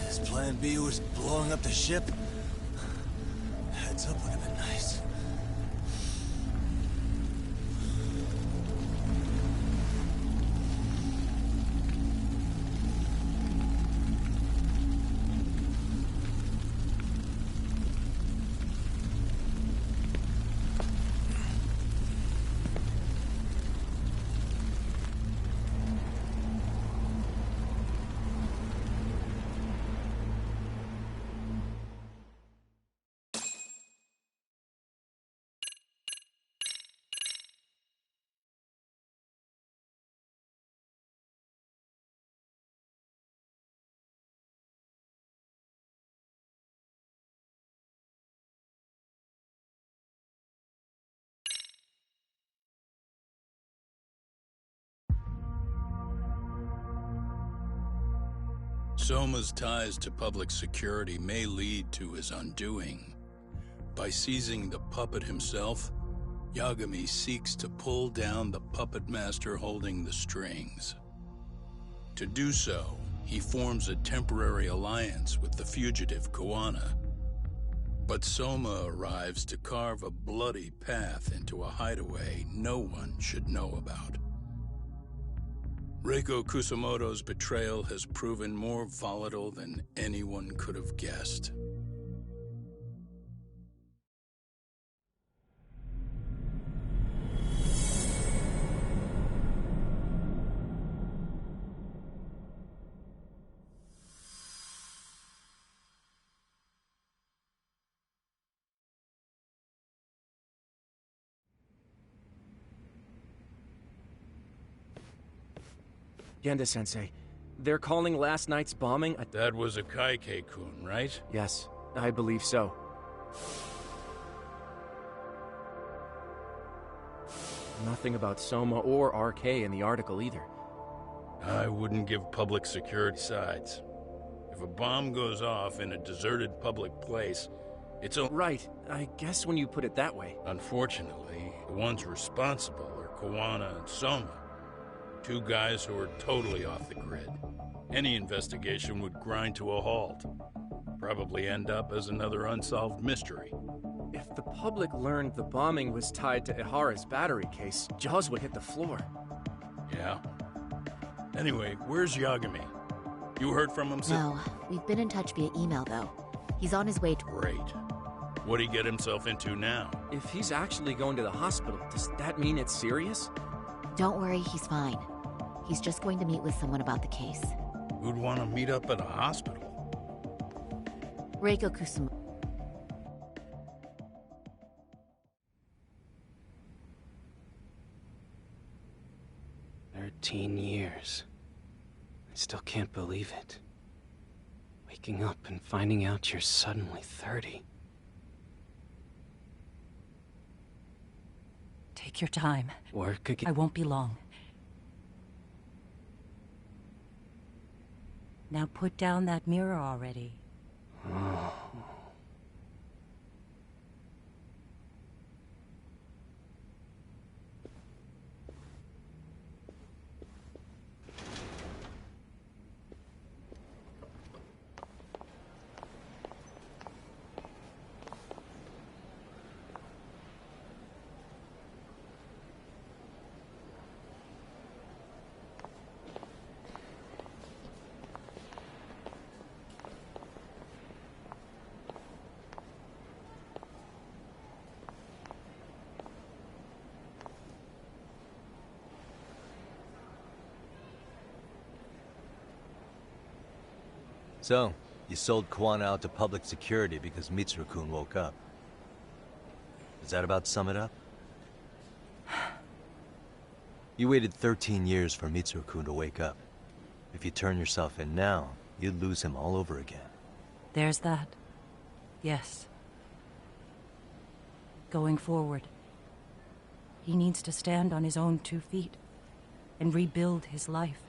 His plan B was blowing up the ship? Heads up would have been nice. Soma's ties to public security may lead to his undoing. By seizing the puppet himself, Yagami seeks to pull down the puppet master holding the strings. To do so, he forms a temporary alliance with the fugitive Kuwana. But Soma arrives to carve a bloody path into a hideaway no one should know about. Reiko Kusamoto's betrayal has proven more volatile than anyone could have guessed. Genda-sensei, they're calling last night's bombing a... That was a Kaike-kun, right? Yes, I believe so. Nothing about Soma or RK in the article either. I wouldn't give public security sides. If a bomb goes off in a deserted public place, it's a... Right, I guess when you put it that way. Unfortunately, the ones responsible are Kuwana and Soma. Two guys who are totally off the grid. Any investigation would grind to a halt. Probably end up as another unsolved mystery. If the public learned the bombing was tied to Ihara's battery case, jaws would hit the floor. Yeah. Anyway, where's Yagami? You heard from him since? No, we've been in touch via email though. He's on his way to... Great. What'd he get himself into now? If he's actually going to the hospital, does that mean it's serious? Don't worry, he's fine. He's just going to meet with someone about the case. Who'd want to meet up at a hospital? Reiko Kusumoto. 13 years. I still can't believe it. Waking up and finding out you're suddenly 30. Take your time. Work again. I won't be long. Now put down that mirror already. Oh. So, you sold Kuwana out to public security because Mitsuru-kun woke up. Does that about sum it up? You waited 13 years for Mitsuru-kun to wake up. If you turn yourself in now, you'd lose him all over again. There's that. Yes. Going forward, he needs to stand on his own 2 feet and rebuild his life.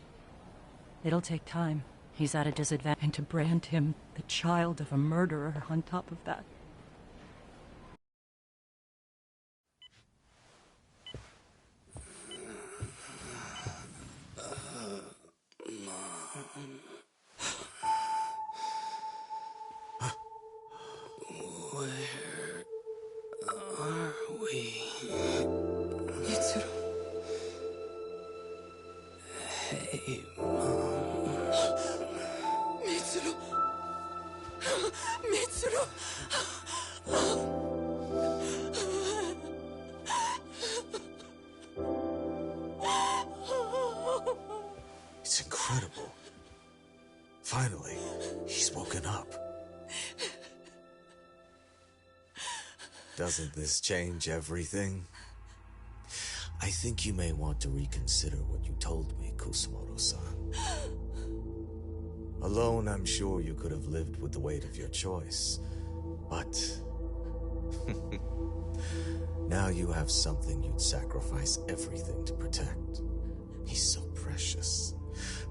It'll take time. He's at a disadvantage, and to brand him the child of a murderer on top of that. Where are we? Mitsuru. Hey, Mom. Mitsuru! Mitsuru! It's incredible. Finally, he's woken up. Doesn't this change everything? I think you may want to reconsider what you told me, Kusumoto-san. Alone, I'm sure you could have lived with the weight of your choice, but... now you have something you'd sacrifice everything to protect. He's so precious,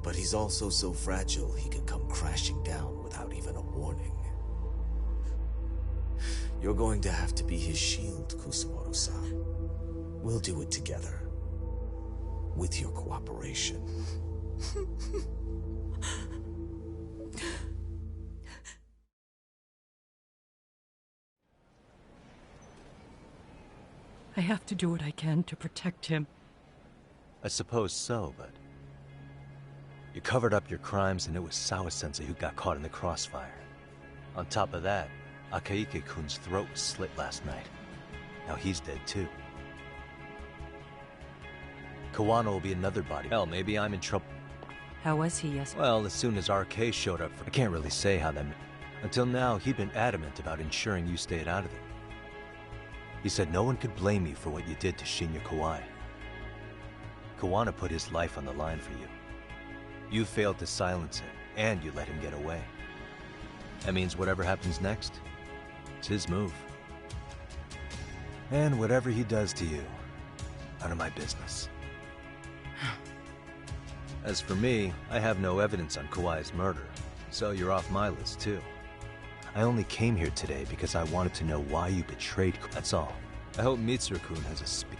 but he's also so fragile he can come crashing down without even a warning. You're going to have to be his shield, Kusumoto-san. We'll do it together. With your cooperation. I have to do what I can to protect him. I suppose so, but... You covered up your crimes and it was Sawa-sensei who got caught in the crossfire. On top of that, Akaike-kun's throat was slit last night. Now he's dead too. Kawano will be another body. Hell, maybe I'm in trouble. How was he yesterday? Well, as soon as RK showed up, I can't really say how that... Until now, he'd been adamant about ensuring you stayed out of it. He said no one could blame you for what you did to Shinya Kawai. Kawana put his life on the line for you. You failed to silence him, and you let him get away. That means whatever happens next, it's his move. And whatever he does to you, none of my business. As for me, I have no evidence on Kawai's murder, so you're off my list too. I only came here today because I wanted to know why you betrayed Kawai. That's all. I hope Mitsuru-kun has a speech.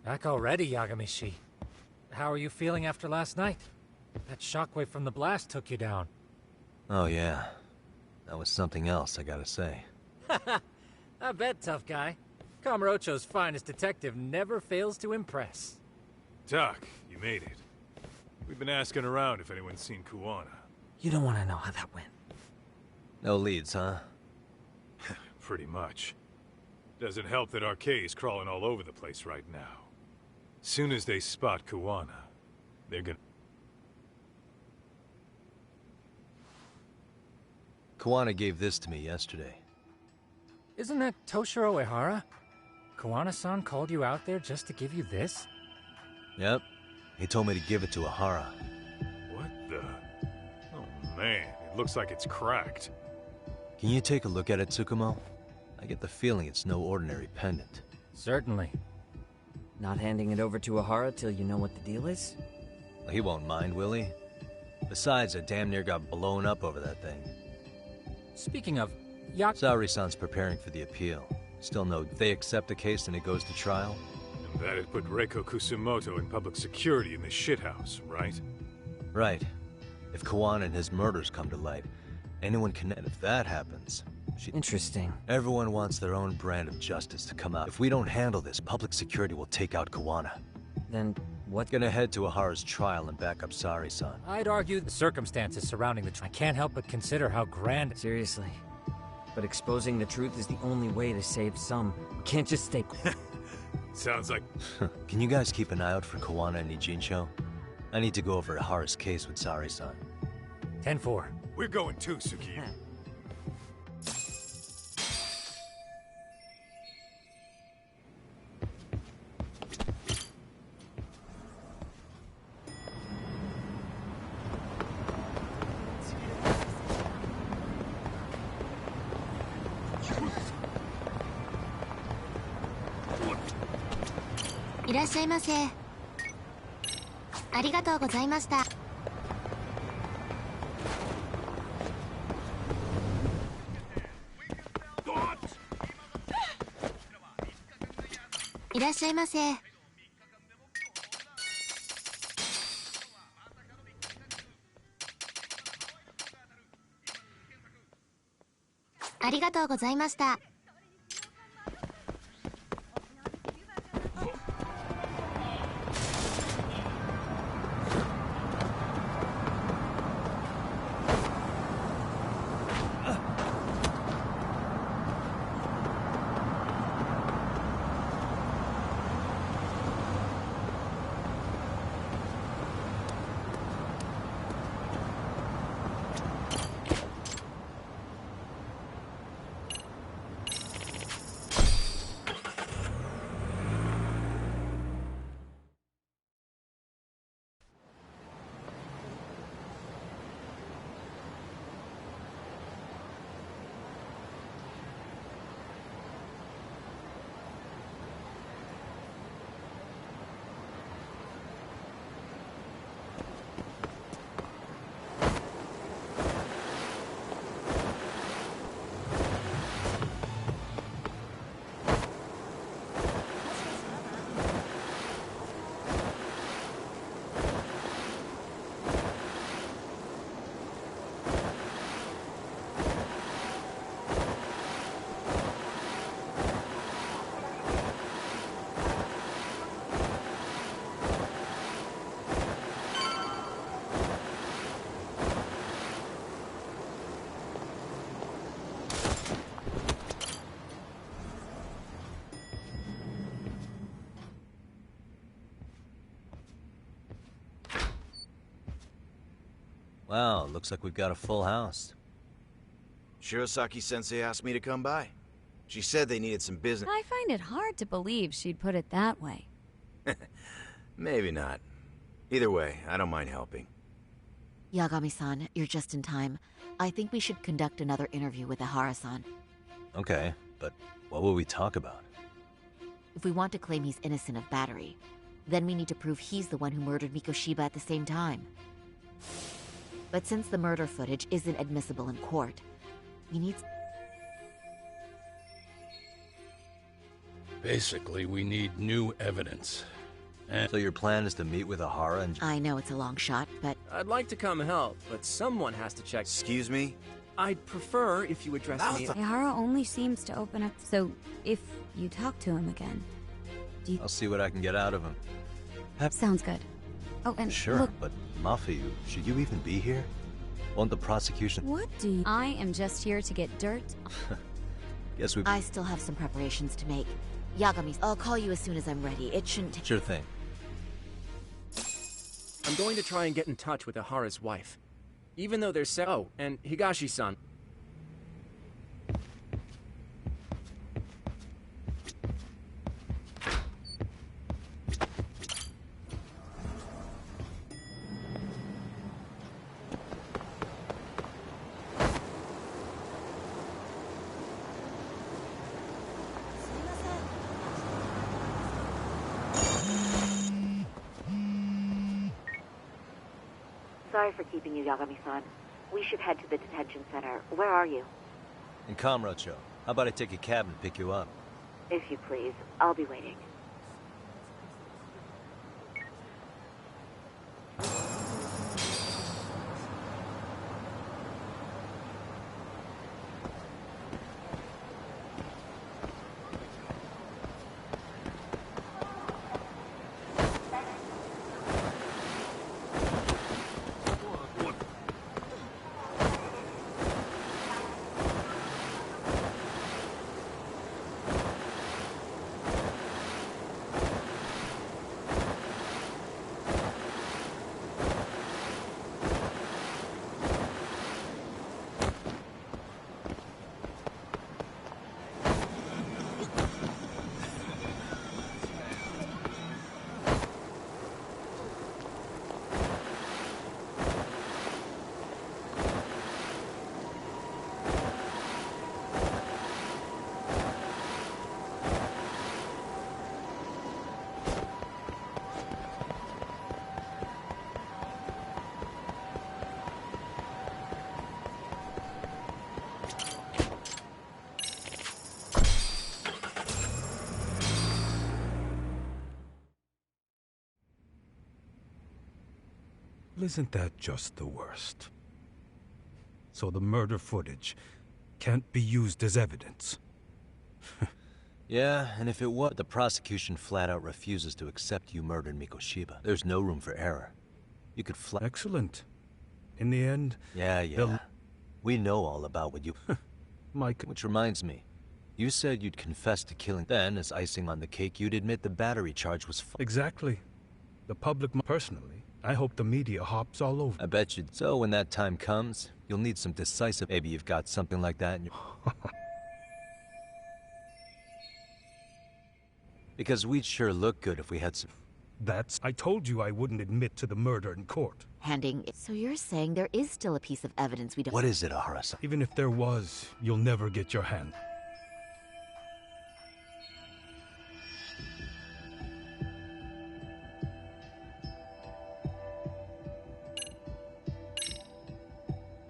Back already, Yagamishi. How are you feeling after last night? That shockwave from the blast took you down. Oh yeah. That was something else, I gotta say. I bet, tough guy. Kamurocho's finest detective never fails to impress. Doc, you made it. We've been asking around if anyone's seen Kuwana. You don't want to know how that went. No leads, huh? Pretty much. Doesn't help that RK's crawling all over the place right now. Soon as they spot Kuwana, they're gonna... Kuwana gave this to me yesterday. Isn't that Toshiro Ehara? Kuwana-san called you out there just to give you this? Yep. He told me to give it to Ehara. What the... Oh man, it looks like it's cracked. Can you take a look at it, Tsukumo? I get the feeling it's no ordinary pendant. Certainly. Not handing it over to Ehara till you know what the deal is? Well, he won't mind, will he? Besides, I damn near got blown up over that thing. Speaking of... Saori-san's preparing for the appeal. Still no... They accept the case and it goes to trial? And that'd put Reiko Kusumoto in public security in this shithouse, right? Right. If Kawana and his murders come to light, anyone can... And if that happens... Interesting. Everyone wants their own brand of justice to come out. If we don't handle this, public security will take out Kawana. Then what? Gonna head to Ahara's trial and back up Saori-san. I'd argue the circumstances surrounding the trial. I can't help but consider how grand... Seriously. But exposing the truth is the only way to save some. We can't just stay... Sounds like... Can you guys keep an eye out for Kawana and Nijincho? I need to go over Ahara's case with Saori-san. 10-4. We're going too, Suki.いらっしゃいませ。ありがとうございました。いらっしゃいませ。ありがとうございました。Wow, looks like we've got a full house. Shirosaki-sensei asked me to come by. She said they needed some business. I find it hard to believe she'd put it that way. Maybe not. Either way, I don't mind helping. Yagami-san, you're just in time. I think we should conduct another interview with Ihara-san. Okay, but what will we talk about? If we want to claim he's innocent of battery, then we need to prove he's the one who murdered Mikoshiba at the same time. But since the murder footage isn't admissible in court, we need... Basically, we need new evidence. And so your plan is to meet with Ihara and... I know it's a long shot, but... I'd like to come help, but someone has to check... Excuse me? I'd prefer if you address me... Ihara only seems to open up, so if you talk to him again, do you... I'll see what I can get out of him. Sounds good. Oh, and sure, look... but Mafiu, should you even be here? Won't the prosecution... What do you... I am just here to get dirt. Guess we... I still have some preparations to make. Yagami, I'll call you as soon as I'm ready. It shouldn't take... Sure thing. I'm going to try and get in touch with Ihara's wife. Even though there's Oh, and Higashi-san. Sorry for keeping you, Yagami-san. We should head to the detention center. Where are you? In Kamurocho. How about I take a cab and pick you up? If you please. I'll be waiting. Isn't that just the worst? So the murder footage can't be used as evidence. Yeah, and if it was, the prosecution flat out refuses to accept you murdered Mikoshiba. There's no room for error. You could Excellent. In the end... Yeah. We know all about what you... Mike... Which reminds me, you said you'd confess to killing. Then, as icing on the cake, you'd admit the battery charge was Exactly. The public... Personally, I hope the media hops all over. I bet you'd. So when that time comes, you'll need some decisive... Maybe you've got something like that in your... Because we'd sure look good if we had some... I told you I wouldn't admit to the murder in court. Handing... So you're saying there is still a piece of evidence we don't... What is it, Ihara-san? Even if there was, you'll never get your hand.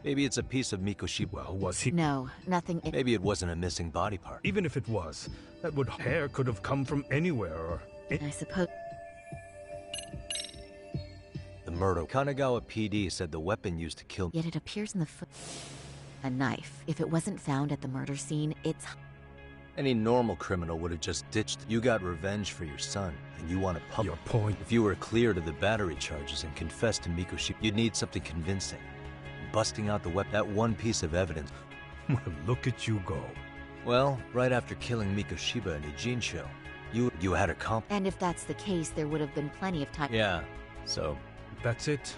Maybe it's a piece of Mikoshiba. Well, was he... No, nothing... Maybe it wasn't a missing body part. Even if it was, that hair could have come from anywhere, or... I suppose... The murder. Kanagawa PD said the weapon used to kill... Yet it appears in the foot... A knife. If it wasn't found at the murder scene, it's... Any normal criminal would have just ditched... You got revenge for your son, and you want to publish... Your point... If you were cleared of the battery charges and confessed to Mikoshiba, you'd need something convincing. Busting out the weapon, that one piece of evidence. Well, look at you go. Well, right after killing Mikoshiba in Ijincho, you had a comp... And if that's the case, there would have been plenty of time... Yeah, so... That's it.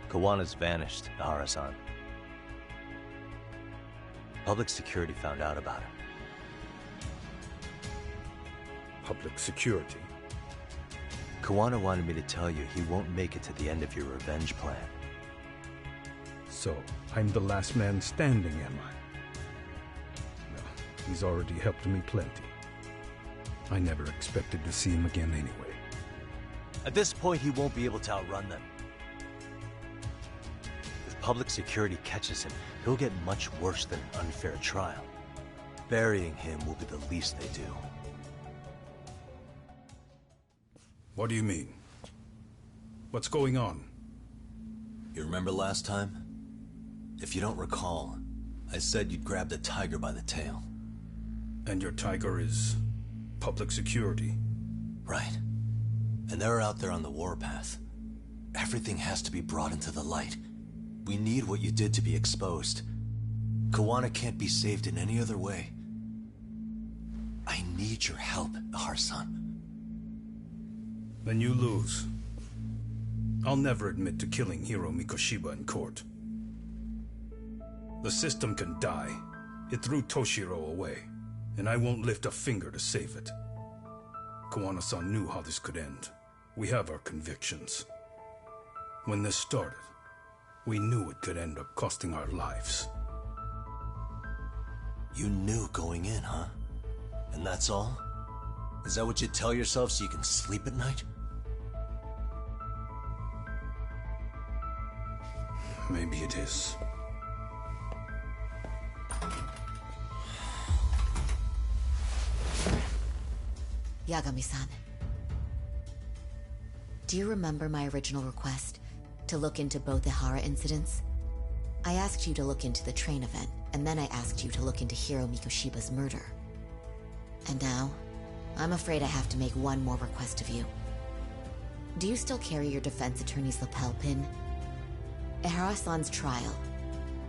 Kawana's vanished, Nahara-san. Public security found out about him. Public security? Kawana wanted me to tell you he won't make it to the end of your revenge plan. So, I'm the last man standing, am I? No, he's already helped me plenty. I never expected to see him again anyway. At this point, he won't be able to outrun them. If public security catches him, he'll get much worse than an unfair trial. Burying him will be the least they do. What do you mean? What's going on? You remember last time? If you don't recall, I said you'd grab the tiger by the tail. And your tiger is public security? Right. And they're out there on the warpath. Everything has to be brought into the light. We need what you did to be exposed. Kawana can't be saved in any other way. I need your help, Nahara-san. Then you lose. I'll never admit to killing Hiro Mikoshiba in court. The system can die. It threw Toshiro away, and I won't lift a finger to save it. Kawana-san knew how this could end. We have our convictions. When this started, we knew it could end up costing our lives. You knew going in, huh? And that's all? Is that what you tell yourself so you can sleep at night? Maybe it is. Yagami-san. Do you remember my original request to look into both the Hara incidents? I asked you to look into the train event, and then I asked you to look into Hiro Mikoshiba's murder. And now, I'm afraid I have to make one more request of you. Do you still carry your defense attorney's lapel pin? At Hara-san's trial,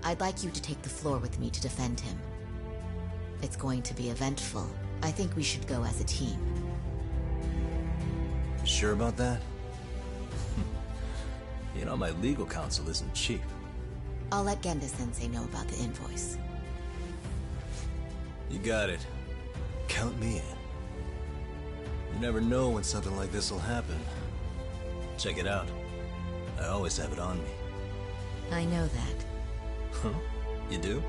I'd like you to take the floor with me to defend him. It's going to be eventful. I think we should go as a team. Sure about that? You know, my legal counsel isn't cheap. I'll let Genda-sensei know about the invoice. You got it. Count me in. You never know when something like this will happen. Check it out. I always have it on me. I know that. Huh? You do?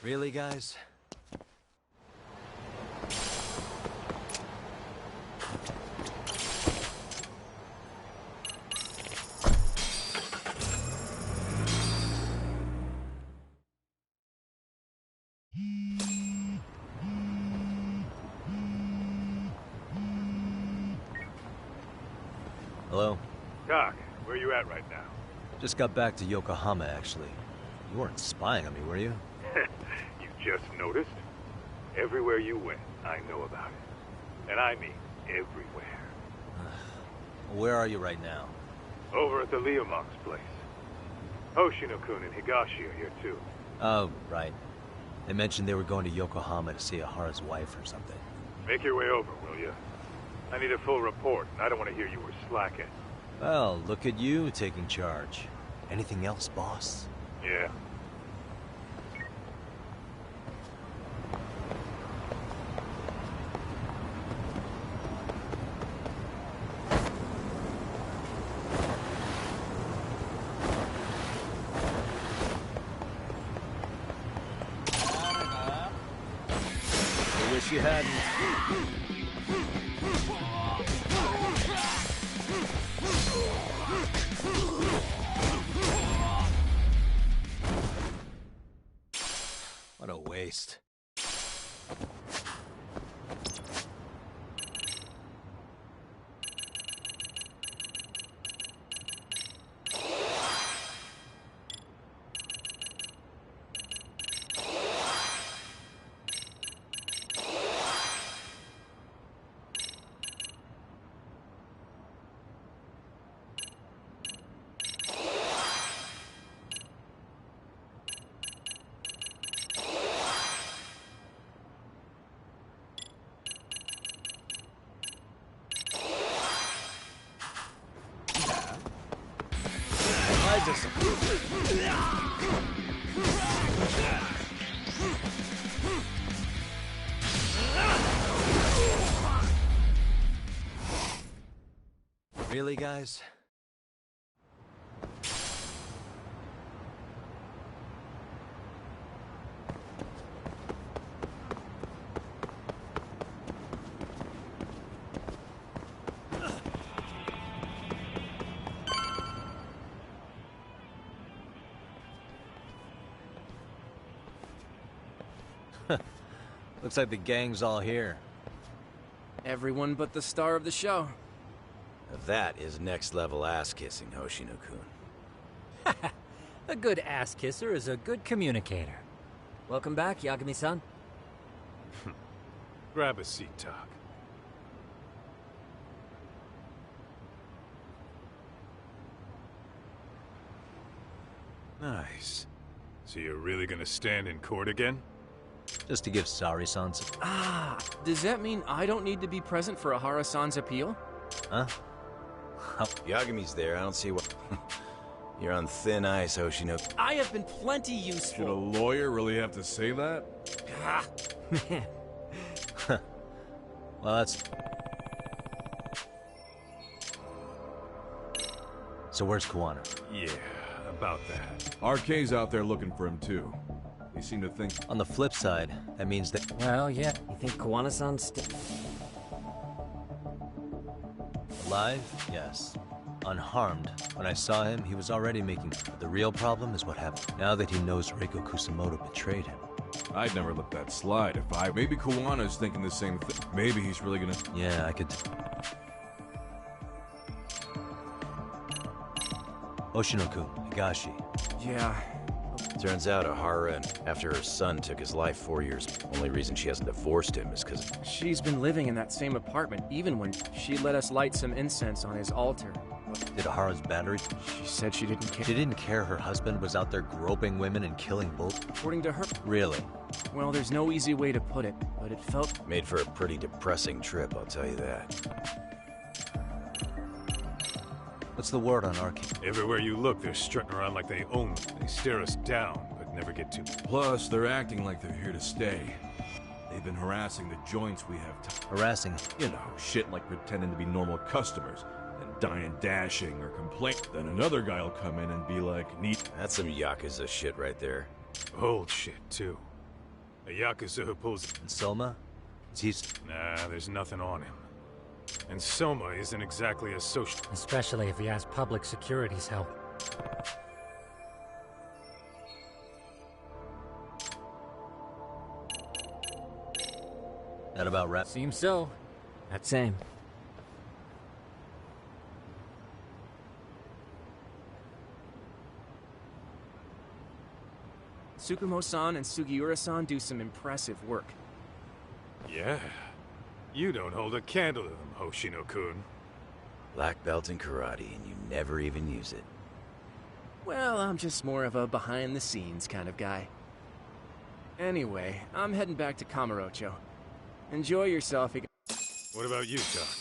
Really, guys? Hello? Doc, where you at right now? Just got back to Yokohama, actually. You weren't spying on me, were you? You just noticed? Everywhere you went, I know about it. And I mean everywhere. Where are you right now? Over at the Liamong's place. Hoshino-kun and Higashi are here too. Oh, right. They mentioned they were going to Yokohama to see Ahara's wife or something. Make your way over, will you? I need a full report, and I don't want to hear you were slacking. Well, look at you taking charge. Anything else, boss? Yeah. I wish you hadn't. What a waste. Really, guys? Looks like the gang's all here. Everyone but the star of the show. That is next-level ass-kissing, Hoshino-kun. A good ass kisser is a good communicator. Welcome back, Yagami-san. Grab a seat, Doc. Nice. So you're really gonna stand in court again? Just to give Sari-san some... Ah, does that mean I don't need to be present for Ahara-san's appeal? Huh? Yagami's there, I don't see what... You're on thin ice, Hoshino. I have been plenty useful. Should a lawyer really have to say that? Ah, man. Well, that's... So where's Kuwana? Yeah, about that. RK's out there looking for him too. They seem to think... On the flip side, that means that... Well, yeah. You think Kuwana-san's Alive? Yes. Unharmed. When I saw him, he was already making... The real problem is what happened. Now that he knows Reiko Kusamoto betrayed him. I'd never let that slide if I... Maybe Kuwana's thinking the same thing. Maybe he's really gonna... Yeah, I could... Hoshino-kun, Higashi. Yeah. Turns out Ahara, after her son took his life 4 years, only reason she hasn't divorced him is because... She's been living in that same apartment, even when she let us light some incense on his altar. Did Ahara's battery... She said she didn't care. She didn't care her husband was out there groping women and killing both? According to her... Really? Well, there's no easy way to put it, but it felt... Made for a pretty depressing trip, I'll tell you that. What's the word on RK? Everywhere you look, they're strutting around like they own them. They stare us down, but never get to... Plus, they're acting like they're here to stay. They've been harassing the joints we have... Harassing? You know, shit like pretending to be normal customers. And dying dashing or complain. Then another guy will come in and be like, neat. That's some Yakuza shit right there. Old shit, too. A Yakuza who pulls... And Soma? He's... Nah, there's nothing on him. And Soma isn't exactly a social... Especially if he has public security's help. That about right? Seems so. That same. Tsukumo-san and Sugiura-san do some impressive work. Yeah. You don't hold a candle to them, Hoshino-kun. Black belt in karate, and you never even use it. Well, I'm just more of a behind-the-scenes kind of guy. Anyway, I'm heading back to Kamurocho. Enjoy yourself. What about you, Doc?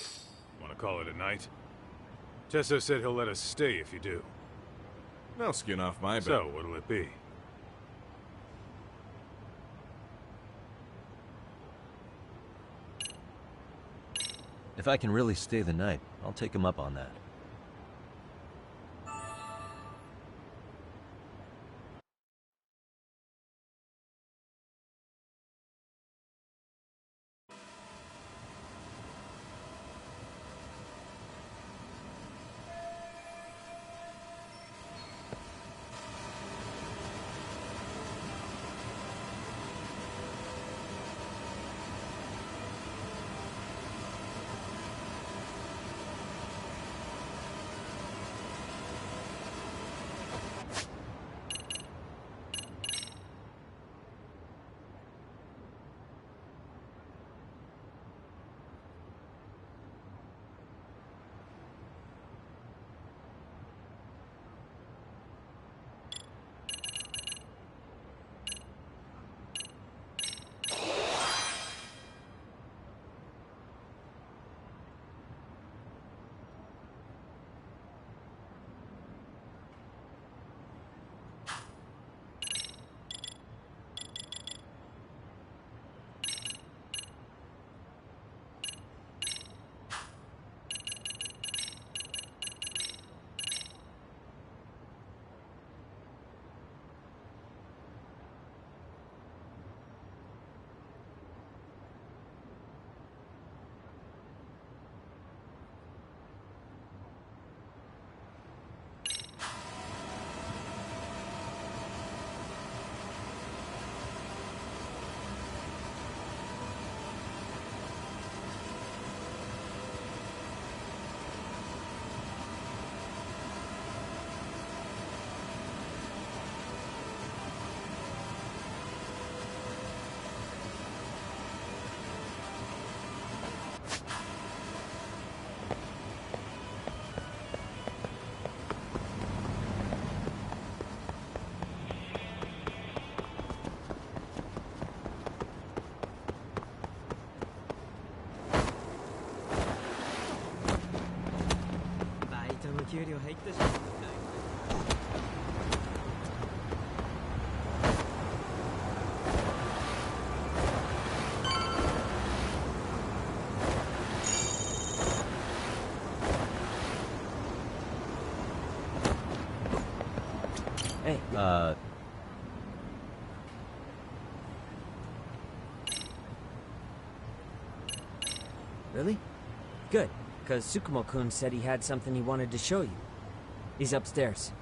Want to call it a night? Tesso said he'll let us stay if you do. They'll skin off my back. So, what'll it be? If I can really stay the night, I'll take him up on that. Hey. Really? Good, because Tsukumo-kun said he had something he wanted to show you. He's upstairs.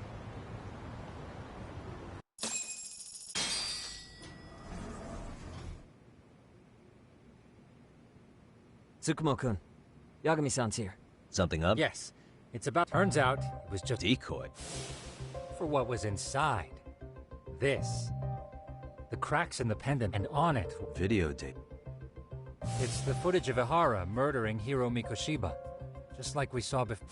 Tsukumo-kun, Yagami-san's here. Something up? Yes. It's about... Turns out, it was just... Decoy. For what was inside. This. The cracks in the pendant, and on it... Videotape. It's the footage of Ihara murdering Hiro Mikoshiba. Just like we saw before.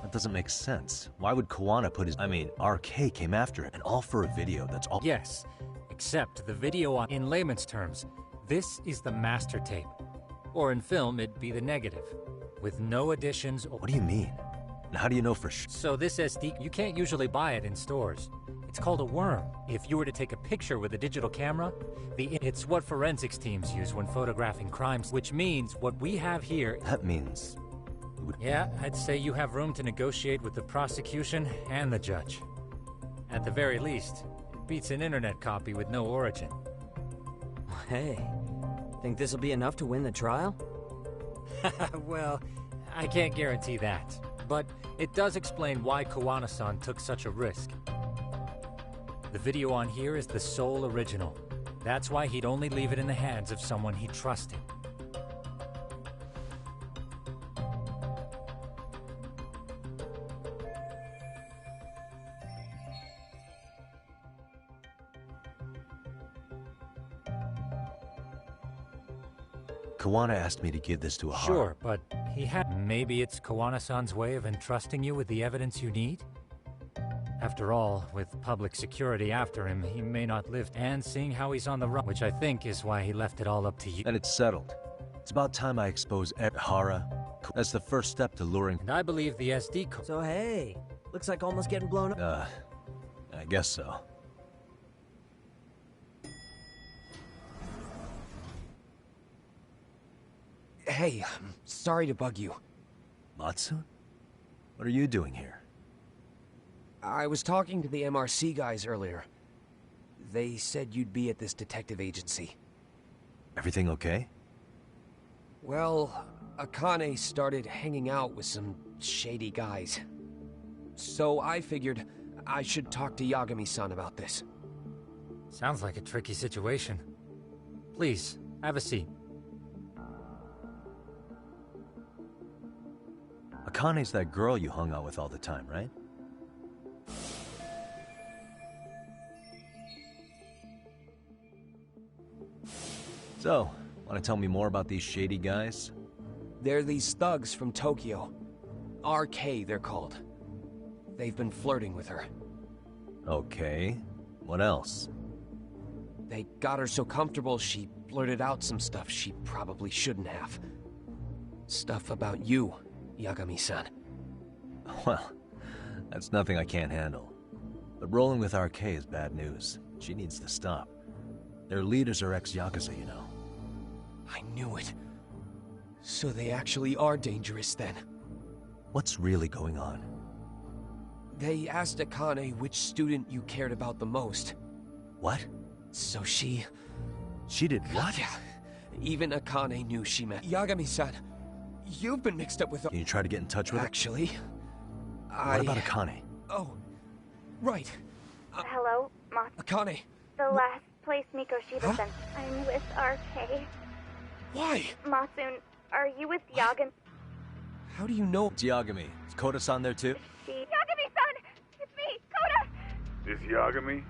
That doesn't make sense. Why would Kawana put his... I mean, RK came after him, and all for a video, that's all... Yes. Except the video on... In layman's terms, this is the master tape. Or in film, it'd be the negative. With no additions or... What do you mean? And how do you know for sure? So this SD, you can't usually buy it in stores. It's called a worm. If you were to take a picture with a digital camera, it's what forensics teams use when photographing crimes, which means what we have here... That means... Yeah, I'd say you have room to negotiate with the prosecution and the judge. At the very least, it beats an internet copy with no origin. Hey, think this'll be enough to win the trial? Well, I can't guarantee that. But it does explain why Kawana-san took such a risk. The video on here is the sole original. That's why he'd only leave it in the hands of someone he trusted. Kawana asked me to give this to Ahara. Sure, but he had... Maybe it's Kawana-san's way of entrusting you with the evidence you need? After all, with public security after him, he may not live. And seeing how he's on the run, which I think is why he left it all up to you. And it's settled. It's about time I expose Ahara. That's the first step to luring... And I believe the SD code... So hey, looks like almost getting blown up. I guess so. Hey, I'm sorry to bug you. Matsu? What are you doing here? I was talking to the MRC guys earlier. They said you'd be at this detective agency. Everything okay? Well, Akane started hanging out with some shady guys. So I figured I should talk to Yagami-san about this. Sounds like a tricky situation. Please, have a seat. Akane's that girl you hung out with all the time, right? So, want to tell me more about these shady guys? They're these thugs from Tokyo. RK, they're called. They've been flirting with her. Okay. What else? They got her so comfortable she blurted out some stuff she probably shouldn't have. Stuff about you, Yagami-san. Well, that's nothing I can't handle. But rolling with RK is bad news. She needs to stop. Their leaders are ex-Yakuza, you know. I knew it. So they actually are dangerous then. What's really going on? They asked Akane which student you cared about the most. What? So she... She did what? Yeah. Even Akane knew she meant... Yagami-san, you've been mixed up with... Can you try to get in touch with her? Actually, What about Akane? Oh, right. Hello, Akane. The last place Mikoshiba sent. I'm with RK. Why? Matsun, are you with Yagami? How do you know? It's Yagami. Is Koda-san there too? Yagami-san! It's me, Koda! Is Yagami?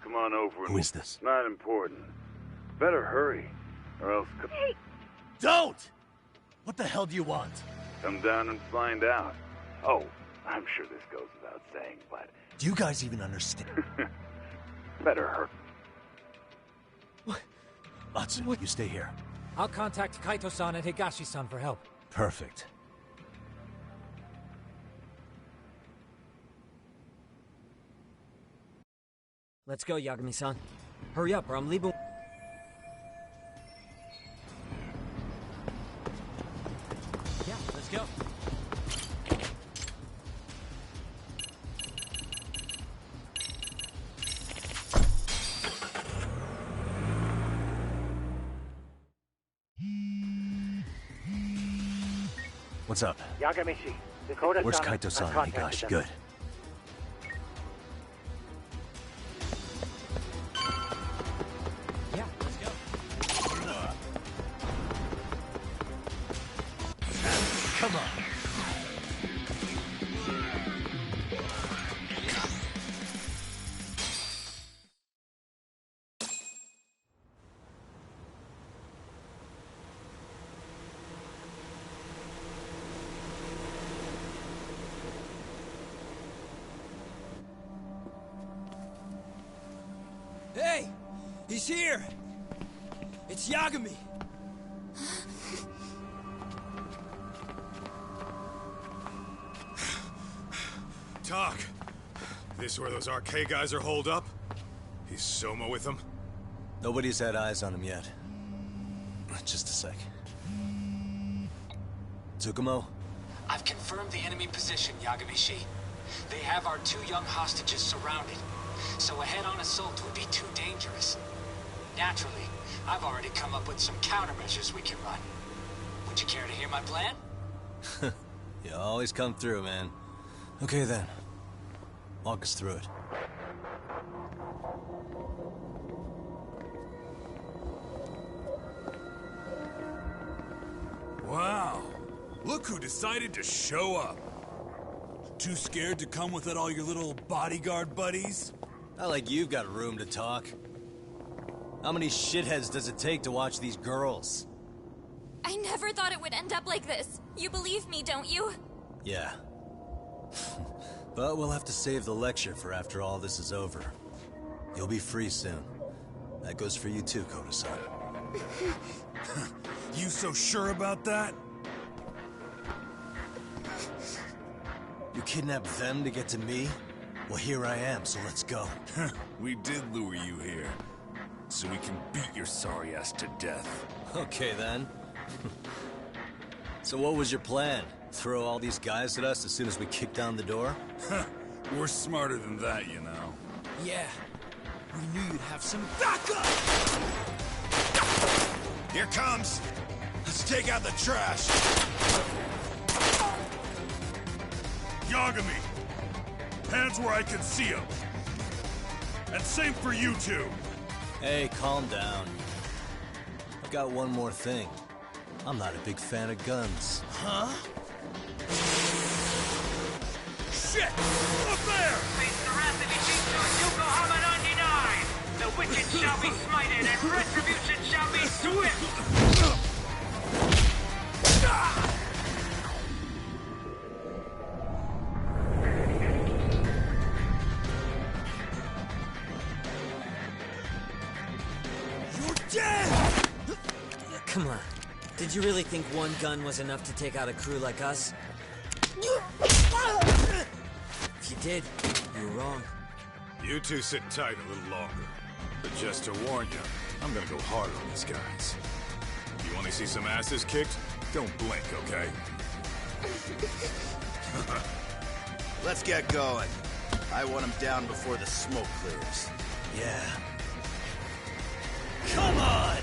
Come on over. Who is this? Not important. Better hurry, or else... Hey! Don't! What the hell do you want? Come down and find out. Oh, I'm sure this goes without saying, but... Do you guys even understand? Better hurry. Matsu, you stay here. I'll contact Kaito-san and Higashi-san for help. Perfect. Let's go, Yagami-san. Hurry up or I'm leaving. Yeah, let's go. What's up? Yagami-shi, Dakota-san. Where's Kaito-san and Higashi? Good. Yeah, let's go. Come on. Hey! He's here! It's Yagami! Talk. This where those RK guys are holed up? He's Soma with them? Nobody's had eyes on him yet. Just a sec. Tsukumo? I've confirmed the enemy position, Yagami-shi. They have our two young hostages surrounded, so a head-on assault would be too dangerous. Naturally, I've already come up with some countermeasures we can run. Would you care to hear my plan? You always come through, man. Okay then. Walk us through it. Wow. Look who decided to show up. Too scared to come without all your little bodyguard buddies? Not like you've got room to talk. How many shitheads does it take to watch these girls? I never thought it would end up like this. You believe me, don't you? Yeah. But we'll have to save the lecture for after all this is over. You'll be free soon. That goes for you too, Koda-san. You so sure about that? You kidnapped them to get to me? Well, here I am, so let's go. We did lure you here, so we can beat your sorry ass to death. Okay, then. So what was your plan? Throw all these guys at us as soon as we kick down the door? We're smarter than that, you know. Yeah. We knew you'd have some backup! Here comes! Let's take out the trash! Yagami! Hands where I can see them! And same for you two! Hey, calm down. I've got one more thing. I'm not a big fan of guns. Huh? Shit! Up there! Face the wrath of Ishito Yokohama 99! The wicked shall be smited and retribution shall be swift! Come on. Did you really think one gun was enough to take out a crew like us? If you did, you were wrong. You two sit tight a little longer. But just to warn you, I'm gonna go harder on these guys. You wanna see some asses kicked? Don't blink, okay? Let's get going. I want him down before the smoke clears. Yeah. Come on!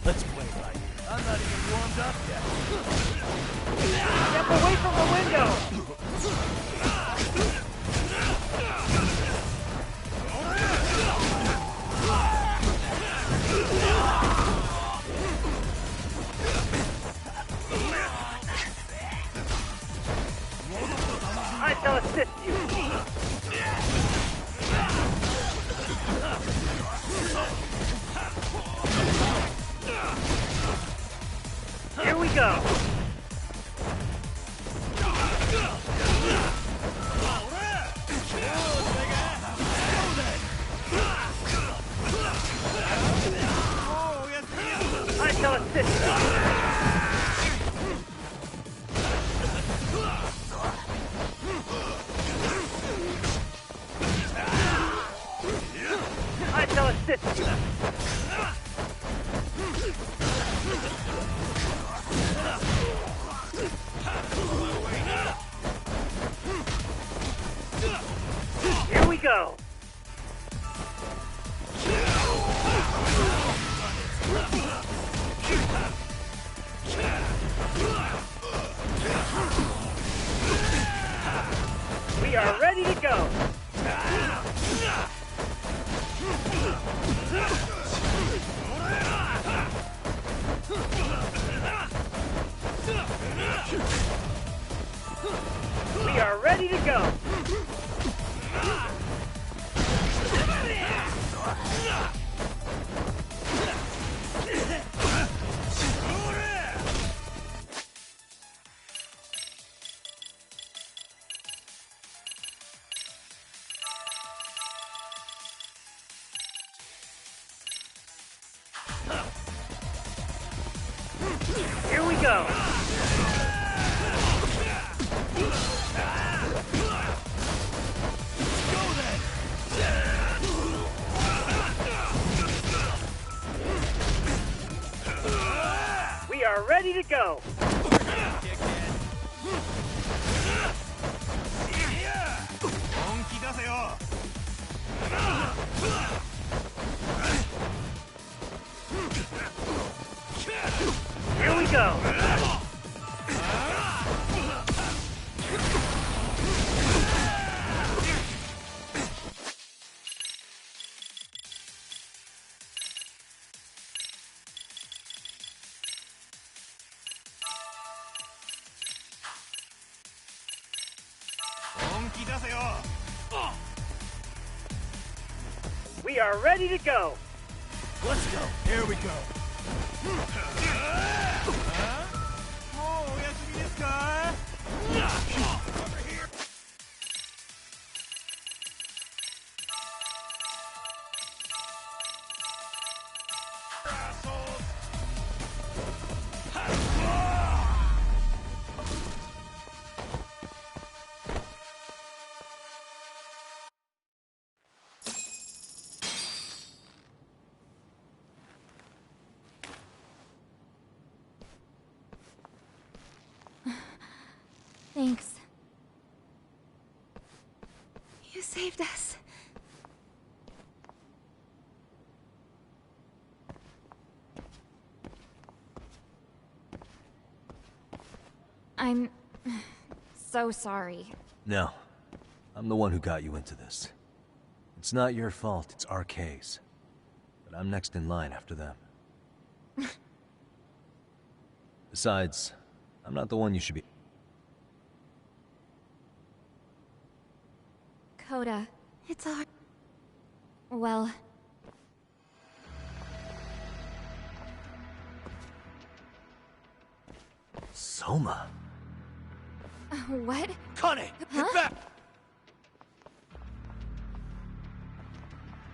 Let's play by ear. I'm not even warmed up yet. Step away from the window! I shall assist you. Here we go. I shall assist you. I shall assist you. Here we go. We are ready to go. We are ready to go. Here go! We are ready to go! Here we go! We are ready to go! Let's go. Here we go. Thanks. You saved us. I'm so sorry. No. I'm the one who got you into this. It's not your fault, it's RK's. But I'm next in line after them. Besides, I'm not the one you should be... Coda, it's our... Well... Soma? What? Kane, get back!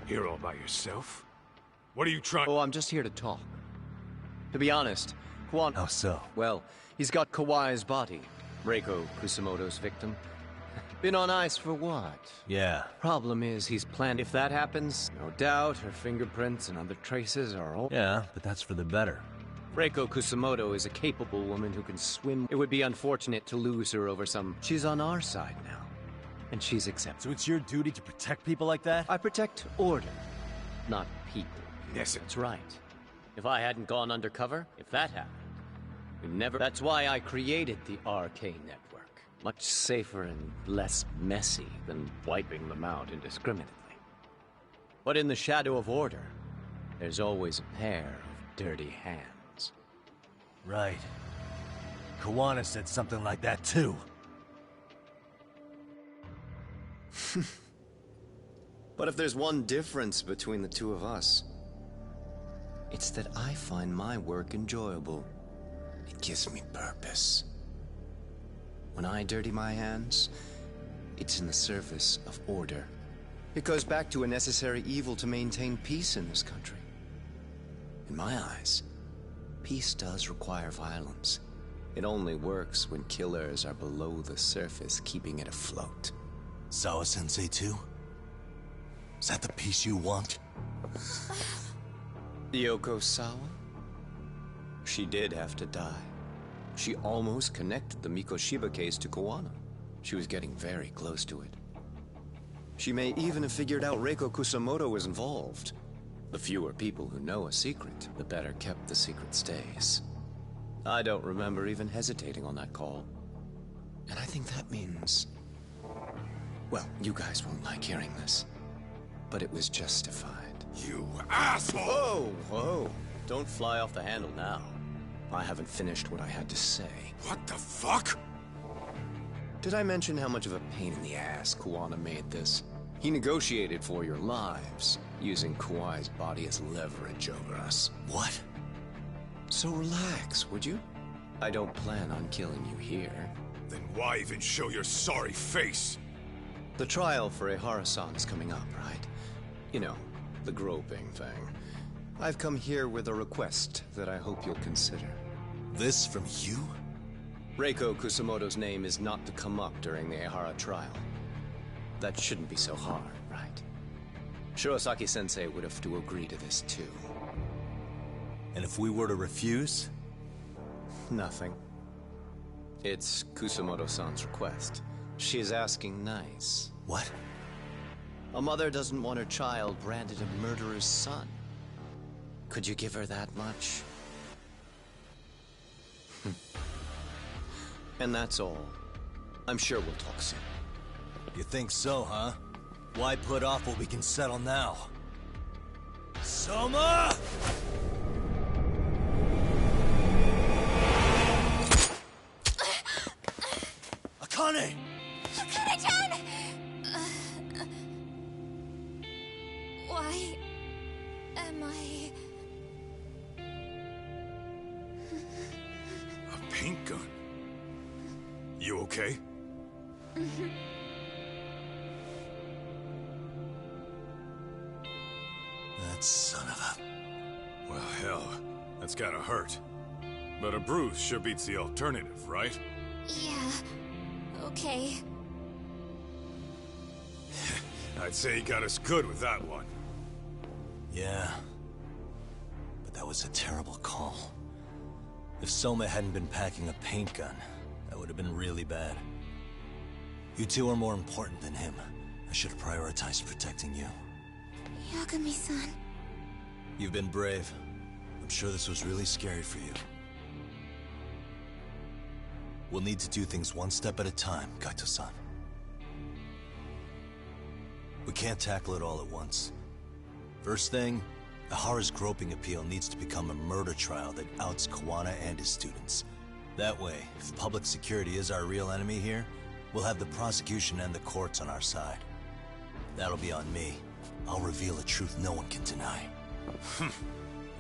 Here all by yourself? What are you trying... Oh, I'm just here to talk. To be honest, Kwan... How so? Well, he's got Kawai's body. Reiko Kusamoto's victim. Been on ice for what? Yeah. Problem is, he's planned... If that happens, no doubt her fingerprints and other traces are all... Yeah, but that's for the better. Reiko Kusamoto is a capable woman who can swim. It would be unfortunate to lose her over some... She's on our side now. And she's accepted. So it's your duty to protect people like that? I protect order, not people. Yes, that's right. If I hadn't gone undercover, if that happened, we never... That's why I created the RK network. Much safer and less messy than wiping them out indiscriminately. But in the shadow of order, there's always a pair of dirty hands. Right. Kawana said something like that too. But if there's one difference between the two of us, it's that I find my work enjoyable. It gives me purpose. When I dirty my hands, it's in the service of order. It goes back to a necessary evil to maintain peace in this country. In my eyes, peace does require violence. It only works when killers are below the surface, keeping it afloat. Sawa-sensei too? Is that the peace you want? Yoko Sawa? She did have to die. She almost connected the Mikoshiba case to Kawana. She was getting very close to it. She may even have figured out Reiko Kusamoto was involved. The fewer people who know a secret, the better kept the secret stays. I don't remember even hesitating on that call. And I think that means... Well, you guys won't like hearing this, but it was justified. You asshole! Whoa, whoa. Don't fly off the handle now. I haven't finished what I had to say. What the fuck? Did I mention how much of a pain in the ass Kawana made this? He negotiated for your lives, using Kawai's body as leverage over us. What? So relax, would you? I don't plan on killing you here. Then why even show your sorry face? The trial for Ehara-san is coming up, right? You know, the groping thing. I've come here with a request that I hope you'll consider. This from you? Reiko Kusamoto's name is not to come up during the Ehara trial. That shouldn't be so hard, right? Shirosaki-sensei would have to agree to this too. And if we were to refuse? Nothing. It's Kusamoto-san's request. She is asking nice. What? A mother doesn't want her child branded a murderer's son. Could you give her that much? And that's all. I'm sure we'll talk soon. You think so, huh? Why put off what we can settle now? Soma! Akane! Akane-chan! Why am I... A paint gun? You okay? That son of a... Well, hell, that's gotta hurt. But a bruise sure beats the alternative, right? Yeah. Okay. I'd say he got us good with that one. Yeah. But that was a terrible call. If Soma hadn't been packing a paint gun, that would have been really bad. You two are more important than him. I should have prioritized protecting you. Yagami-san. You've been brave. I'm sure this was really scary for you. We'll need to do things one step at a time, Kaito-san. We can't tackle it all at once. First thing, Ehara's groping appeal needs to become a murder trial that outs Kawana and his students. That way, if public security is our real enemy here, we'll have the prosecution and the courts on our side. That'll be on me. I'll reveal a truth no one can deny.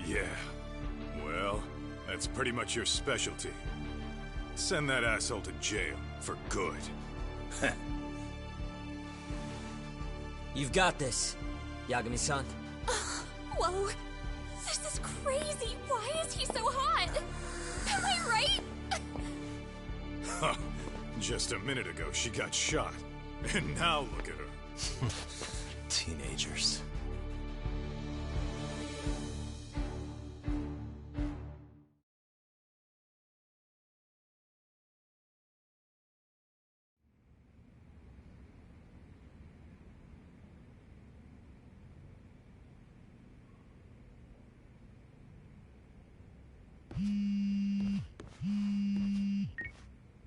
Yeah. Well, that's pretty much your specialty. Send that asshole to jail, for good. You've got this, Yagami-san. Whoa! This is crazy! Why is he so hot? Am I right? Huh. Just a minute ago, she got shot. And now look at her. Teenagers.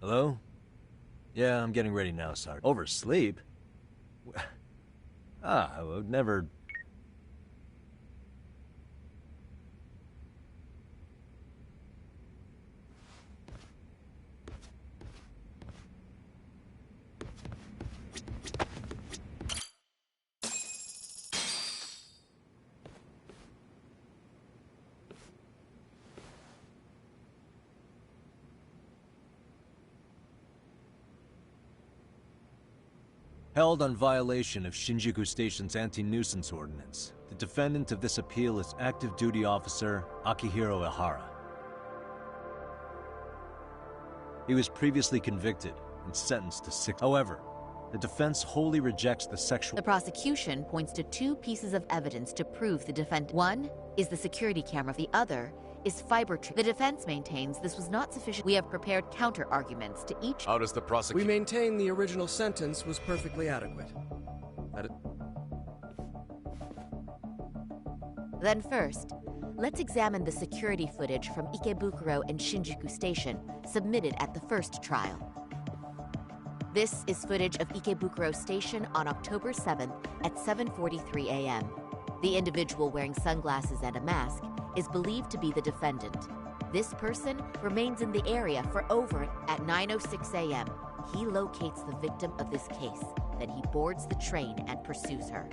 Hello? Yeah, I'm getting ready now, Sergeant. Oversleep? I would never... Held on violation of Shinjuku Station's anti-nuisance ordinance. The defendant of this appeal is active duty officer Akihiro Ehara. He was previously convicted and sentenced to 6. However, the defense wholly rejects the sexual... The prosecution points to two pieces of evidence to prove the defendant. One is the security camera. The other is fiber tree. The defense maintains this was not sufficient. We have prepared counter-arguments to each... How does the prosecution... We maintain the original sentence was perfectly adequate. Then first, let's examine the security footage from Ikebukuro and Shinjuku Station submitted at the first trial. This is footage of Ikebukuro Station on October 7th at 7:43 a.m. The individual wearing sunglasses and a mask is believed to be the defendant. This person remains in the area for over at 9:06 a.m. He locates the victim of this case, then he boards the train and pursues her.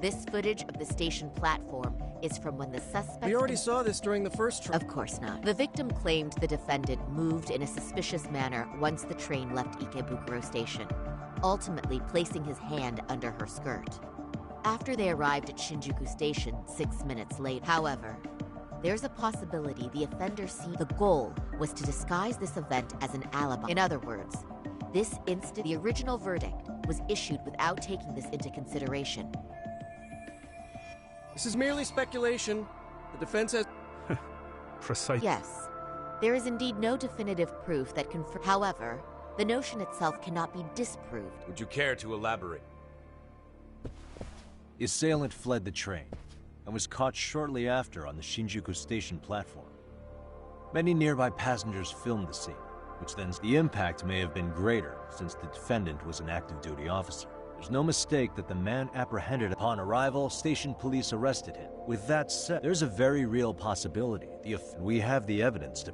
This footage of the station platform is from when the suspect... We already saw this during the first trial. Of course not. The victim claimed the defendant moved in a suspicious manner once the train left Ikebukuro Station, ultimately placing his hand under her skirt. After they arrived at Shinjuku Station 6 minutes later, however, There's a possibility the offender the goal was to disguise this event as an alibi. In other words, the original verdict was issued without taking this into consideration. This is merely speculation. The defense has... Precise. Yes. There is indeed no definitive proof that confirms. However, the notion itself cannot be disproved. Would you care to elaborate? The assailant fled the train and was caught shortly after on the Shinjuku station platform. Many nearby passengers filmed the scene, which then the impact may have been greater since the defendant was an active duty officer. There's no mistake that the man apprehended upon arrival, station police arrested him. With that said, there's a very real possibility we have the evidence to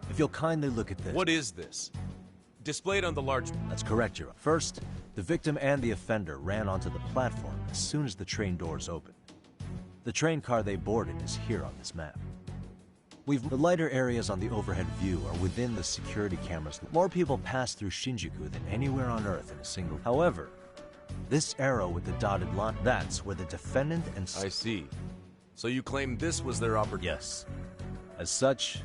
If you'll kindly look at this. What is this? Displayed on the large... That's correct, Your Honor. First, the victim and the offender ran onto the platform as soon as the train doors opened. The train car they boarded is here on this map. The lighter areas on the overhead view are within the security cameras. More people pass through Shinjuku than anywhere on Earth in a single... However, this arrow with the dotted line, that's where the defendant and... I see. So you claim this was their opportunity? Yes. As such...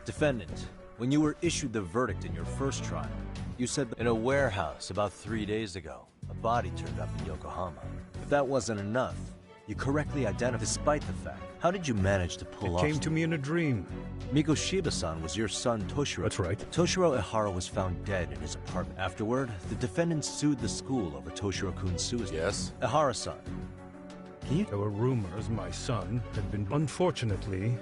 Defendant, when you were issued the verdict in your first trial, you said that in a warehouse about 3 days ago, a body turned up in Yokohama. If that wasn't enough, you correctly identified despite the fact. How did you manage to pull off... It came to me in a dream. Mikoshiba-san was your son, Toshiro. That's right. Toshiro Ihara was found dead in his apartment. Afterward, the defendant sued the school over Toshiro-kun's suicide. Yes? Ihara-san, There were rumors my son had been... Unfortunately...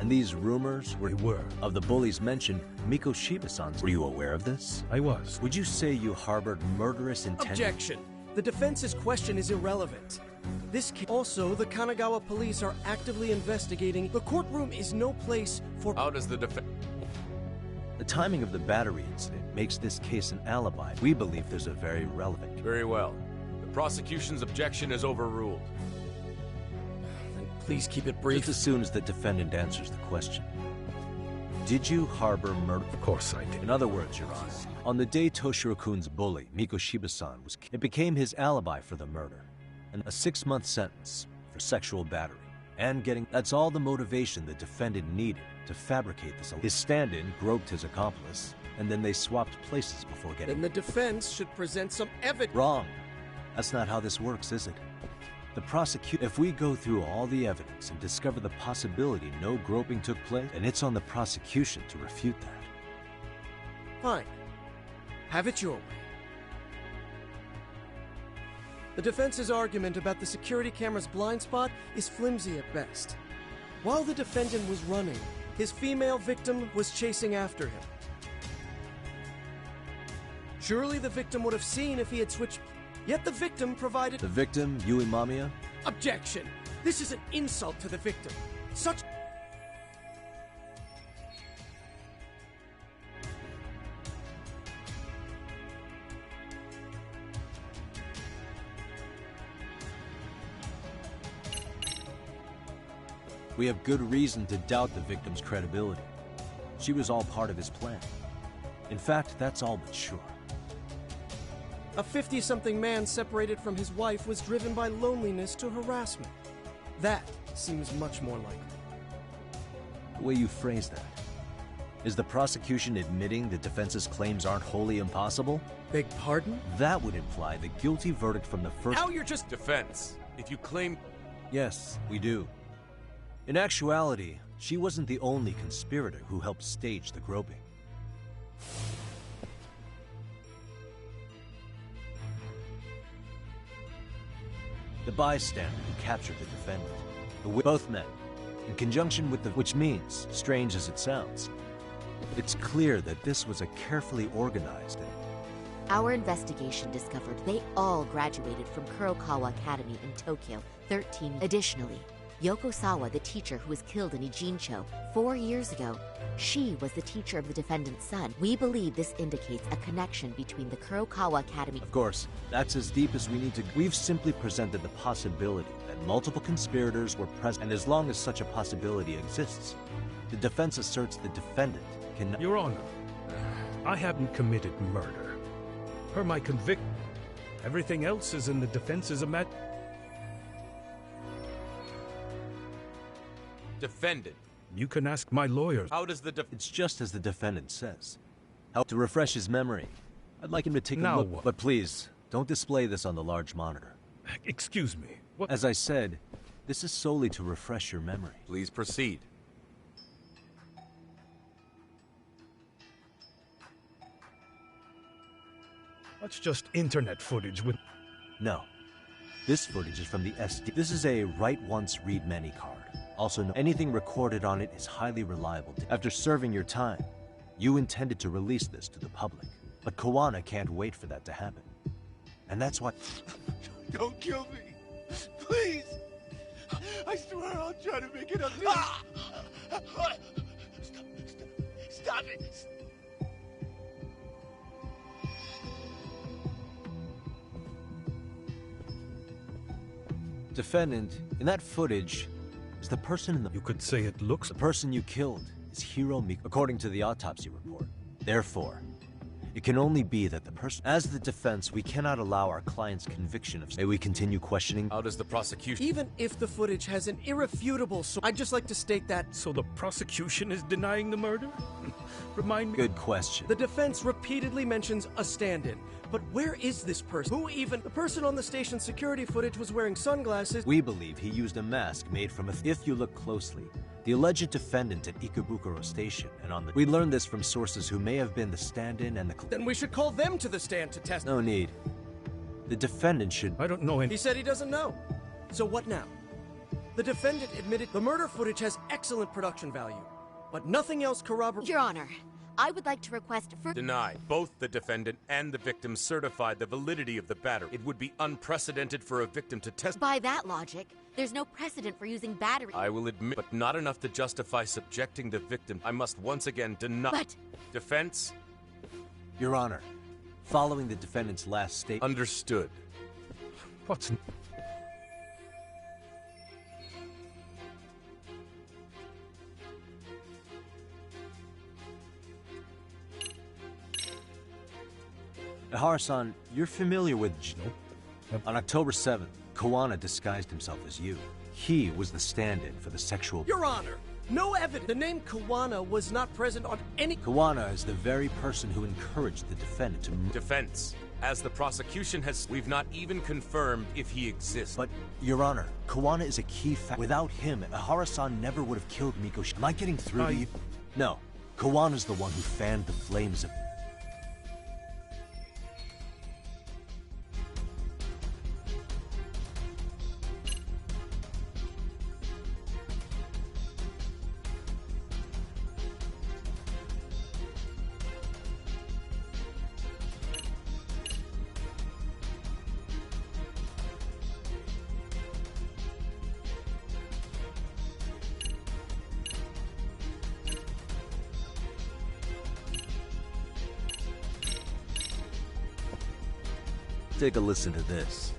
And these rumors were of the bullies mentioned, Mikoshiba-san's. Were you aware of this? I was. Would you say you harbored murderous intent? Objection. The defense's question is irrelevant. Also, the Kanagawa police are actively investigating. The courtroom is no place for... How does the defense... The timing of the battery incident makes this case an alibi. We believe there's a very relevant... Very well. The prosecution's objection is overruled. Please keep it brief. Just as soon as the defendant answers the question. Did you harbor murder? Of course I did. In other words, Your Honor, on the day Toshiro-kun's bully, Mikoshiba-san, was killed, it became his alibi for the murder. And a 6-month sentence for sexual battery. And getting... That's all the motivation the defendant needed to fabricate this. His stand-in groped his accomplice, and then they swapped places before getting... Then the defense should present some evidence. Wrong. That's not how this works, is it? If we go through all the evidence and discover the possibility no groping took place, then it's on the prosecution to refute that. Fine. Have it your way. The defense's argument about the security camera's blind spot is flimsy at best. While the defendant was running, his female victim was chasing after him. Surely the victim would have seen if he had switched... Yet the victim provided... The victim, Yui Mamiya? Objection! This is an insult to the victim. Such... We have good reason to doubt the victim's credibility. She was all part of his plan. In fact, that's all but sure. A 50-something man separated from his wife was driven by loneliness to harassment. That seems much more likely. The way you phrase that. Is the prosecution admitting the defense's claims aren't wholly impossible? Beg pardon? That would imply the guilty verdict from the first... Now you're just... Defense. If you claim... Yes, we do. In actuality, she wasn't the only conspirator who helped stage the groping. The bystander who captured the defendant. Both men, in conjunction with the... Which means, strange as it sounds, it's clear that this was a carefully organized and... Our investigation discovered they all graduated from Kurokawa Academy in Tokyo 13. Additionally, Yoko Sawa, the teacher who was killed in Ijincho 4 years ago, she was the teacher of the defendant's son. We believe this indicates a connection between the Kurokawa Academy... Of course, that's as deep as we need to... We've simply presented the possibility that multiple conspirators were present, and as long as such a possibility exists, the defense asserts the defendant can... Your Honor, I haven't committed murder. Per my conviction, everything else is in the defense's Defendant. You can ask my lawyers. How does the It's just as the defendant says. How to refresh his memory. I'd like him to take a Now look, what? but please, don't display this on the large monitor. Excuse me. What? As I said, this is solely to refresh your memory. Please proceed. That's just internet footage with... No. This footage is from the SD. This is a write once, read many card. Also, anything recorded on it is highly reliable. After serving your time, you intended to release this to the public. But Kawana can't wait for that to happen. And that's why... Don't kill me. Please. I swear I'll try to make it up to you. Stop it. Defendant, in that footage, is the person in the... You could say it looks... The person you killed is Hiro Miko, according to the autopsy report. Therefore, it can only be that the person... As the defense, we cannot allow our client's conviction of... May we continue questioning? How does the prosecution... Even if the footage has an irrefutable source, I'd just like to state that... So the prosecution is denying the murder? Remind me... Good question. The defense repeatedly mentions a stand-in. But where is this person? Who even... The person on the station security footage was wearing sunglasses. We believe he used a mask made from a... If you look closely, the alleged defendant at Ikebukuro Station and on the... We learned this from sources who may have been the stand-in and the... Then we should call them to the stand to test... No need. The defendant should... I don't know any... He said he doesn't know. So what now? The defendant admitted the murder footage has excellent production value, but nothing else corroborates... Your Honor, I would like to request for... Denied. Both the defendant and the victim certified the validity of the battery. It would be unprecedented for a victim to test... By that logic, there's no precedent for using battery... I will admit, but not enough to justify subjecting the victim. I must once again deny... But... Defense? Your Honor, following the defendant's last statement... Understood. What's... Harasan, you're familiar with... On October 7th, Kawana disguised himself as you. He was the stand-in for the sexual... Your Honor, no evidence. The name Kawana was not present on any... Kawana is the very person who encouraged the defendant to... Defense. As the prosecution has... We've not even confirmed if he exists. But, Your Honor, Kawana is a key fact. Without him, Harasan never would have killed Mikoshi. Am I getting through to you? No. Kawana's the one who fanned the flames of... Take a listen to this.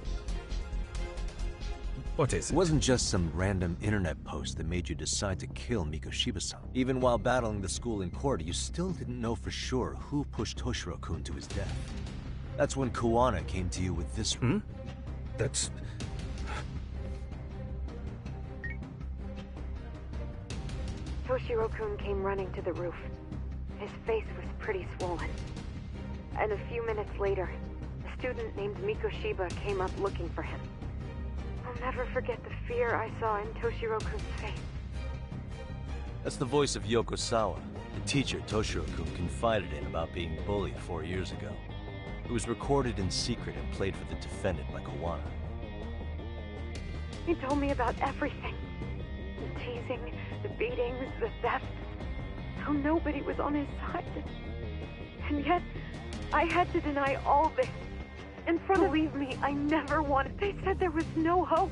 What is it? It wasn't just some random internet post that made you decide to kill Mikoshiba-san. Even while battling the school in court, you still didn't know for sure who pushed Toshiro-kun to his death. That's when Kawana came to you with this... That's... Toshiro-kun came running to the roof. His face was pretty swollen. And a few minutes later, a student named Mikoshiba came up looking for him. I'll never forget the fear I saw in Toshiro-kun's face. That's the voice of Yokosawa, the teacher Toshiro-kun confided in about being bullied 4 years ago. It was recorded in secret and played for the defendant by Kawana. He told me about everything. The teasing, the beatings, the theft. How nobody was on his side. And yet, I had to deny all this. And believe me, I never wanted... They said there was no hope.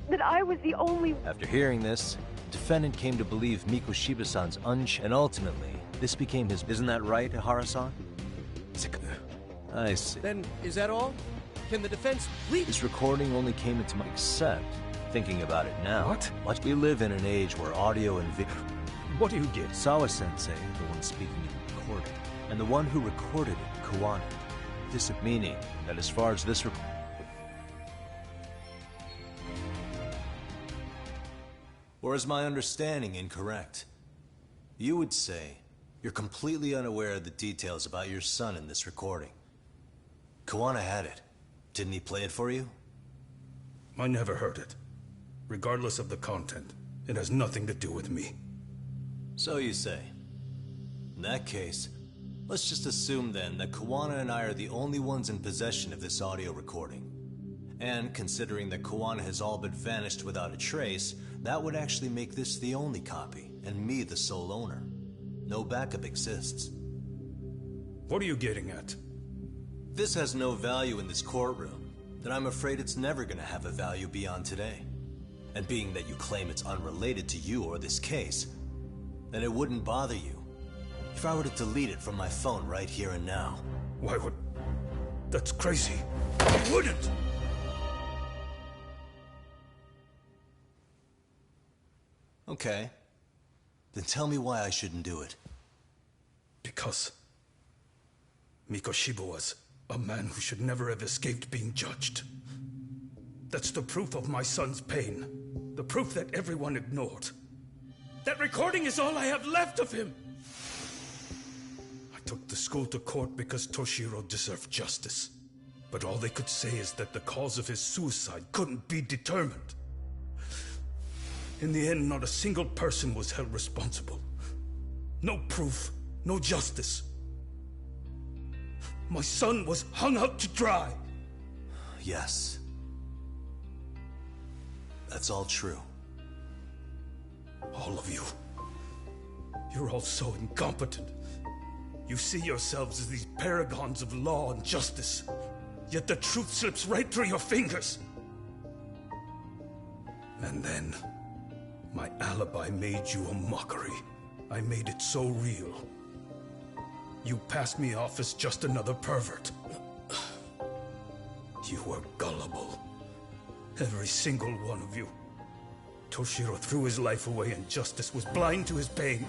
That I was the only... After hearing this, the defendant came to believe Mikoshiba-san's and ultimately, this became his... Isn't that right, Hara-san? I see. Then, is that all? Can the defense please... This recording only came into my... Except, thinking about it now... What? We live in an age where audio and video... What do you get? Sawa-sensei, the one speaking in the recording, and the one who recorded it, Kawana. Meaning that as far as this Or is my understanding incorrect? You would say you're completely unaware of the details about your son in this recording. Kawana had it. Didn't he play it for you? I never heard it. Regardless of the content, it has nothing to do with me. So you say. In that case, let's just assume then that Kawana and I are the only ones in possession of this audio recording. And considering that Kawana has all but vanished without a trace, that would actually make this the only copy, and me the sole owner. No backup exists. What are you getting at? This has no value in this courtroom, then I'm afraid it's never gonna have a value beyond today. And being that you claim it's unrelated to you or this case, then it wouldn't bother you if I were to delete it from my phone right here and now. Why would... That's crazy. I wouldn't! Okay. Then tell me why I shouldn't do it. Because Mikoshiba was a man who should never have escaped being judged. That's the proof of my son's pain. The proof that everyone ignored. That recording is all I have left of him! I took the school to court because Toshiro deserved justice. But all they could say is that the cause of his suicide couldn't be determined. In the end, not a single person was held responsible. No proof, no justice. My son was hung out to dry. Yes. That's all true. All of you. You're all so incompetent. You see yourselves as these paragons of law and justice. Yet the truth slips right through your fingers. And then, my alibi made you a mockery. I made it so real. You passed me off as just another pervert. You were gullible. Every single one of you. Toshiro threw his life away and justice was blind to his pain.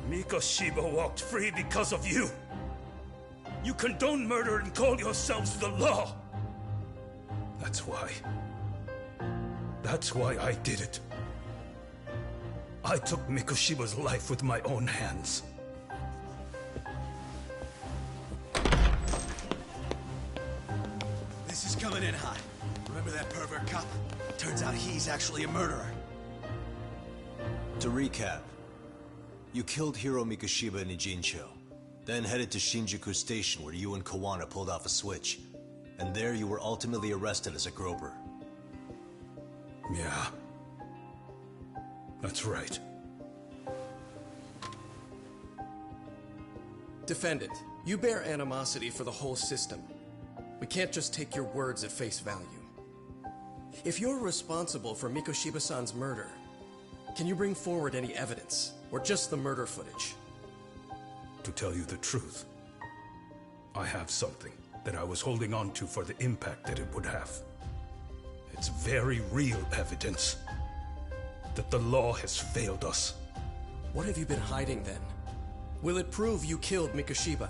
Mikoshiba walked free because of you. You condone murder and call yourselves the law. That's why I did it. I took Mikoshiba's life with my own hands. This is coming in hot. Remember that pervert cop? Turns out he's actually a murderer. To recap, you killed Hiro Mikoshiba in Ijincho, then headed to Shinjuku Station where you and Kawana pulled off a switch. And there you were ultimately arrested as a groper. Yeah. That's right. Defendant, you bear animosity for the whole system. We can't just take your words at face value. If you're responsible for Mikoshiba-san's murder, can you bring forward any evidence, or just the murder footage? To tell you the truth, I have something that I was holding on to for the impact that it would have. It's very real evidence that the law has failed us. What have you been hiding then? Will it prove you killed Mikoshiba?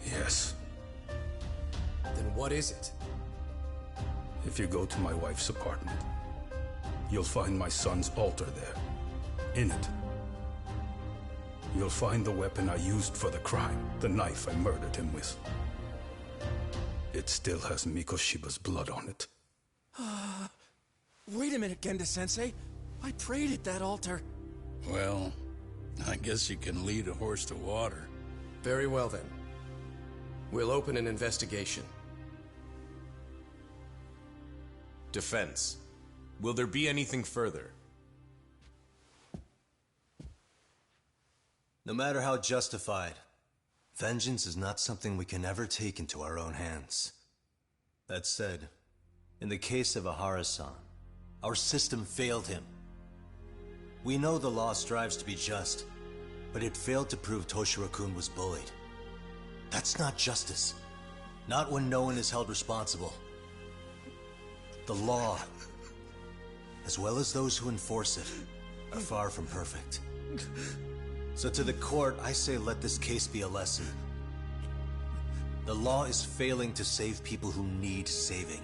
Yes. Then what is it? If you go to my wife's apartment, you'll find my son's altar there. In it, you'll find the weapon I used for the crime, the knife I murdered him with. It still has Mikoshiba's blood on it. Wait a minute, Genda-sensei. I prayed at that altar. Well, I guess you can lead a horse to water. Very well then. We'll open an investigation. Defense. Will there be anything further? No matter how justified, vengeance is not something we can ever take into our own hands. That said, in the case of Ahara-san, our system failed him. We know the law strives to be just, but it failed to prove Toshiro-kun was bullied. That's not justice. Not when no one is held responsible. The law, as well as those who enforce it, are far from perfect. So to the court, I say let this case be a lesson. The law is failing to save people who need saving.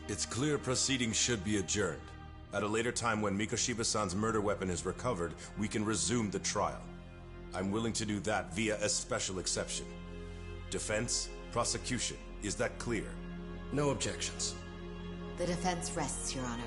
It's clear proceedings should be adjourned. At a later time when Mikoshiba-san's murder weapon is recovered, we can resume the trial. I'm willing to do that via a special exception. Defense, prosecution, is that clear? No objections. The defense rests, Your Honor.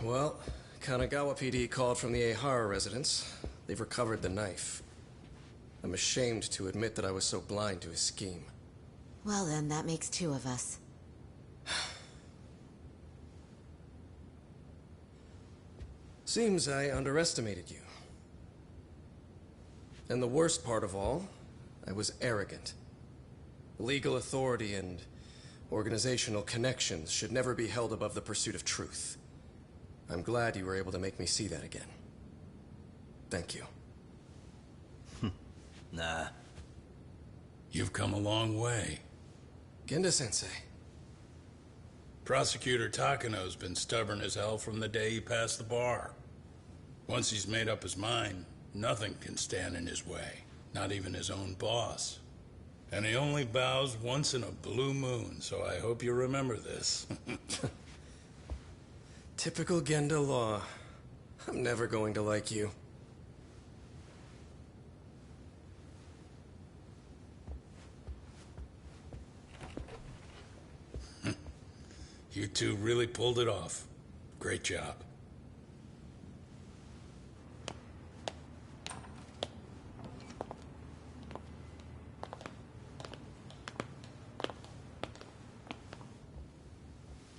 Well, Kanagawa PD called from the Ehara residence. They've recovered the knife. I'm ashamed to admit that I was so blind to his scheme. Well then, that makes two of us. Seems I underestimated you. And the worst part of all, I was arrogant. Legal authority and organizational connections should never be held above the pursuit of truth. I'm glad you were able to make me see that again. Thank you. Nah. You've come a long way. Genda-sensei. Prosecutor Takano's been stubborn as hell from the day he passed the bar. Once he's made up his mind, nothing can stand in his way, not even his own boss. And he only bows once in a blue moon, so I hope you remember this. Typical Genda law. I'm never going to like you. You two really pulled it off. Great job.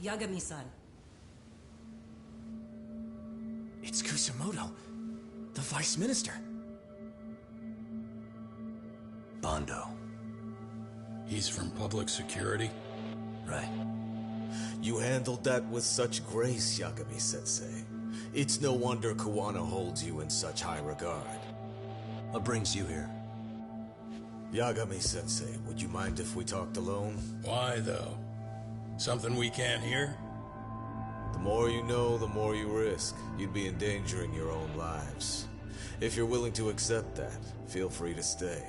Yagami-san. It's Kusumoto, the Vice Minister. Bondo. He's from public security? Right. You handled that with such grace, Yagami-sensei. It's no wonder Kuwana holds you in such high regard. What brings you here? Yagami-sensei, would you mind if we talked alone? Why, though? Something we can't hear? The more you know, the more you risk. You'd be endangering your own lives. If you're willing to accept that, feel free to stay.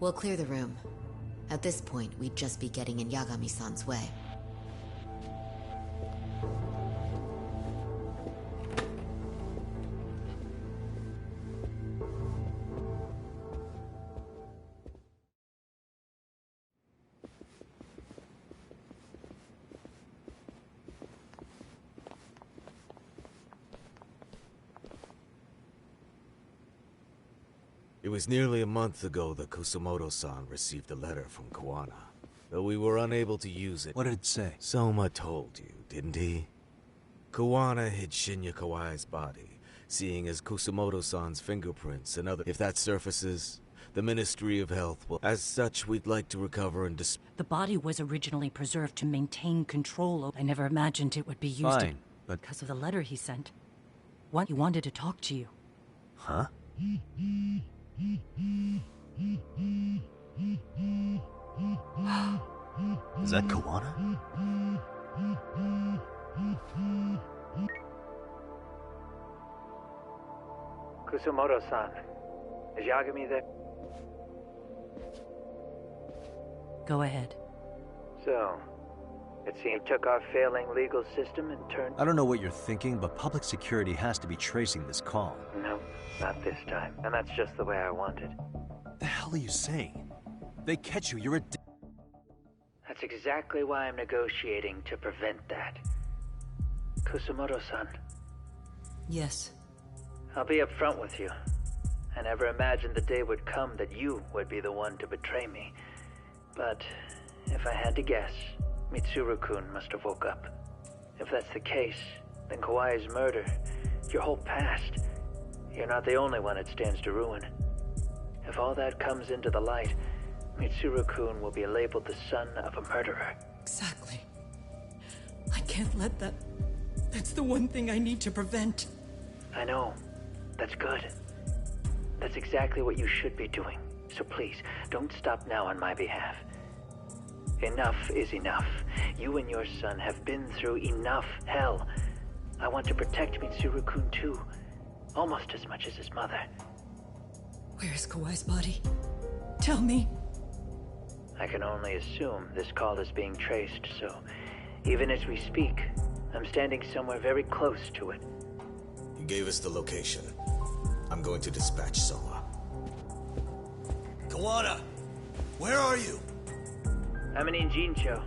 We'll clear the room. At this point, we'd just be getting in Yagami-san's way. It was nearly a month ago that Kusumoto-san received a letter from Kuwana, though we were unable to use it. What did it say? Soma told you, didn't he? Kuwana hid Shinya Kawai's body, seeing as Kusumoto-san's fingerprints and other... If that surfaces, the Ministry of Health will... As such, we'd like to recover and The body was originally preserved to maintain control. I never imagined it would be used... Fine, but... Because of the letter he sent. He wanted to talk to you. Huh? Is that Kuwana? Kusumoto-san, is Yagami there? Go ahead. So, it seems took our failing legal system and turned... I don't know what you're thinking, but public security has to be tracing this call. No, not this time. And that's just the way I wanted. The hell are you saying? They catch you, you're a... That's exactly why I'm negotiating to prevent that. Kusumoto-san. Yes. I'll be upfront with you. I never imagined the day would come that you would be the one to betray me. But if I had to guess, Mitsuru-kun must have woke up. If that's the case, then Kawai's murder, your whole past, you're not the only one it stands to ruin. If all that comes into the light, Mitsuru-kun will be labeled the son of a murderer. Exactly. I can't let that... That's the one thing I need to prevent. I know. That's good. That's exactly what you should be doing. So please, don't stop now on my behalf. Enough is enough. You and your son have been through enough hell. I want to protect Mitsuru-kun too. Almost as much as his mother. Where is Kawai's body? Tell me. I can only assume this call is being traced, so even as we speak, I'm standing somewhere very close to it. You gave us the location. I'm going to dispatch Soma. Kawana! Where are you? I'm in Injincho.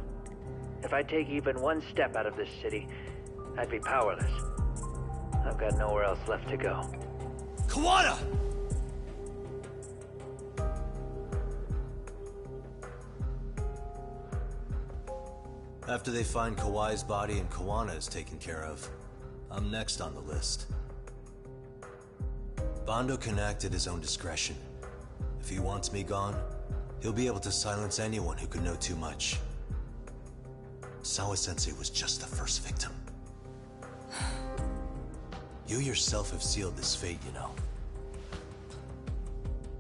If I take even one step out of this city, I'd be powerless. I've got nowhere else left to go. Kawana! After they find Kawai's body and Kawana is taken care of, I'm next on the list. Bando can act at his own discretion. If he wants me gone, he'll be able to silence anyone who could know too much. Sawa-sensei was just the first victim. You yourself have sealed this fate, you know.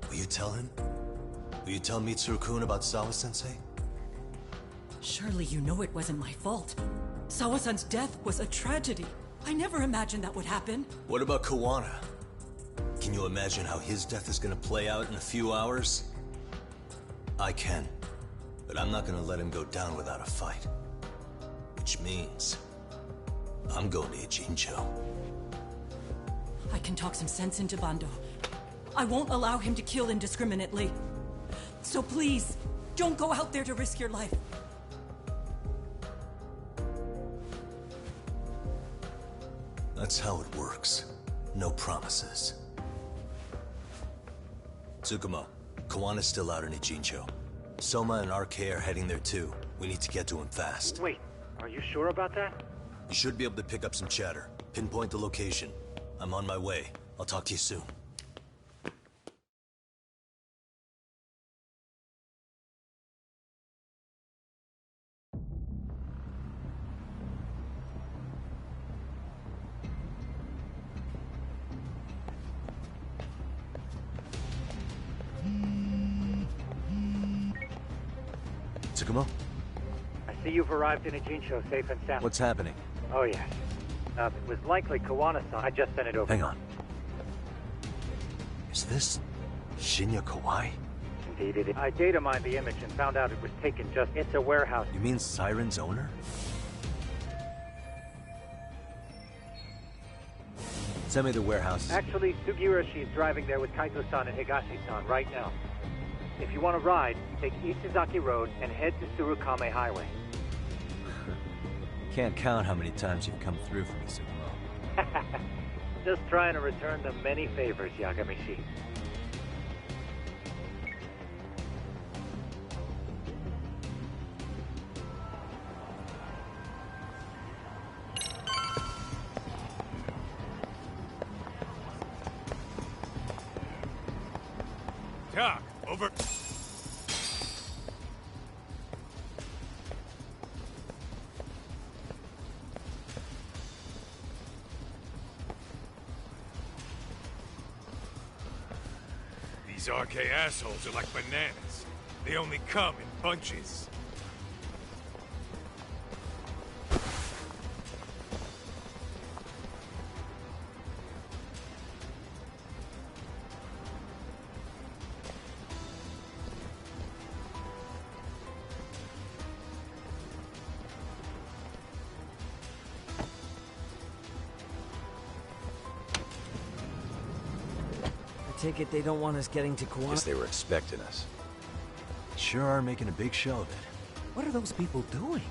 Will you tell him? Will you tell Mitsuru-kun about Sawa-sensei? Surely you know it wasn't my fault. Sawa-san's death was a tragedy. I never imagined that would happen. What about Kawana? Can you imagine how his death is gonna play out in a few hours? I can, but I'm not gonna let him go down without a fight. Which means, I'm going to Ijincho. I can talk some sense into Bando. I won't allow him to kill indiscriminately. So please, don't go out there to risk your life. That's how it works. No promises. Tsukumo, Kawana's still out in Ijincho. Soma and RK are heading there too. We need to get to him fast. Wait, are you sure about that? You should be able to pick up some chatter. Pinpoint the location. I'm on my way. I'll talk to you soon. Tsukumo? I see you've arrived in Ijincho safe and sound. What's happening? Oh, yes. It was likely Kawana-san. I just sent it over. Hang on. Is this Shinya Kawai? Indeed it is. I data mined the image and found out it was taken just... It's a warehouse. You mean Siren's owner? Send me the warehouse. Actually, Sugiura, she's driving there with Kaito-san and Higashi-san right now. If you want to ride, take Ishizaki Road and head to Tsurukame Highway. Can't count how many times you've come through for me, Tsukumo. Just trying to return the many favors, Yagamishi. Doc, over... These RK assholes are like bananas. They only come in bunches. Take it they don't want us getting to Kawana. Guess they were expecting us. Sure are making a big show of it. What are those people doing?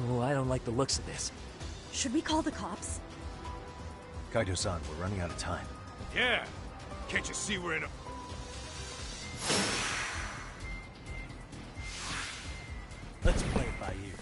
Oh, I don't like the looks of this. Should we call the cops? Kaito-san, we're running out of time. Yeah! Can't you see we're in a... Let's play it by ear.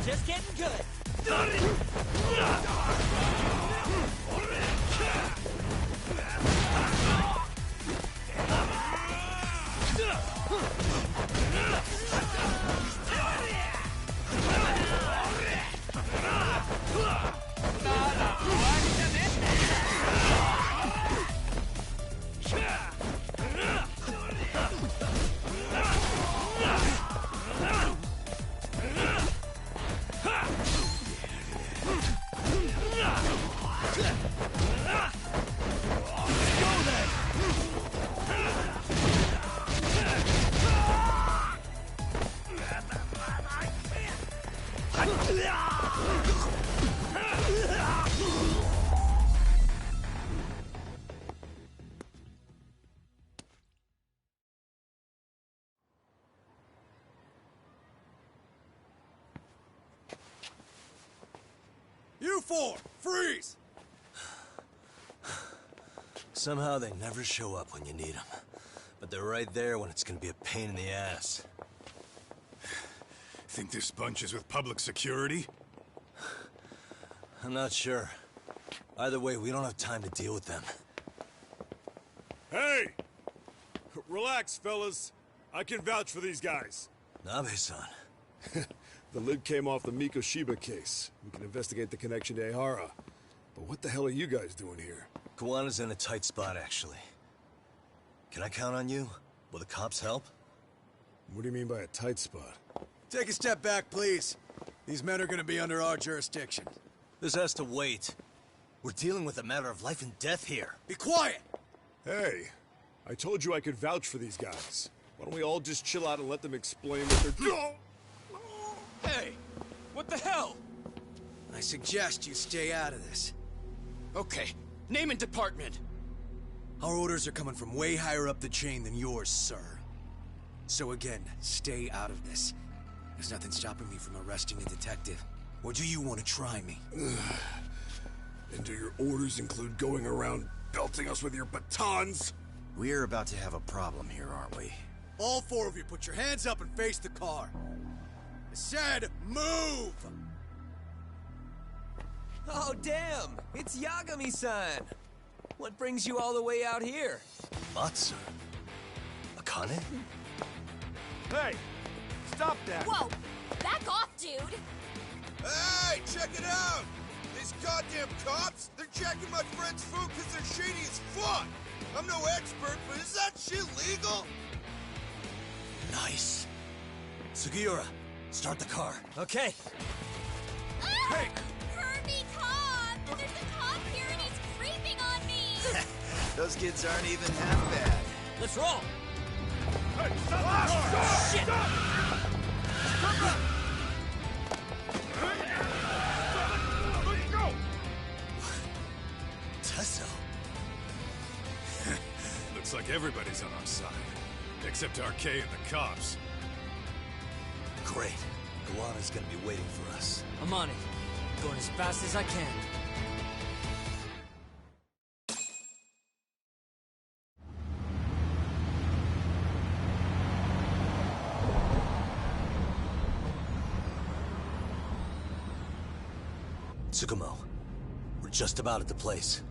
Just getting good. You four, freeze! Somehow they never show up when you need them. But they're right there when it's gonna be a pain in the ass. Think this bunch is with public security? I'm not sure. Either way, we don't have time to deal with them. Hey! Relax, fellas. I can vouch for these guys. Nabe-san. The lid came off the Mikoshiba case. We can investigate the connection to Ehara. But what the hell are you guys doing here? Kawana's in a tight spot, actually. Can I count on you? Will the cops help? What do you mean by a tight spot? Take a step back, please. These men are gonna be under our jurisdiction. This has to wait. We're dealing with a matter of life and death here. Be quiet! Hey, I told you I could vouch for these guys. Why don't we all just chill out and let them explain what they're doing? Hey, what the hell? I suggest you stay out of this. Okay, name and department. Our orders are coming from way higher up the chain than yours, sir. So again, stay out of this. There's nothing stopping me from arresting a detective. Or do you want to try me? And do your orders include going around belting us with your batons? We're about to have a problem here, aren't we? All four of you, put your hands up and face the car. I said, move! Oh, damn! It's Yagami-san! What brings you all the way out here? Matsu? Akane? Hey! Stop that! Whoa! Back off, dude! Hey, check it out! These goddamn cops, they're checking my friend's food because they're shady as fuck! I'm no expert, but is that shit legal? Nice. Sugiura, start the car. Okay. Hey! Hurt me, cop! There's a cop here and he's creeping on me! Those kids aren't even half bad. Let's roll! Hey, stop the car! Shit! Let's go! Tesso? everybody's on our side. Except RK and the cops. Great. Guana's gonna be waiting for us. I'm on it. Going as fast as I can. Tsukumo, we're just about at the place.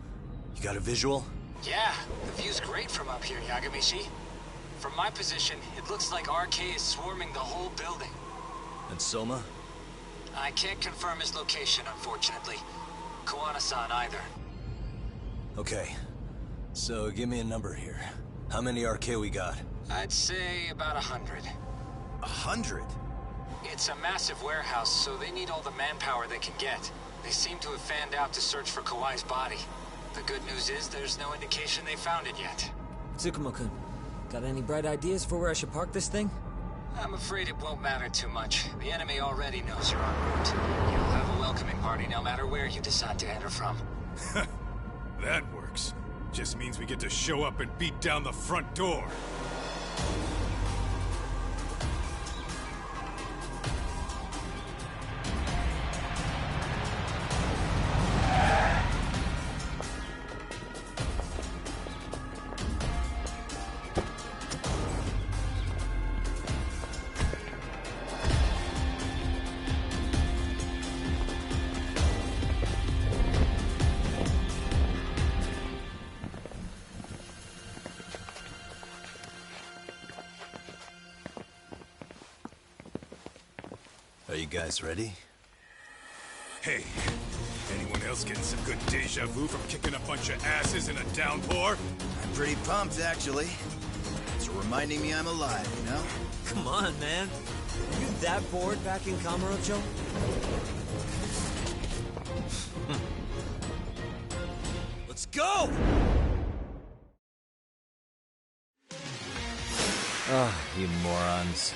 You got a visual? Yeah, the view's great from up here, Yagamishi. From my position, it looks like RK is swarming the whole building. And Soma? I can't confirm his location, unfortunately. Kuwana-san either. Okay. So give me a number here. How many RK we got? I'd say about 100. 100? It's a massive warehouse, so they need all the manpower they can get. They seem to have fanned out to search for Kawai's body. The good news is there's no indication they found it yet. Tsukumo-kun, got any bright ideas for where I should park this thing? I'm afraid it won't matter too much. The enemy already knows you're en route. You'll have a welcoming party no matter where you decide to enter from. That works. Just means we get to show up and beat down the front door. Are you guys ready? Hey, anyone else getting some good deja vu from kicking a bunch of asses in a downpour? I'm pretty pumped, actually. It's reminding me I'm alive, you know? Come on, man. Are you that bored back in Kamurocho? Let's go! Ah, you morons.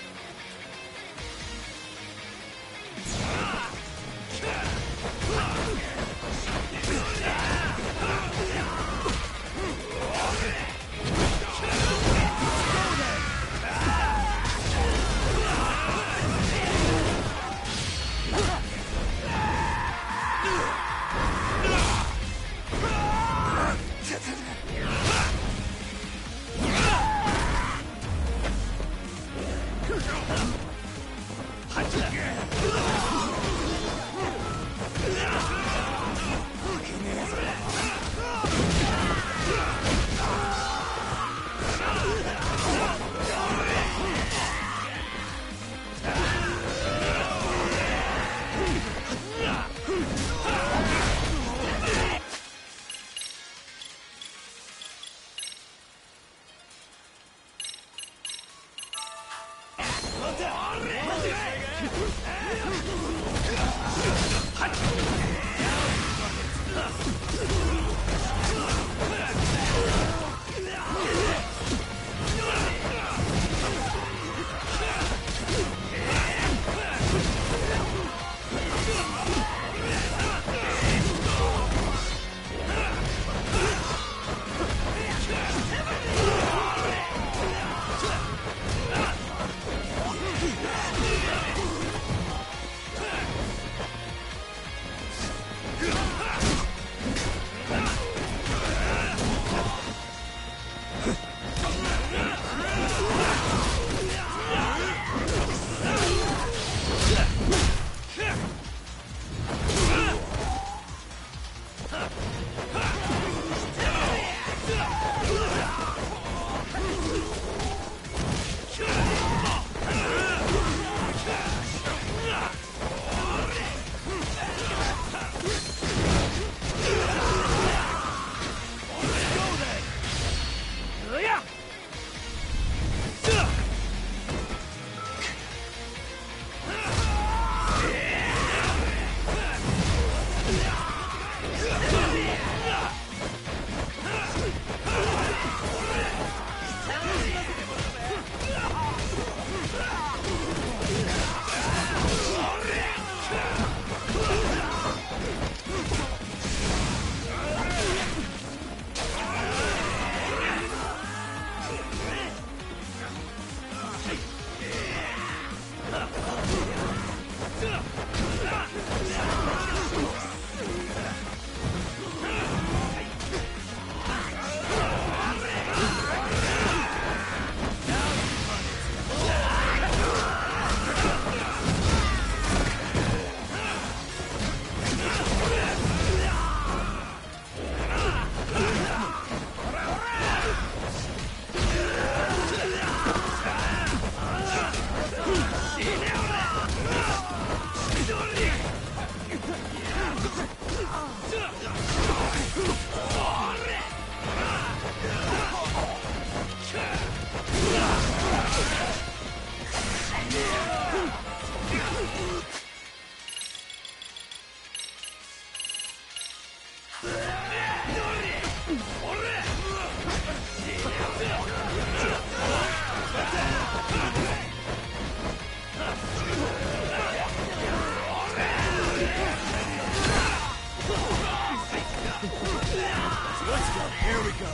Let's go. Here we go.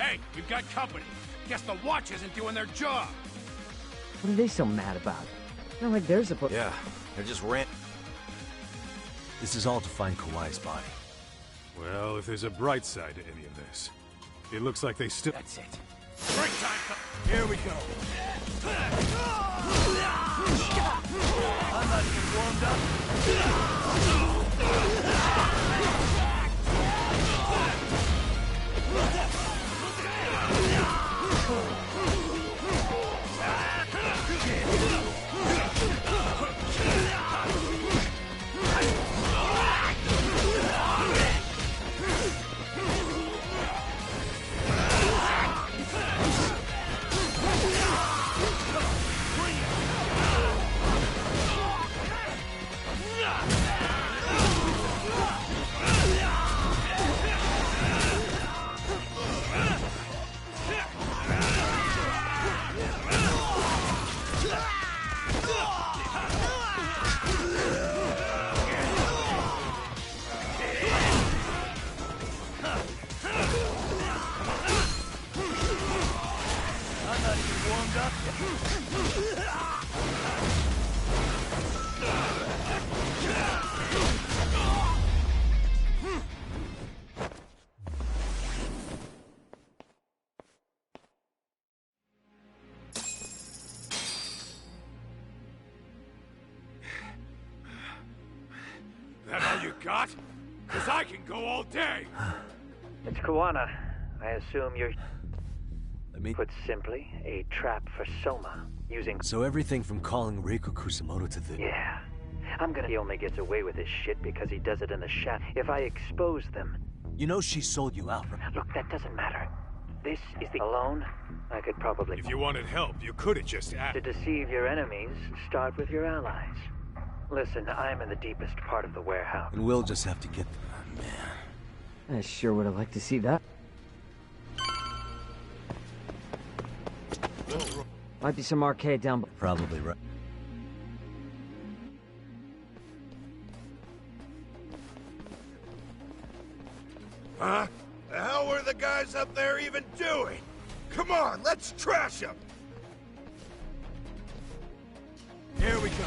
Hey, we've got company. Guess the watch isn't doing their job. What are they so mad about? Not like they're supposed. Yeah, they just ran. This is all to find Kawhi's body. Well, if there's a bright side to any of this, it looks like they still... That's it. Break time. Here we go. I'm not even warmed up. That all you got? Because I can go all day. It's Kuwana. I assume you're... Put simply, a trap for Soma, using... So everything from calling Reiko Kusumoto to the... Yeah. He only gets away with his shit because he does it in the shadow. If I expose them... You know she sold you out, right? Look, that doesn't matter. This is the... Alone, I could probably... If you wanted help, you could have just asked. To deceive your enemies, start with your allies. Listen, I'm in the deepest part of the warehouse. And we'll just have to get... I sure would have liked to see that. Might be some arcade down... Probably right. Huh? The hell were the guys up there even doing? Come on, let's trash them! Here we go.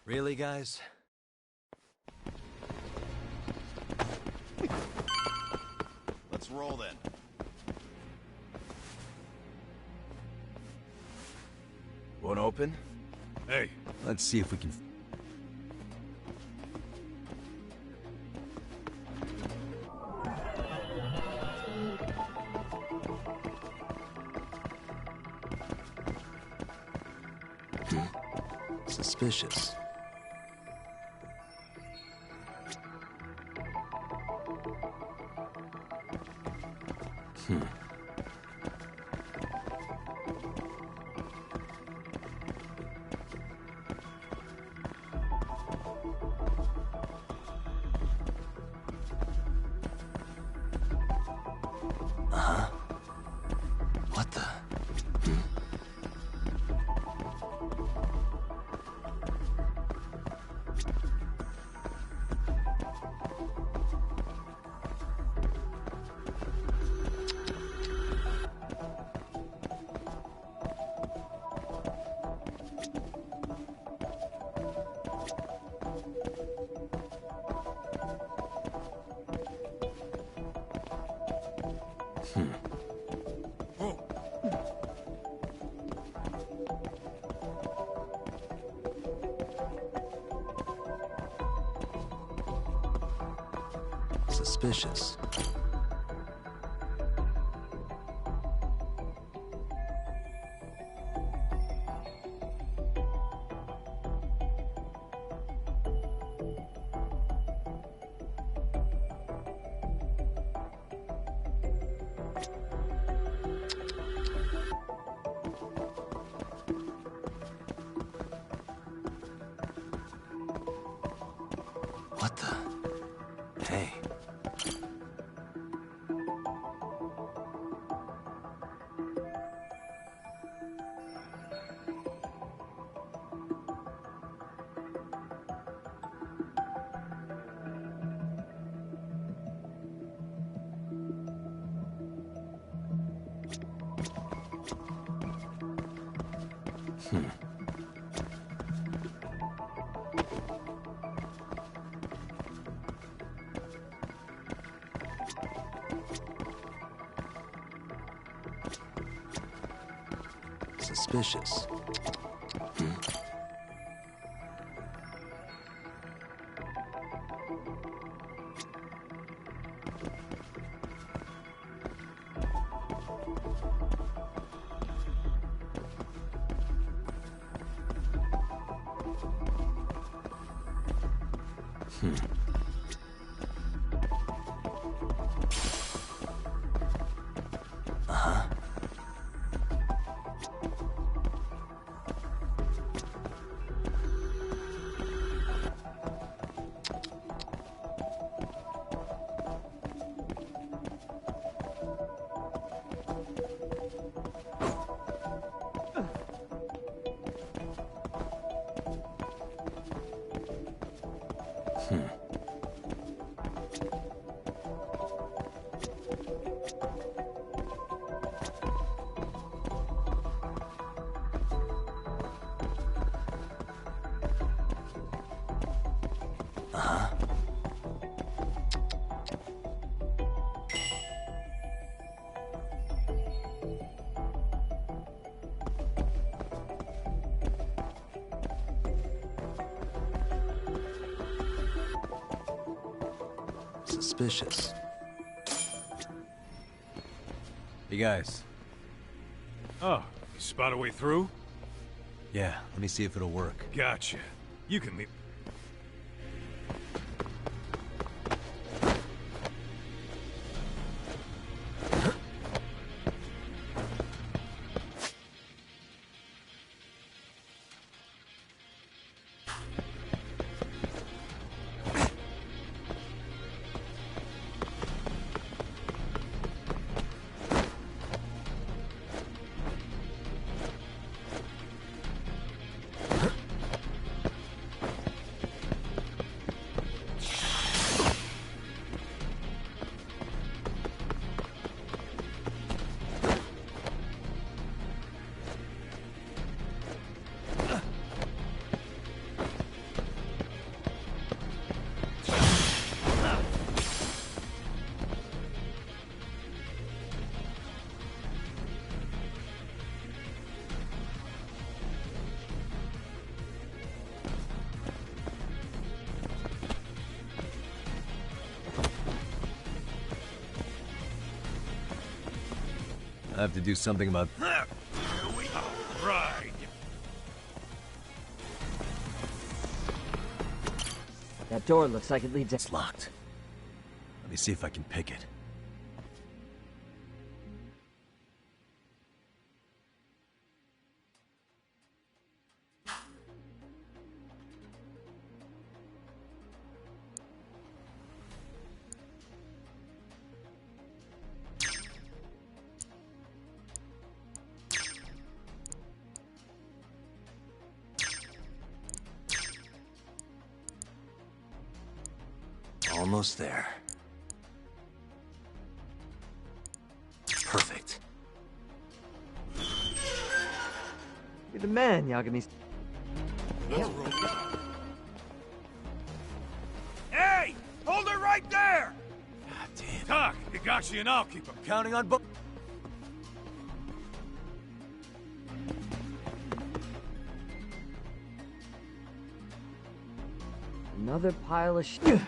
Really, guys? Let's roll then. Won't open? Hey. Let's see if we can... Suspicious. What the? Suspicious. What the? Hey. Suspicious. Suspicious. Hey guys. Oh, you spot a way through? Yeah, let me see if it'll work. Gotcha. You can leave. I have to do something about... Here we go. Right. That door looks like it leads... It's locked. Let me see if I can pick it. Almost there. Perfect. You're the man, Yagami. Hey! Hold her right there! God damn. Tuck, Higashi and I'll keep him. Counting on both. Another pile of shit.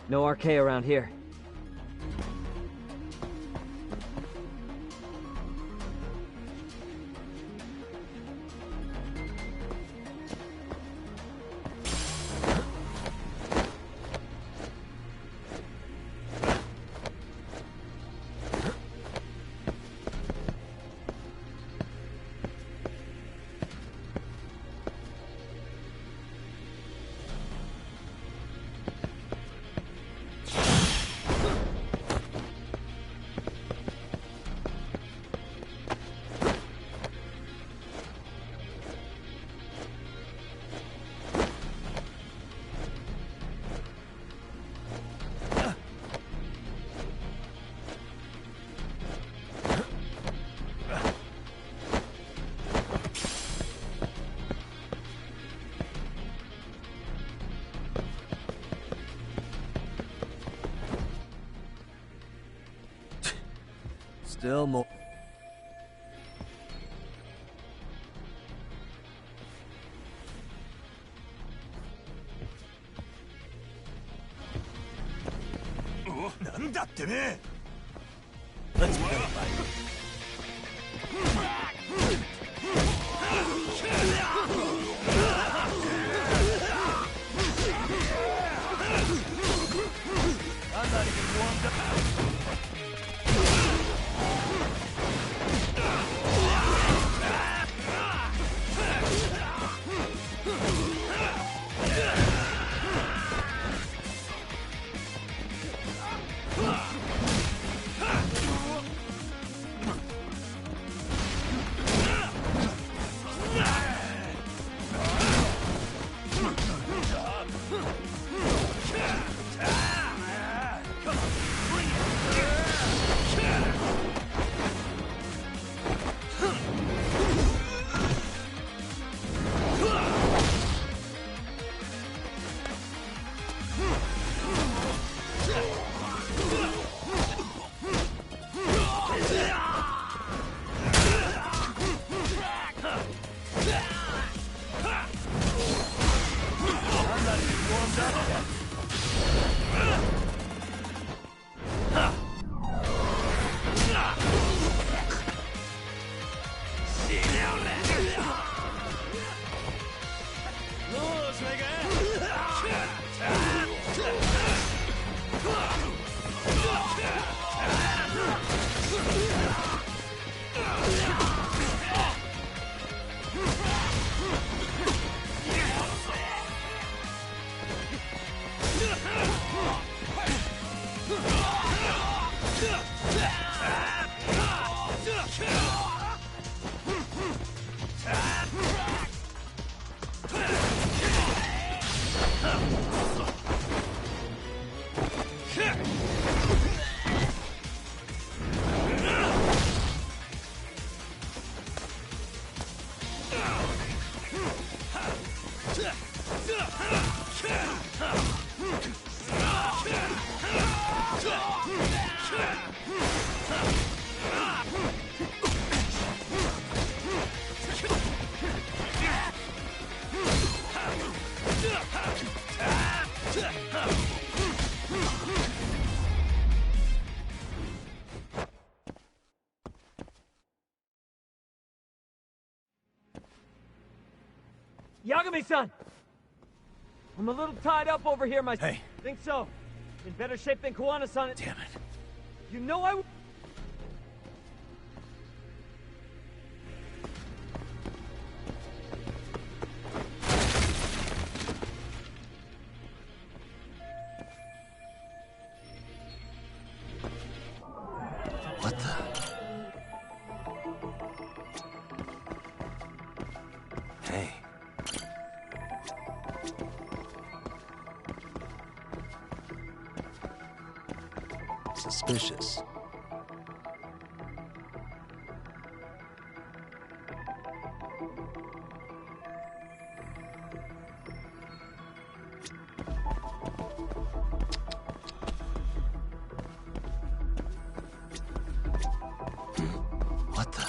No RK around here. Still more. Let's play I'm not even warmed up. Yagami-san! I'm a little tied up over here, my... Hey. Think so. In better shape than Kuwana-san. Damn it. You know I... What the? Hey. Suspicious. What the?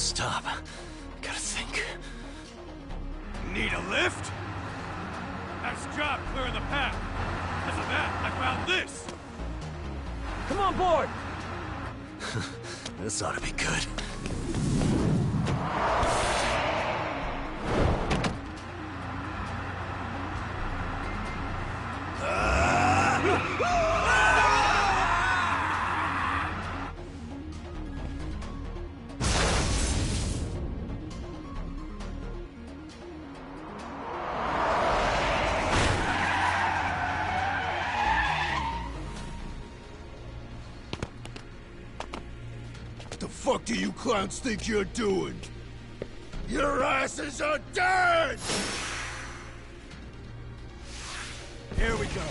stop. I gotta think. Need a lift? Nice job clearing the path. Because of that, I found this. Come on board! This ought to be good. The fuck do you clowns think you're doing? Your asses are dead! Here we go.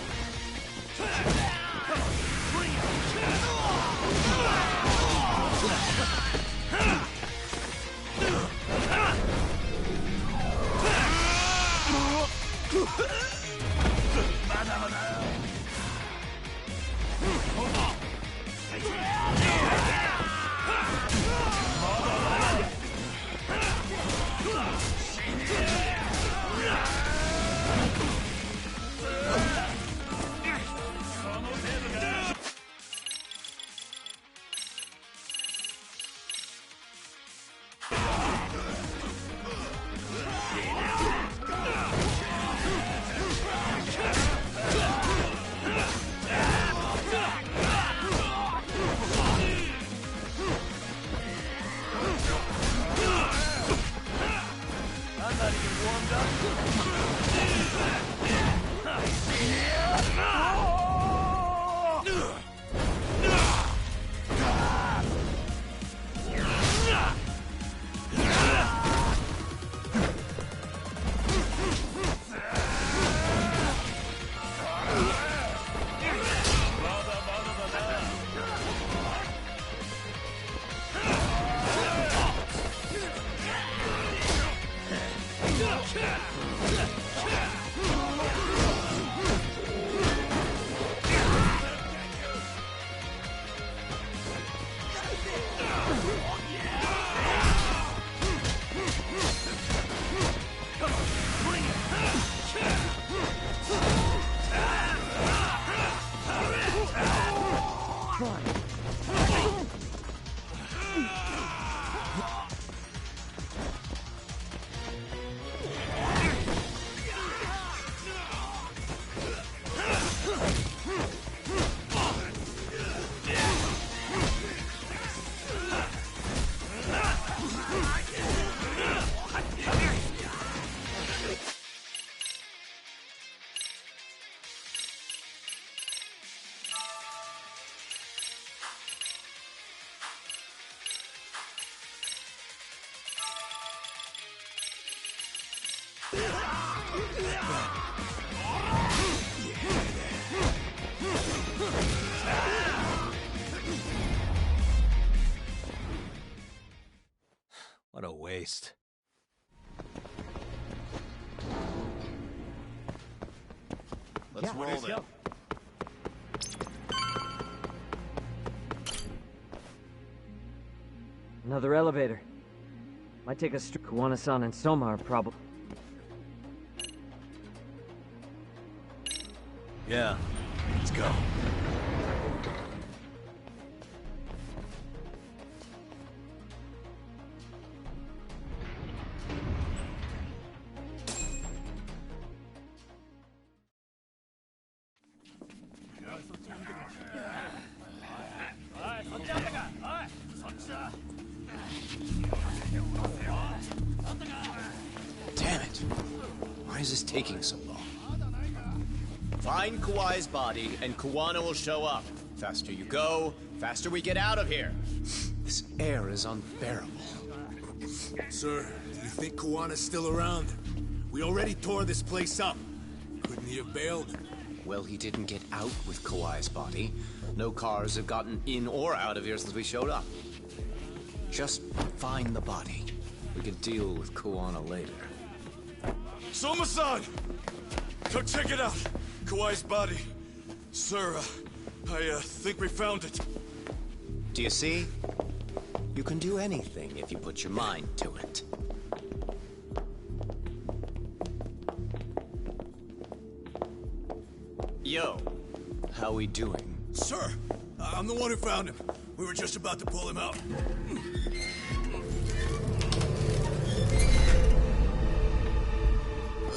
What a waste. Let's roll then. Another elevator. Might take us to Kuwana-san and Soma are probably. Yeah, let's go. Damn it! Why is this taking so long? Find Kawai's body, and Kuwana will show up. Faster you go, faster we get out of here. This air is unbearable. Sir, do you think Kuwana's still around? We already tore this place up. Couldn't he have bailed? Well, he didn't get out with Kawai's body. No cars have gotten in or out of here since we showed up. Just find the body. We can deal with Kuwana later. Soma-san! Come check it out! Kawai's body. Sir, I think we found it. Do you see? You can do anything if you put your mind to it. Yo, how we doing? Sir, I'm the one who found him. We were just about to pull him out.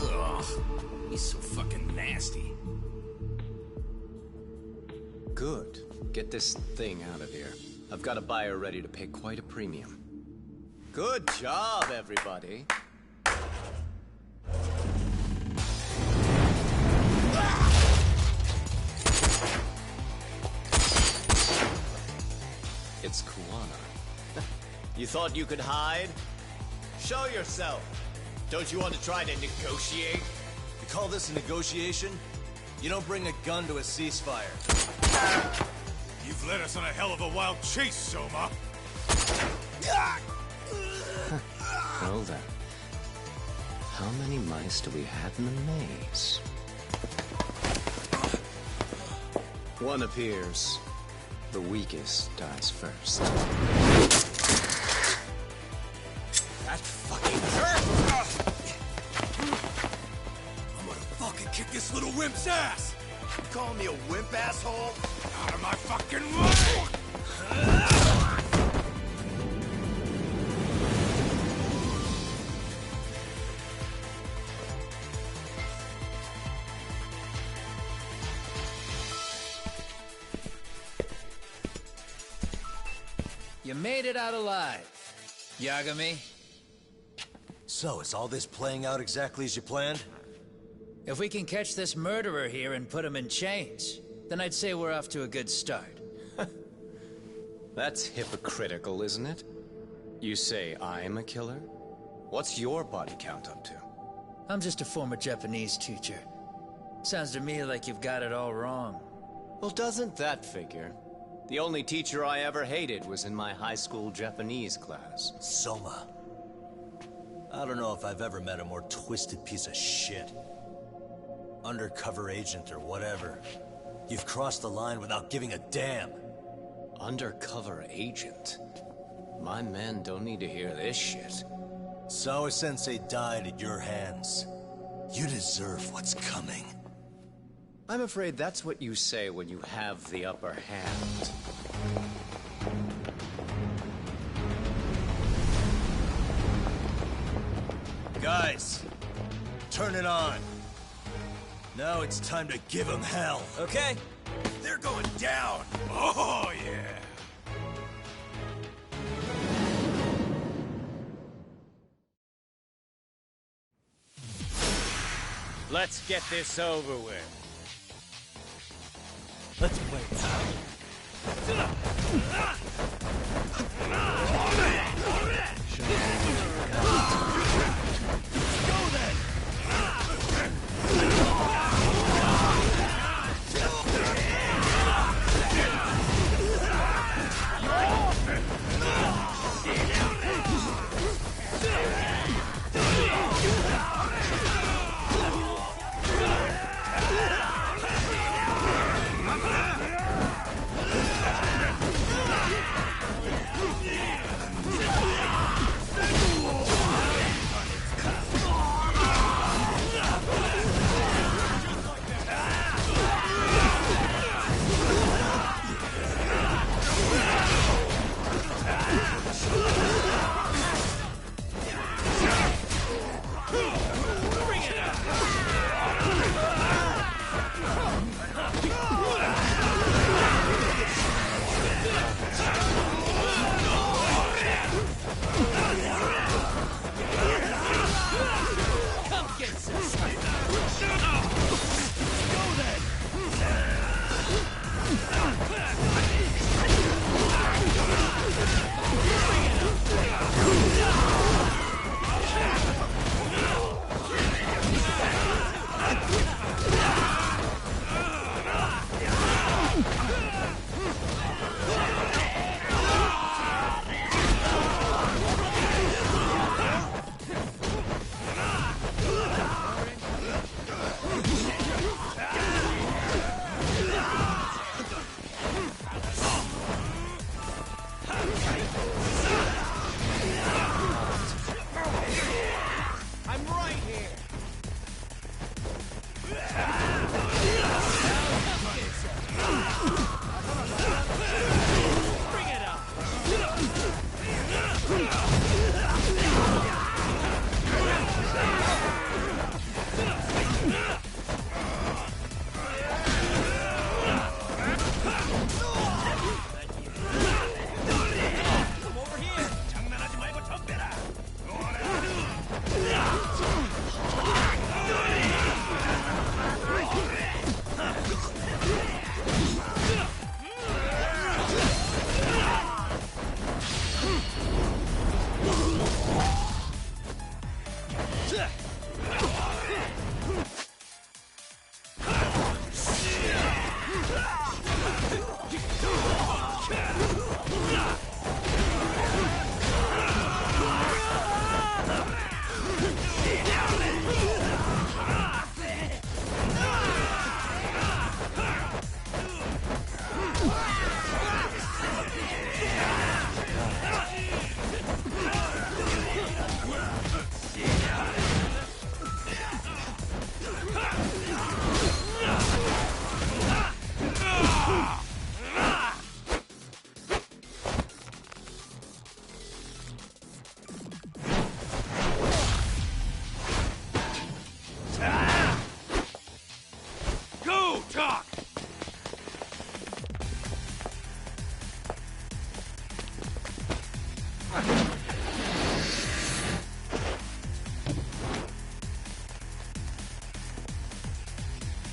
Ugh, he's so fucking nasty. Good. Get this thing out of here. I've got a buyer ready to pay quite a premium. Good job, everybody. It's Kuwana. You thought you could hide? Show yourself. Don't you want to try to negotiate? You call this a negotiation? You don't bring a gun to a ceasefire. You've led us on a hell of a wild chase, Soma. Well then. How many mice do we have in the maze? One appears. The weakest dies first. That fucking hurt! I'm gonna fucking kick this little wimp's ass! You calling me a wimp, asshole? Out of my fucking way! You made it out alive, Yagami. So, is all this playing out exactly as you planned? If we can catch this murderer here and put him in chains, then I'd say we're off to a good start. That's hypocritical, isn't it? You say I'm a killer? What's your body count up to? I'm just a former Japanese teacher. Sounds to me like you've got it all wrong. Well, doesn't that figure? The only teacher I ever hated was in my high school Japanese class. Soma. I don't know if I've ever met a more twisted piece of shit. Undercover agent or whatever. You've crossed the line without giving a damn. Undercover agent? My men don't need to hear this shit. Sawa-sensei died at your hands. You deserve what's coming. I'm afraid that's what you say when you have the upper hand. Guys, turn it on. Now it's time to give them hell. Okay. They're going down! Oh, yeah! Let's get this over with. Let's play Go then!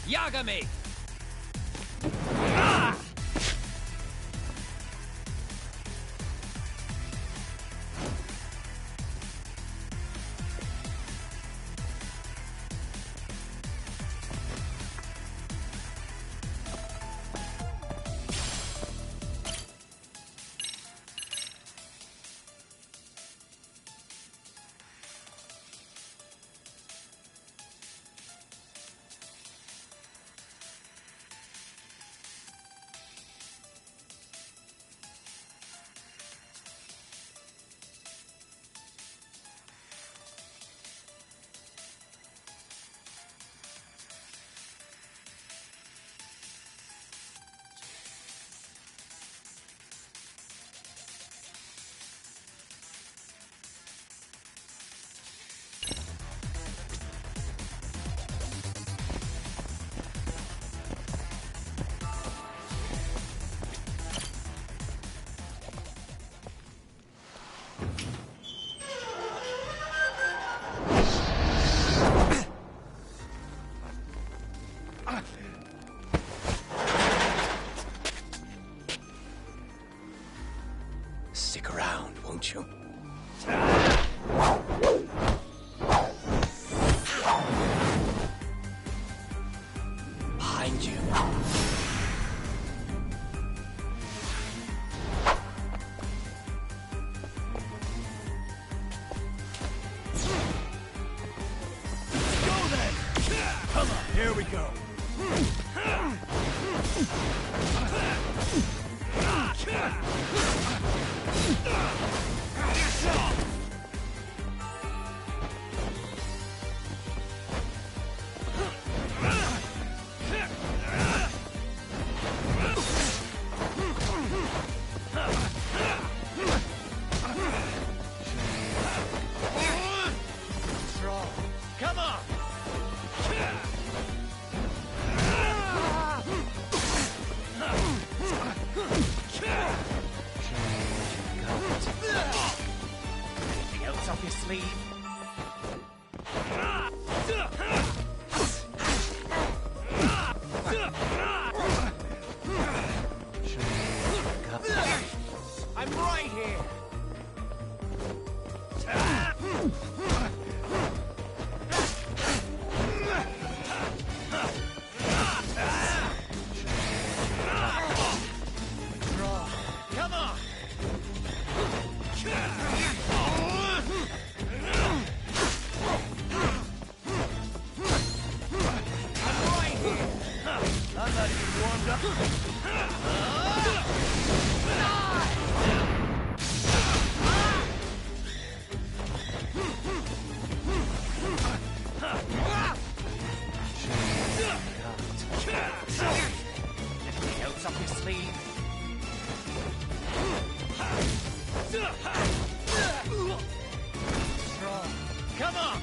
Yagami! Stick around, won't you? Behind you. Go then! Come on, here we go. Come on! Anything else up your sleeve? I'm right here! Come on! I'm right here! I'm not even warmed up. Anything else up your sleeve? Come on!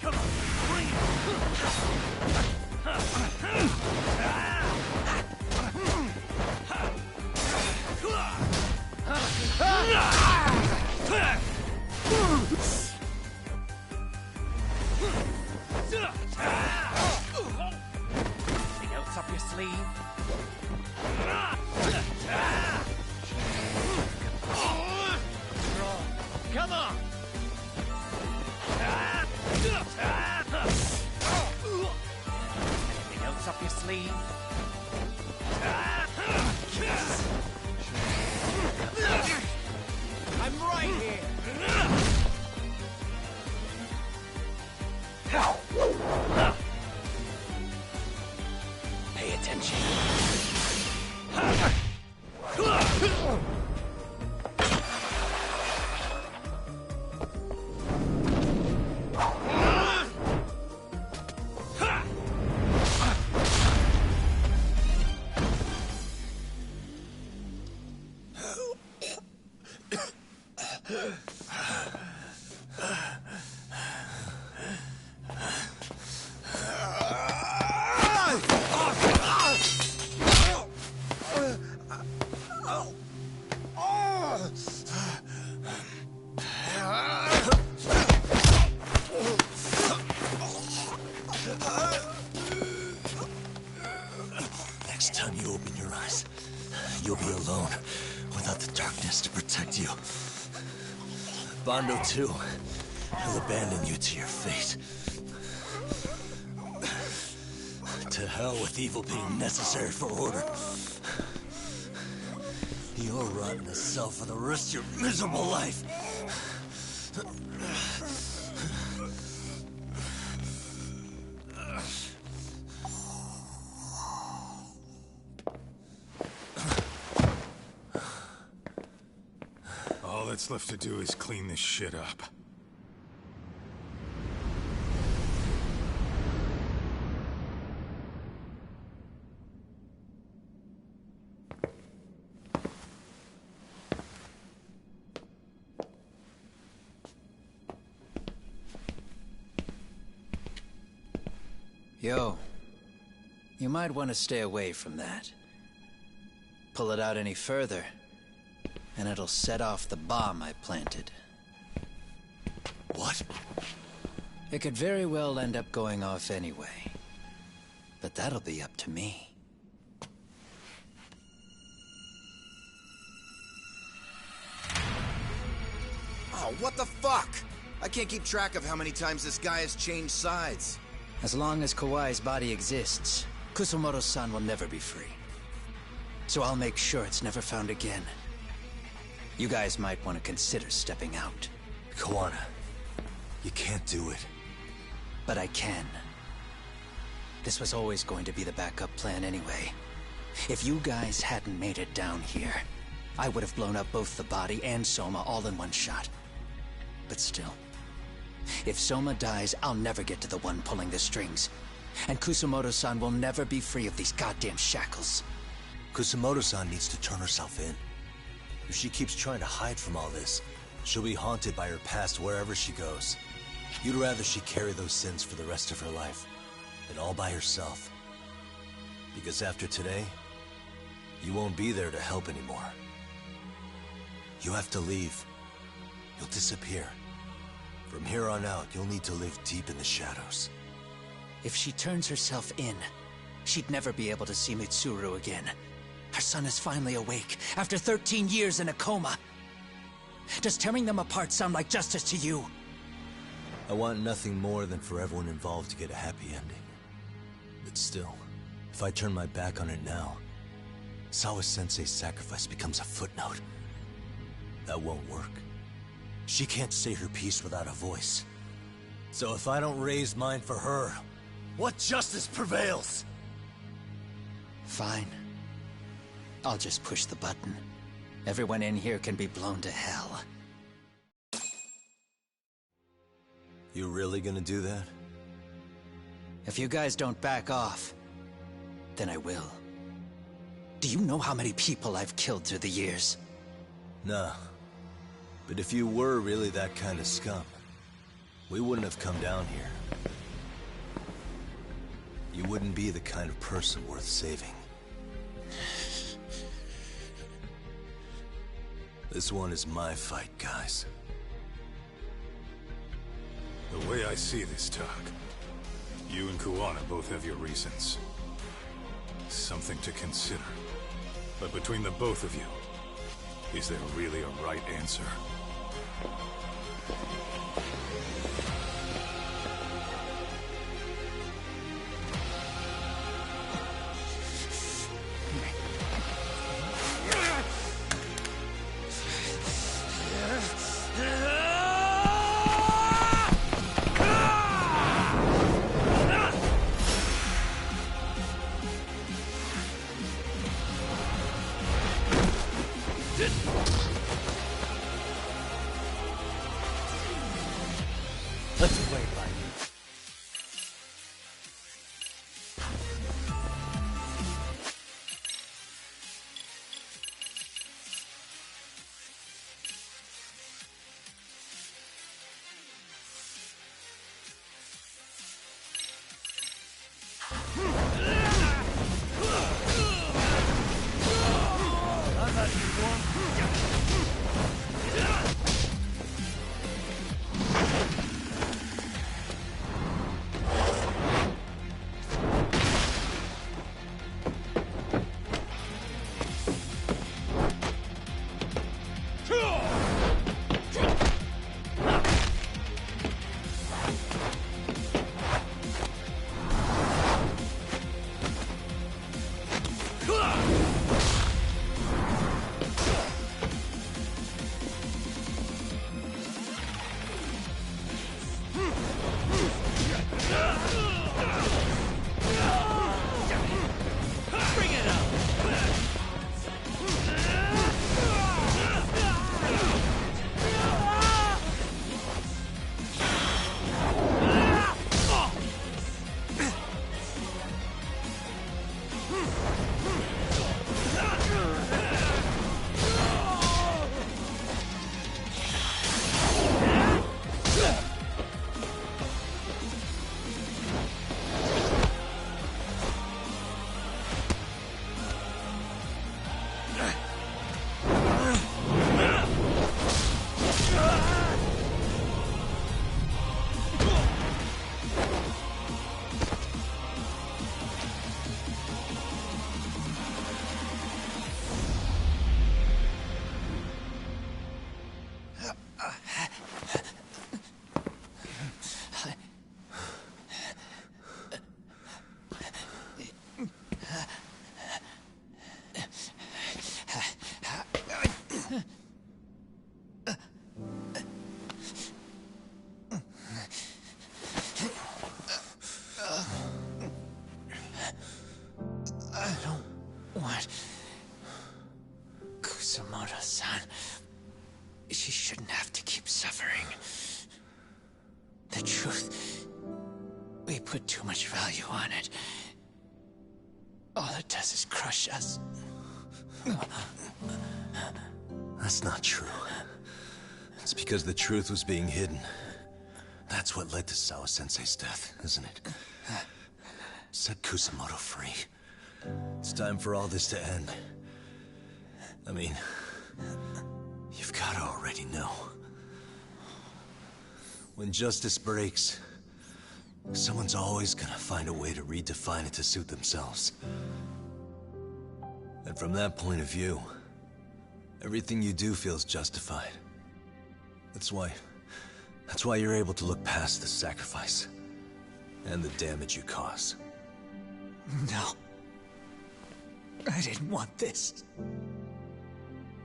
Come on, bring Anything else up your sleeve? Come on! Anything else up your sleeve? I'm right here! Pay attention. Next time you open your eyes, you'll be alone, without the darkness to protect you. Bando too, will abandon you to your fate. To hell with evil being necessary for order. You'll rot in a cell for the rest of your miserable life. All that's left to do is clean this shit up. Yo, you might want to stay away from that. Pull it out any further, and it'll set off the bomb I planted. What? It could very well end up going off anyway. But that'll be up to me. Oh, what the fuck? I can't keep track of how many times this guy has changed sides. As long as Kawai's body exists, Kusumoto-san will never be free. So I'll make sure it's never found again. You guys might want to consider stepping out. Kawana, you can't do it. But I can. This was always going to be the backup plan anyway. If you guys hadn't made it down here, I would have blown up both the body and Soma all in one shot. But still, if Soma dies, I'll never get to the one pulling the strings. And Kusumoto-san will never be free of these goddamn shackles. Kusumoto-san needs to turn herself in. If she keeps trying to hide from all this, she'll be haunted by her past wherever she goes. You'd rather she carry those sins for the rest of her life, and all by herself. Because after today, you won't be there to help anymore. You have to leave. You'll disappear. From here on out, you'll need to live deep in the shadows. If she turns herself in, she'd never be able to see Mitsuru again. Her son is finally awake, after 13 years in a coma. Does tearing them apart sound like justice to you? I want nothing more than for everyone involved to get a happy ending. But still, if I turn my back on it now, Sawa-sensei's sacrifice becomes a footnote. That won't work. She can't say her piece without a voice. So if I don't raise mine for her, what justice prevails? Fine. I'll just push the button. Everyone in here can be blown to hell. You really gonna do that? If you guys don't back off, then I will. Do you know how many people I've killed through the years? Nah. But if you were really that kind of scum, we wouldn't have come down here. You wouldn't be the kind of person worth saving. This one is my fight, guys. The way I see this, Tak, you and Kuwana both have your reasons. Something to consider. But between the both of you, is there really a right answer? Kusumoto-san. She shouldn't have to keep suffering. The truth, we put too much value on it. All it does is crush us. That's not true. It's because the truth was being hidden. That's what led to Sawa-sensei's death, isn't it? Set Kusumoto free. It's time for all this to end. I mean, you've got to already know. When justice breaks, someone's always gonna find a way to redefine it to suit themselves. And from that point of view, everything you do feels justified. That's why you're able to look past the sacrifice and the damage you cause. No. I didn't want this.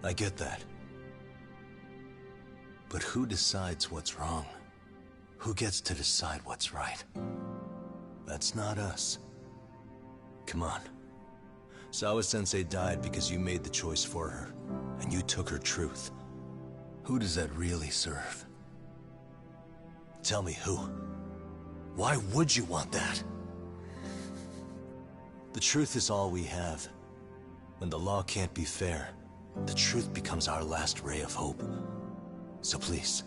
I get that. But who decides what's wrong? Who gets to decide what's right? That's not us. Come on. Sawa-sensei died because you made the choice for her, and you took her truth. Who does that really serve? Tell me who. Why would you want that? The truth is all we have. When the law can't be fair, the truth becomes our last ray of hope. So please,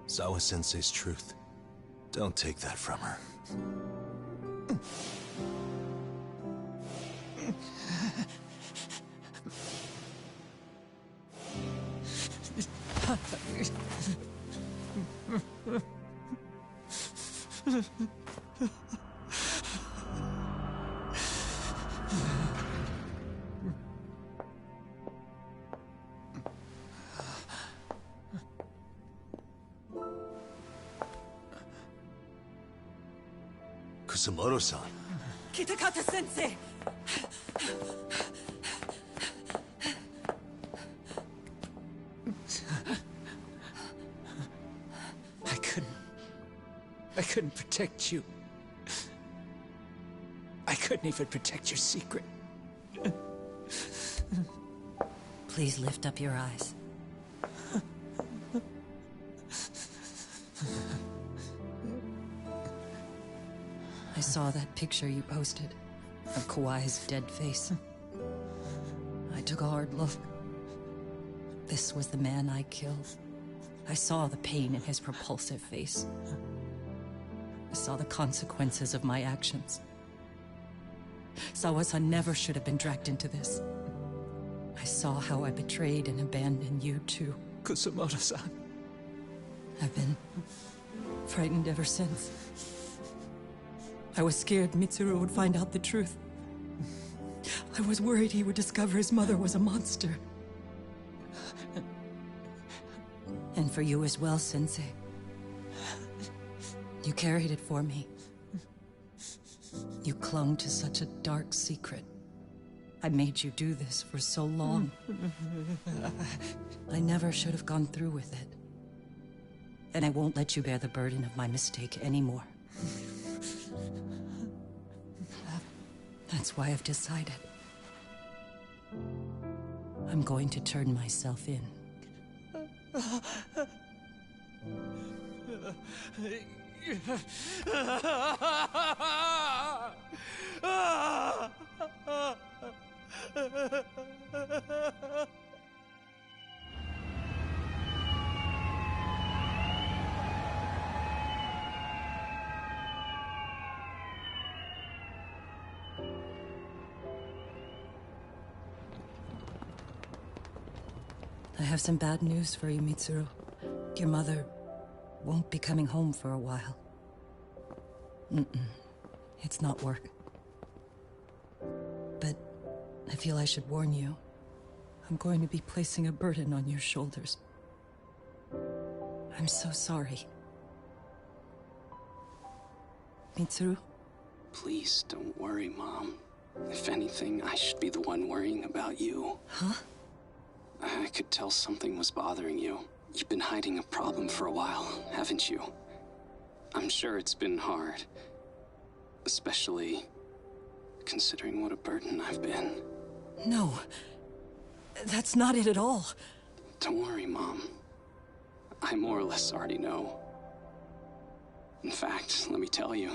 Sawa-sensei's truth, don't take that from her. Kusumoto-san. Kitakata-sensei! I couldn't protect you. I couldn't even protect your secret. Please lift up your eyes. I saw that picture you posted of Kawai's dead face. I took a hard look. This was the man I killed. I saw the pain in his repulsive face. I saw the consequences of my actions. Sawa-san never should have been dragged into this. I saw how I betrayed and abandoned you too, Kusumoto-san. I've been frightened ever since. I was scared Mitsuru would find out the truth. I was worried he would discover his mother was a monster. And for you as well, Sensei. You carried it for me. You clung to such a dark secret. I made you do this for so long. I never should have gone through with it. And I won't let you bear the burden of my mistake anymore. That's why I've decided. I'm going to turn myself in. I have some bad news for you, Mitsuru. Your mother won't be coming home for a while. It's not work. But I feel I should warn you. I'm going to be placing a burden on your shoulders. I'm so sorry. Mitsuru? Please don't worry, Mom. If anything, I should be the one worrying about you. Huh? I could tell something was bothering you. You've been hiding a problem for a while, haven't you? I'm sure it's been hard. Especially considering what a burden I've been. No. That's not it at all. Don't worry, Mom. I more or less already know. In fact, let me tell you.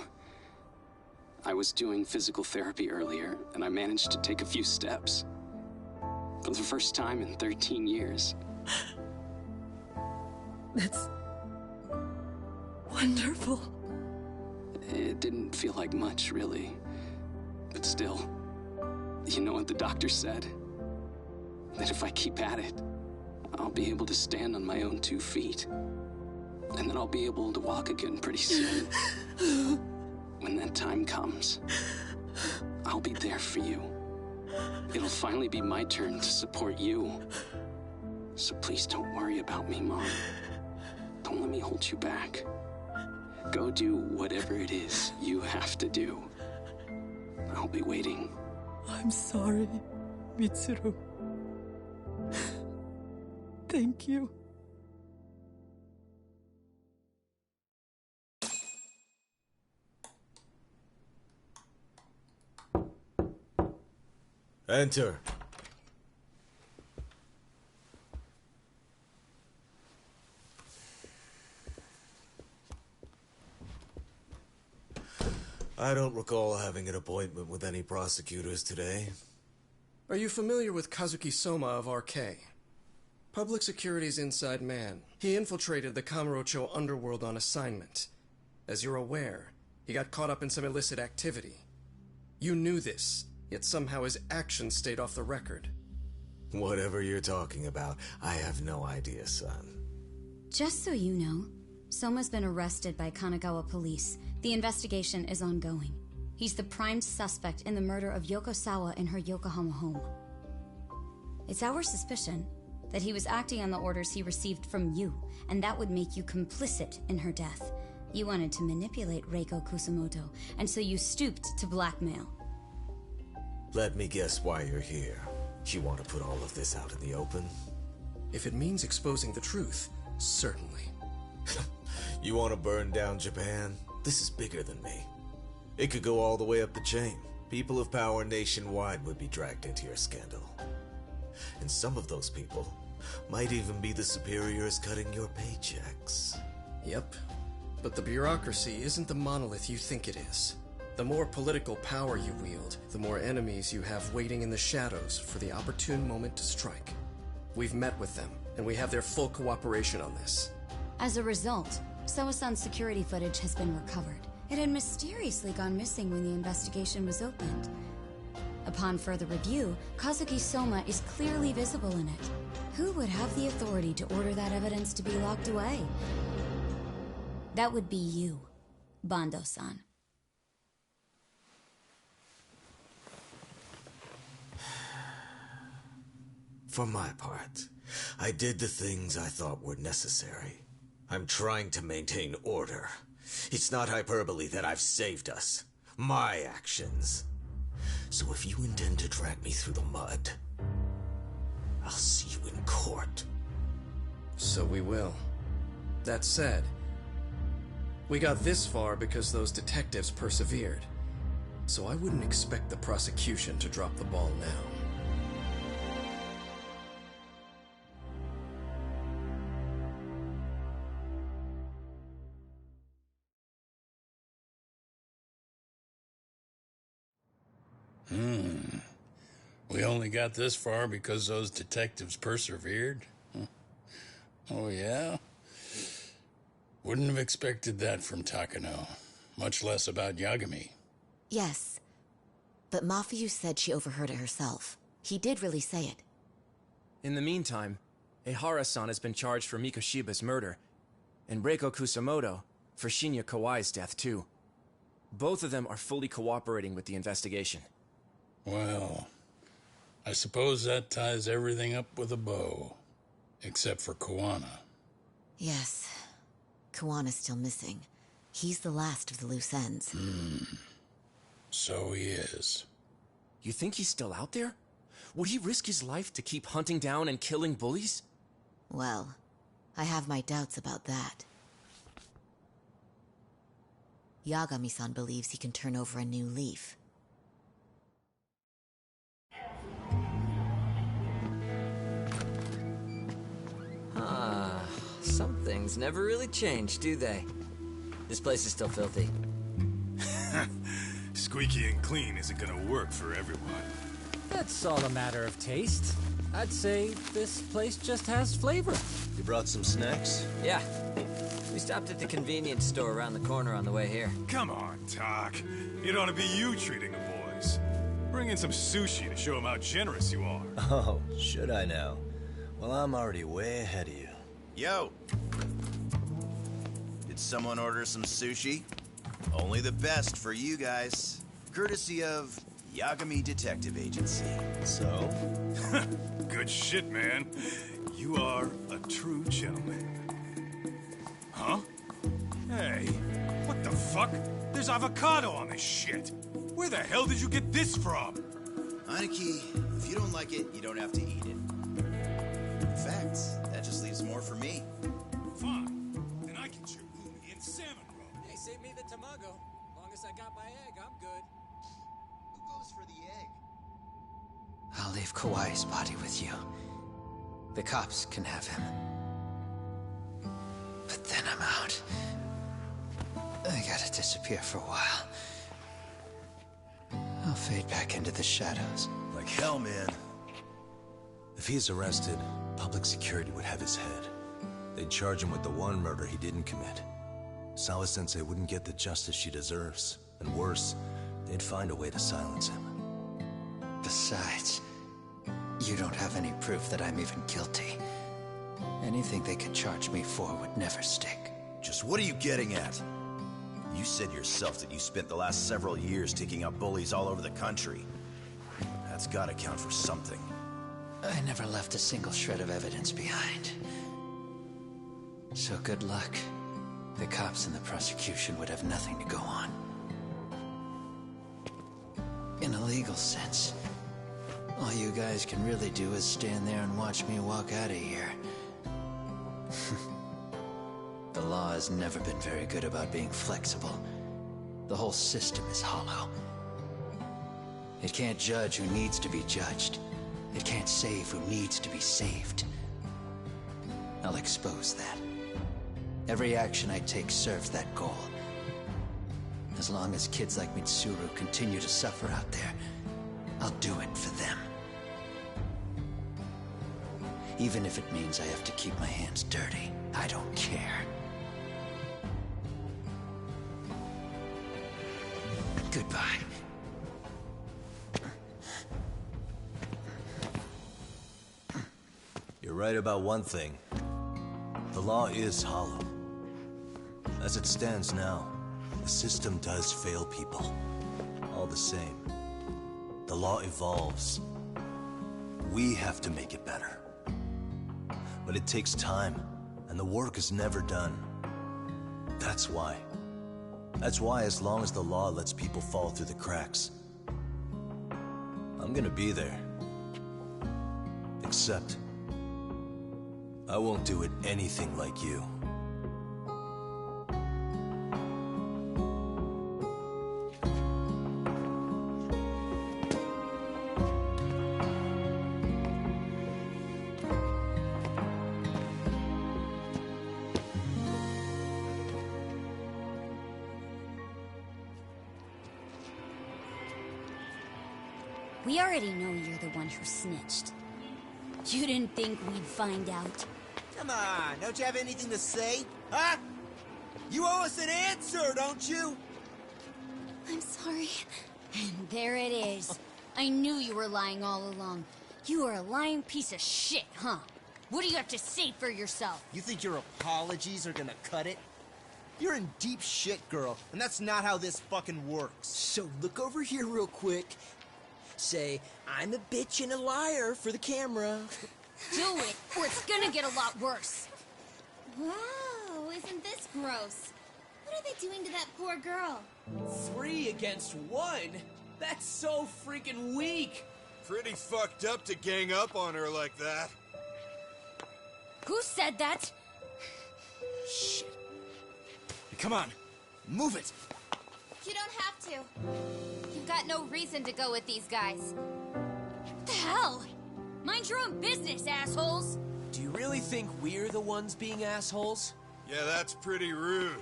I was doing physical therapy earlier, and I managed to take a few steps. For the first time in 13 years. That's wonderful. It didn't feel like much, really. But still, you know what the doctor said? That if I keep at it, I'll be able to stand on my own 2 feet. And then I'll be able to walk again pretty soon. When that time comes, I'll be there for you. It'll finally be my turn to support you. So please don't worry about me, Mom. Don't let me hold you back. Go do whatever it is you have to do. I'll be waiting. I'm sorry, Mitsuru. Thank you. Enter. I don't recall having an appointment with any prosecutors today. Are you familiar with Kazuki Soma of RK? Public Security's inside man. He infiltrated the Kamurocho underworld on assignment. As you're aware, he got caught up in some illicit activity. You knew this, yet somehow his actions stayed off the record. Whatever you're talking about, I have no idea, son. Just so you know, Soma's been arrested by Kanagawa police. The investigation is ongoing. He's the prime suspect in the murder of Yoko Sawa in her Yokohama home. It's our suspicion that he was acting on the orders he received from you, and that would make you complicit in her death. You wanted to manipulate Reiko Kusumoto, and so you stooped to blackmail. Let me guess why you're here. You want to put all of this out in the open? If it means exposing the truth, certainly. You want to burn down Japan? This is bigger than me. It could go all the way up the chain. People of power nationwide would be dragged into your scandal. And some of those people might even be the superiors cutting your paychecks. Yep. But the bureaucracy isn't the monolith you think it is. The more political power you wield, the more enemies you have waiting in the shadows for the opportune moment to strike. We've met with them, and we have their full cooperation on this. As a result, Soa-san's security footage has been recovered. It had mysteriously gone missing when the investigation was opened. Upon further review, Kazuki Soma is clearly visible in it. Who would have the authority to order that evidence to be locked away? That would be you, Bando-san. For my part, I did the things I thought were necessary. I'm trying to maintain order. It's not hyperbole that I've saved us. My actions. So if you intend to drag me through the mud, I'll see you in court. So we will. That said, we got this far because those detectives persevered. So I wouldn't expect the prosecution to drop the ball now. We only got this far because those detectives persevered? Oh, yeah? Wouldn't have expected that from Takano, much less about Yagami. Yes, but Mafuyu said she overheard it herself. He did really say it. In the meantime, Ehara-san has been charged for Mikoshiba's murder, and Reiko Kusamoto for Shinya Kawai's death, too. Both of them are fully cooperating with the investigation. Well, I suppose that ties everything up with a bow. Except for Kuwana. Yes. Kuwana's still missing. He's the last of the loose ends. So he is. You think he's still out there? Would he risk his life to keep hunting down and killing bullies? Well, I have my doubts about that. Yagami-san believes he can turn over a new leaf. Some things never really change, do they? This place is still filthy. Squeaky and clean isn't gonna work for everyone. That's all a matter of taste. I'd say this place just has flavor. You brought some snacks? Yeah. We stopped at the convenience store around the corner on the way here. Come on, Talk. It ought to be you treating the boys. Bring in some sushi to show them how generous you are. Oh, should I now? Well, I'm already way ahead of you. Yo! Did someone order some sushi? Only the best for you guys. Courtesy of Yagami Detective Agency. So? Good shit, man. You are a true gentleman. Huh? Hey, what the fuck? There's avocado on this shit. Where the hell did you get this from? Aniki, if you don't like it, you don't have to eat it. In fact, that just leaves more for me. Fine. Then I can chew umi and salmon roe. Hey, save me the tamago. Long as I got my egg, I'm good. Who goes for the egg? I'll leave Kawai's body with you. The cops can have him. But then I'm out. I gotta disappear for a while. I'll fade back into the shadows. Like hell, man. If he's arrested, public security would have his head. They'd charge him with the one murder he didn't commit. Sawa-sensei wouldn't get the justice she deserves. And worse, they'd find a way to silence him. Besides, you don't have any proof that I'm even guilty. Anything they could charge me for would never stick. Just what are you getting at? You said yourself that you spent the last several years taking out bullies all over the country. That's gotta count for something. I never left a single shred of evidence behind. So good luck. The cops and the prosecution would have nothing to go on. In a legal sense, all you guys can really do is stand there and watch me walk out of here. The law has never been very good about being flexible. The whole system is hollow. It can't judge who needs to be judged. It can't save who needs to be saved. I'll expose that. Every action I take serves that goal. As long as kids like Mitsuru continue to suffer out there, I'll do it for them. Even if it means I have to keep my hands dirty, I don't care. Goodbye. You're right about one thing. The law is hollow. As it stands now, the system does fail people. All the same, the law evolves. We have to make it better. But it takes time, and the work is never done. That's why. That's why as long as the law lets people fall through the cracks, I'm gonna be there. Except, I won't do it anything like you. We already know you're the one who snitched. You didn't think we'd find out? Come on, don't you have anything to say? Huh? You owe us an answer, don't you? I'm sorry. And there it is. I knew you were lying all along. You are a lying piece of shit, huh? What do you have to say for yourself? You think your apologies are gonna cut it? You're in deep shit, girl, and that's not how this fucking works. So look over here real quick. Say, I'm a bitch and a liar for the camera. Do it, or it's gonna get a lot worse. Whoa, isn't this gross? What are they doing to that poor girl? 3 against 1? That's so freaking weak. Pretty fucked up to gang up on her like that. Who said that? Shit. Come on, move it. You don't have to. You've got no reason to go with these guys. What the hell? Mind your own business, assholes! Do you really think we're the ones being assholes? Yeah, that's pretty rude.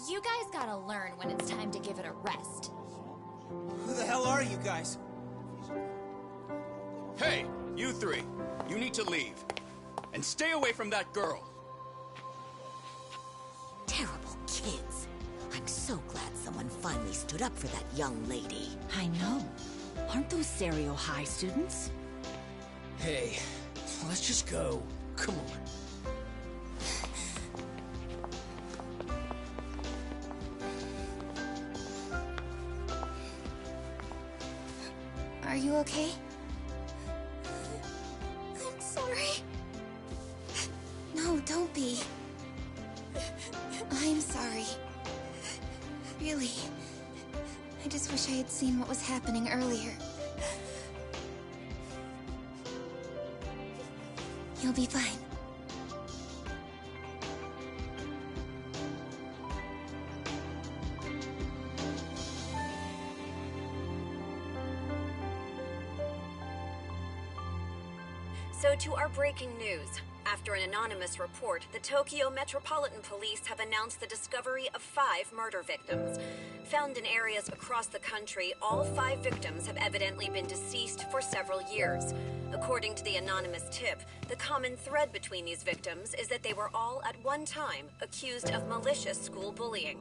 You guys gotta learn when it's time to give it a rest. Who the hell are you guys? Hey, you 3. You need to leave. And stay away from that girl. Terrible kids. I'm so glad someone finally stood up for that young lady. I know. Aren't those Serio High students? Hey, let's just go. Come on. Are you okay? I'm sorry. No, don't be. I'm sorry. Really. I just wish I had seen what was happening earlier. You'll be fine. So to our breaking news. After an anonymous report, the Tokyo Metropolitan Police have announced the discovery of 5 murder victims. Found in areas across the country, all 5 victims have evidently been deceased for several years. According to the anonymous tip, the common thread between these victims is that they were all at one time accused of malicious school bullying.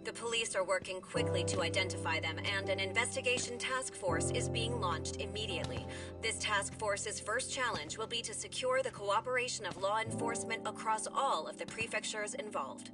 The police are working quickly to identify them, and an investigation task force is being launched immediately. This task force's first challenge will be to secure the cooperation of law enforcement across all of the prefectures involved.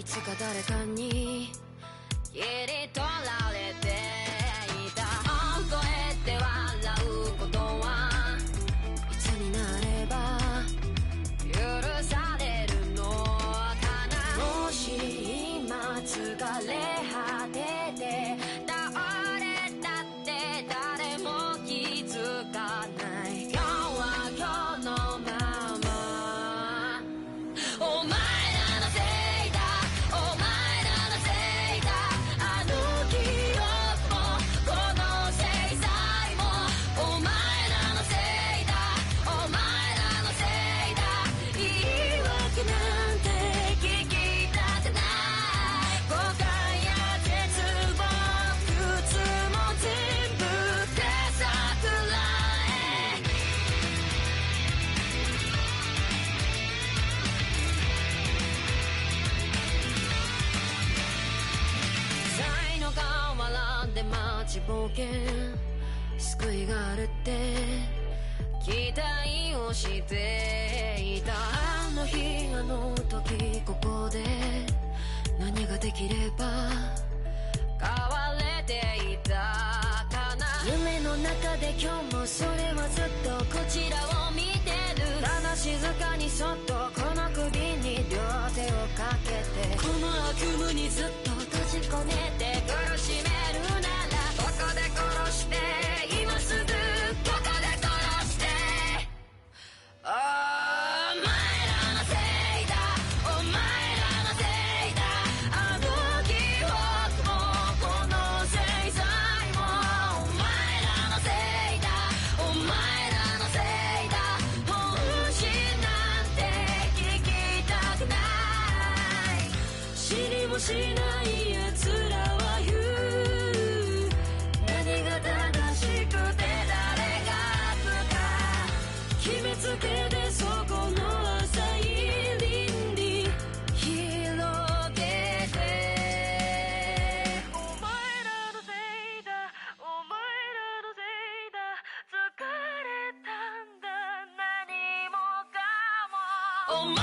いつか誰かに切り取られていた。覚えて笑うことはいつになれば許されるのかな。もし今疲れ果てて倒れたって誰も気づかない。今日は今日のまま。お前らのせいだ、お前らのせいだ。あの記憶もこの制裁もお前らのせいだ、お前らのせいだ。言い訳なんて聞きたくない。誤解や絶望苦痛も全部手さくらえ。才能が笑んで待ちぼうけ救いがあるって期待をしていた。あの日あの時ここで何ができれば変われていたかな。夢の中で今日もそれはずっとこちらを見てる。ただ静かにそっとこの首に両手をかけてこの悪夢にずっと閉じ込めて苦しめるならここで殺して今すぐここで殺して。お前らのせいだ、お前らのせいだ。あの記憶もこの制裁もお前らのせいだ、お前らのせいだ。本心なんて聞きたくない。知りもしない奴らは言う。何が正しくて誰が悪か決めつけてそこの浅い輪に広げて。お前らのせいだ、お前らのせいだ。疲れたんだ何もかもお前